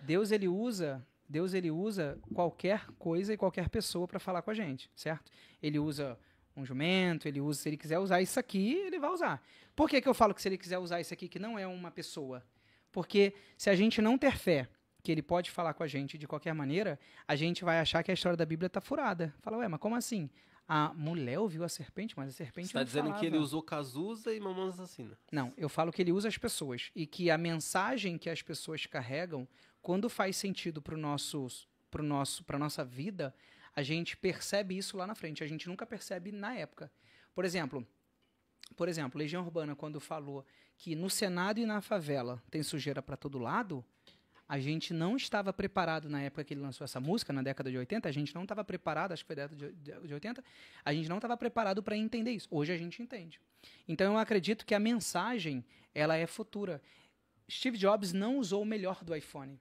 Deus ele usa qualquer coisa e qualquer pessoa para falar com a gente, certo? Ele usa um jumento, se ele quiser usar isso aqui, ele vai usar. Por que eu falo que se ele quiser usar isso aqui, que não é uma pessoa? Porque se a gente não ter fé que ele pode falar com a gente de qualquer maneira, a gente vai achar que a história da Bíblia tá furada. Fala, ué, mas como assim? A mulher ouviu a serpente, mas a serpente Você tá não dizendo falava. que ele usou Cazuza e Mamonas Assassinas. Não, eu falo que ele usa as pessoas e que a mensagem que as pessoas carregam, quando faz sentido para nossa vida, a gente percebe isso lá na frente. A gente nunca percebe na época. Por exemplo, Legião Urbana, quando falou que no Senado e na favela tem sujeira para todo lado, a gente não estava preparado na época que ele lançou essa música, na década de 80, a gente não estava preparado, acho que foi da década de 80, a gente não estava preparado para entender isso. Hoje a gente entende. Então eu acredito que a mensagem, ela é futura. Steve Jobs não usou o melhor do iPhone.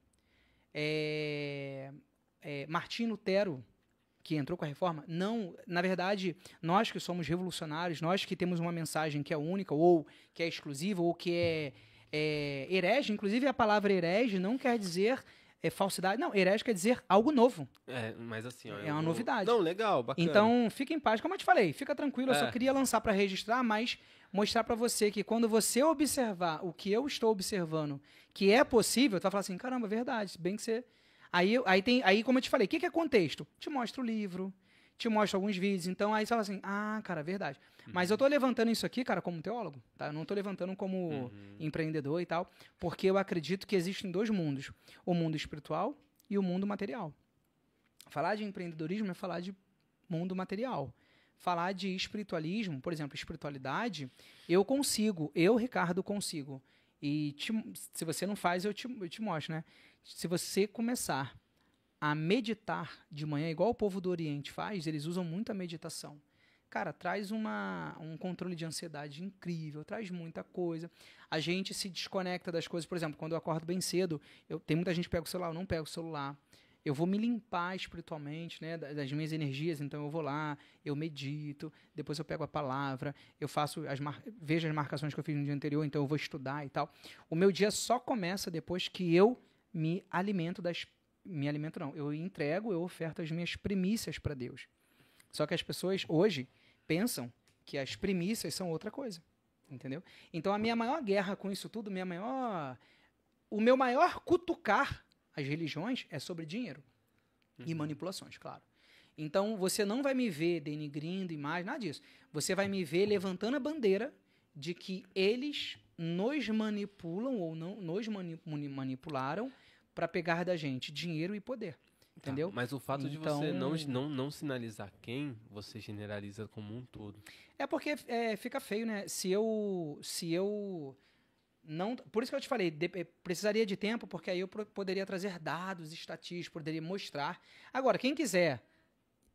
Martim Lutero, que entrou com a reforma, não, na verdade, nós que somos revolucionários, nós que temos uma mensagem que é única, ou que é exclusiva, ou que é herege, inclusive a palavra herege não quer dizer falsidade, não, herege quer dizer algo novo. Mas assim, ó, É uma novidade. Não, legal, bacana. Então, fica em paz, como eu te falei, fica tranquilo, eu só É. queria lançar para registrar, mas mostrar para você que quando você observar o que eu estou observando, que é possível, tu vai falar assim, caramba, é verdade, bem que você... Aí, como eu te falei, o que é contexto? Te mostro o livro, te mostro alguns vídeos, então aí você fala assim, cara, verdade. Mas eu tô levantando isso aqui, cara, como teólogo, tá? Eu não tô levantando como empreendedor e tal, porque eu acredito que existem dois mundos, o mundo espiritual e o mundo material. Falar de empreendedorismo é falar de mundo material. Falar de espiritualismo, por exemplo, espiritualidade, eu, Ricardo, consigo. E se você não faz, eu te mostro, né? Se você começar a meditar de manhã, igual o povo do Oriente faz, eles usam muito a meditação. Cara, traz um controle de ansiedade incrível, traz muita coisa. A gente se desconecta das coisas. Por exemplo, quando eu acordo bem cedo, tem muita gente que pega o celular, eu não pego o celular. Eu vou me limpar espiritualmente, né, das minhas energias, então eu vou lá, eu medito, depois eu pego a palavra, eu faço vejo as marcações que eu fiz no dia anterior, então eu vou estudar e tal. O meu dia só começa depois que eu me alimento eu entrego, eu oferto as minhas primícias para Deus. Só que as pessoas hoje pensam que as primícias são outra coisa, entendeu? Então a minha maior guerra com isso tudo, o meu maior cutucar as religiões é sobre dinheiro e manipulações, claro. Então você não vai me ver denigrindo imagem, nada disso. Você vai me ver levantando a bandeira de que eles nos manipulam ou não nos manipularam para pegar da gente dinheiro e poder. Entendeu? Tá, mas o fato de Então- você não sinalizar quem, você generaliza como um todo. É porque fica feio, né? Se eu não... Por isso que eu te falei, precisaria de tempo, porque aí eu poderia trazer dados estatísticos, poderia mostrar. Agora, quem quiser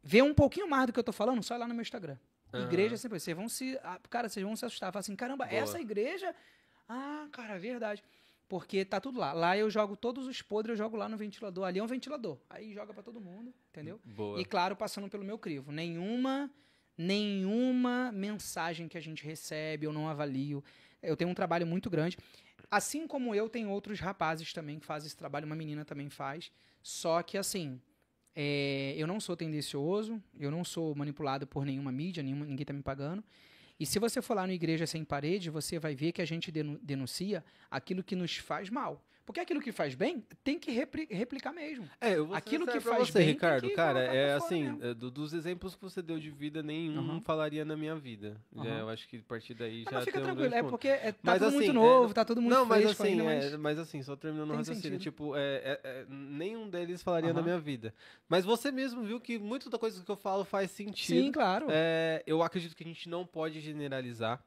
ver um pouquinho mais do que eu tô falando, só ir lá no meu Instagram. Aham. Igreja sempre. Vocês vão se assustar. Falar assim, caramba, Boa. essa igreja... Ah, cara, é verdade. Porque tá tudo lá. Lá eu jogo todos os podres, eu jogo lá no ventilador. Ali é um ventilador. Aí joga pra todo mundo, entendeu? Boa. E claro, passando pelo meu crivo. Nenhuma mensagem que a gente recebe, eu não avalio. Eu tenho um trabalho muito grande. Assim como eu, tem outros rapazes também que fazem esse trabalho. Uma menina também faz. Só que, assim, eu não sou tendencioso, eu não sou manipulado por nenhuma mídia, ninguém tá me pagando. E se você for lá no Igreja Sem Parede, você vai ver que a gente denuncia aquilo que nos faz mal. Porque aquilo que faz bem, tem que replicar mesmo. Eu vou Aquilo ser que pra faz você, bem, Ricardo, tem que cara, colocar pra fora assim, mesmo. dos exemplos que você deu de vida, nenhum Aham. falaria na minha vida. Aham. Eu acho que a partir daí Mas já fica tem um tranquilo, grande ponto. porque tá Mas tudo muito assim, novo, tá tudo muito não, mas fresco assim, ainda, mas assim, só terminando o tem raciocínio, sentido. tipo, nenhum deles falaria na Aham. minha vida. Mas você mesmo viu que muita da coisa que eu falo faz sentido. Sim, claro. Eu acredito que a gente não pode generalizar,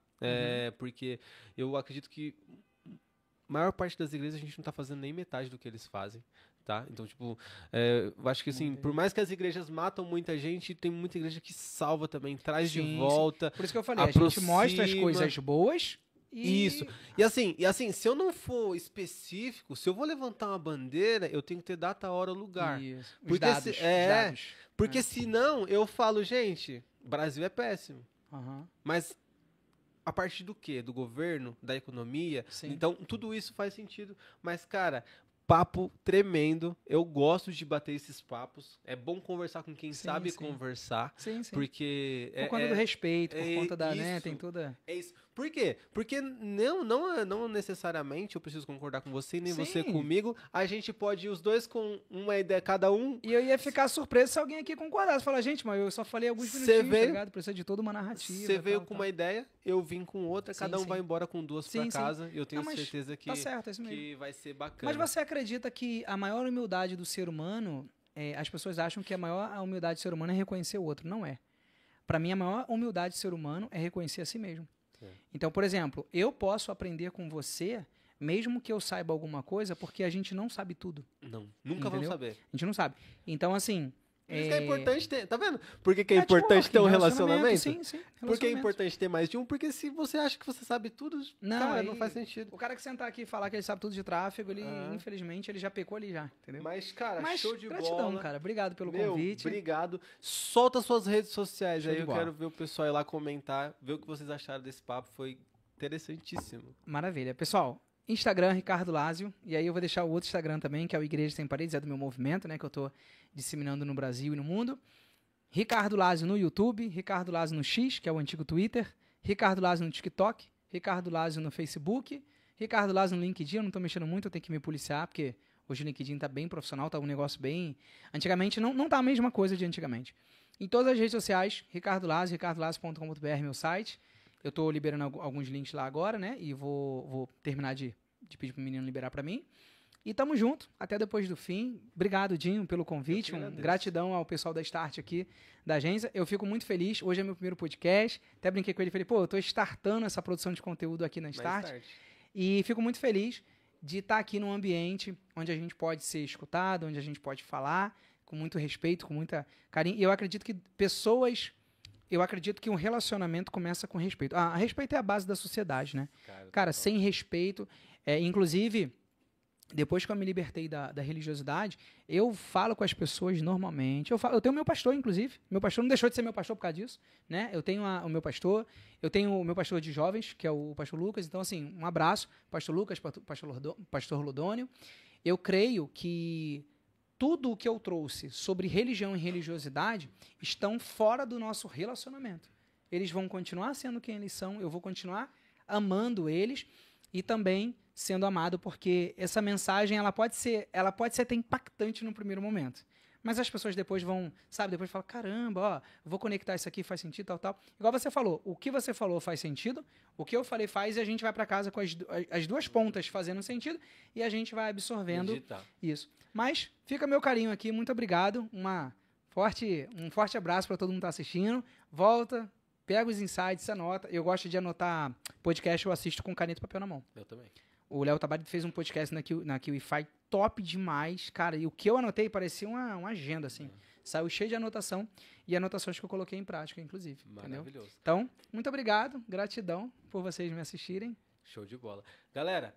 porque eu acredito que a maior parte das igrejas a gente não tá fazendo nem metade do que eles fazem, tá? Então, tipo, eu acho que assim, Muita por mais que as igrejas matam muita gente, tem muita igreja que salva também, traz de Sim. volta, Por isso que eu falei, a gente mostra as aproxima. coisas boas e... Isso. E assim, se eu não for específico, se eu vou levantar uma bandeira, eu tenho que ter data, hora, lugar. Isso. Os Porque dados. Os dados. porque senão eu falo, gente, Brasil é péssimo. Aham. Mas a partir do quê? Do governo, da economia? Sim. Então, tudo isso faz sentido. Mas, cara, papo tremendo. Eu gosto de bater esses papos. É bom conversar com quem Sim, sabe sim. conversar. Sim, sim. Porque Por conta do respeito, por é conta da, né, isso. tem toda... É isso. Por quê? Porque não necessariamente eu preciso concordar com você, nem você Sim. comigo. A gente pode ir os dois com uma ideia cada um. E eu ia ficar surpreso se alguém aqui concordasse. Falar, gente, mas eu só falei alguns Cê minutinhos, veio- tá ligado? Precisa de toda uma narrativa. Você veio tal, com tal. uma ideia, eu vim com outra, Sim, cada um sim. vai embora com duas Sim, pra sim. casa. Eu tenho Não, mas certeza que, Tá certo, é isso mesmo. que vai ser bacana. Mas você acredita que a maior humildade do ser humano, as pessoas acham que a maior humildade do ser humano é reconhecer o outro. Não é. Pra mim, a maior humildade do ser humano é reconhecer a si mesmo. É. Então, por exemplo, eu posso aprender com você, mesmo que eu saiba alguma coisa, porque a gente não sabe tudo. Não, nunca vamos Entendeu? saber. A gente não sabe. Então, assim... Por isso que é importante ter, tá vendo? Por que é network, importante ter um relacionamento? Sim, sim. Por que é relacionamento. importante ter mais de um? Porque se você acha que você sabe tudo, Não, cara, aí- não faz sentido. O cara que sentar aqui e falar que ele sabe tudo de tráfego, ele, Ah. infelizmente, ele já pecou ali já, entendeu? Mas, cara, Mas show de gratidão, bola. cara. Obrigado pelo Meu, convite. obrigado. Solta suas redes sociais Show aí, de eu bola. quero ver o pessoal ir lá comentar, ver o que vocês acharam desse papo, foi interessantíssimo. Maravilha. Pessoal, Instagram, Ricardo Lázio. E aí eu vou deixar o outro Instagram também, que é o Igreja Sem Paredes, é do meu movimento, né? Que eu tô disseminando no Brasil e no mundo. Ricardo Lázio no YouTube, Ricardo Lázio no X, que é o antigo Twitter, Ricardo Lázio no TikTok, Ricardo Lázio no Facebook, Ricardo Lázio no LinkedIn. Eu não tô mexendo muito, eu tenho que me policiar, porque hoje o LinkedIn tá bem profissional, tá um negócio bem... Antigamente não tá a mesma coisa de antigamente. Em todas as redes sociais, Ricardo Lázio, ricardolazio.com.br, meu site. Eu tô liberando alguns links lá agora, né? E vou terminar de pedir pro menino liberar para mim. E tamo junto, até depois do fim. Obrigado, Dinho, pelo convite. Eu que agradeço. Gratidão ao pessoal da Start aqui, da agência. Eu fico muito feliz. Hoje é meu primeiro podcast. Até brinquei com ele e falei, pô, eu tô startando essa produção de conteúdo aqui na Mais Start. tarde. E fico muito feliz de estar aqui num ambiente onde a gente pode ser escutado, onde a gente pode falar com muito respeito, com muita carinho. E eu acredito que um relacionamento começa com respeito. Respeito é a base da sociedade, né? Cara, sem respeito... inclusive, depois que eu me libertei da religiosidade, eu falo com as pessoas normalmente. Eu tenho meu pastor, inclusive. Meu pastor não deixou de ser meu pastor por causa disso, né? Eu tenho o meu pastor, eu tenho o meu pastor de jovens, que é o pastor Lucas. Então, assim, um abraço, pastor Lucas, pastor Lodônio. Eu creio que tudo o que eu trouxe sobre religião e religiosidade estão fora do nosso relacionamento. Eles vão continuar sendo quem eles são, eu vou continuar amando eles e também sendo amado, porque essa mensagem ela pode ser até impactante no primeiro momento. Mas as pessoas depois vão, depois falam, caramba, ó, vou conectar isso aqui, faz sentido, tal. Igual você falou, o que você falou faz sentido, o que eu falei faz, e a gente vai para casa com as duas pontas fazendo sentido, e a gente vai absorvendo Digital. isso. Mas fica meu carinho aqui, muito obrigado, um forte abraço para todo mundo que tá assistindo, volta, pega os insights, anota. Eu gosto de anotar podcast, eu assisto com caneta e papel na mão. Eu também. O Léo Tabari fez um podcast na KiwiFi top demais, cara. E o que eu anotei parecia uma agenda, assim. Saiu cheio de anotação e anotações que eu coloquei em prática, inclusive. Entendeu? Maravilhoso. Então, muito obrigado, gratidão por vocês me assistirem. Show de bola. Galera,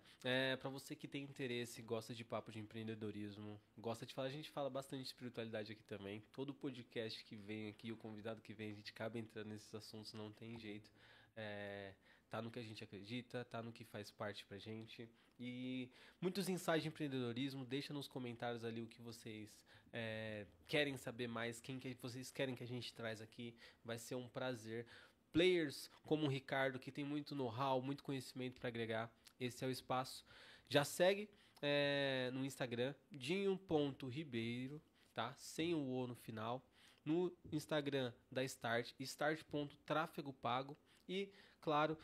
pra você que tem interesse, gosta de papo de empreendedorismo, gosta de falar, a gente fala bastante de espiritualidade aqui também. Todo podcast que vem aqui, o convidado que vem, a gente acaba entrando nesses assuntos, não tem jeito. Tá no que a gente acredita, tá no que faz parte pra gente. E muitos insights de empreendedorismo, deixa nos comentários ali o que vocês querem saber mais, quem que vocês querem que a gente traz aqui. Vai ser um prazer. Players como o Ricardo, que tem muito know-how, muito conhecimento para agregar, esse é o espaço. Já segue no Instagram, dinho.ribeiro, tá? Sem o O no final. No Instagram da Start, start.tráfegopago. E, claro,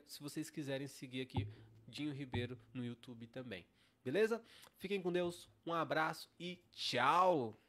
se vocês quiserem seguir aqui, Dinho Ribeiro no YouTube também. Beleza? Fiquem com Deus, um abraço e tchau!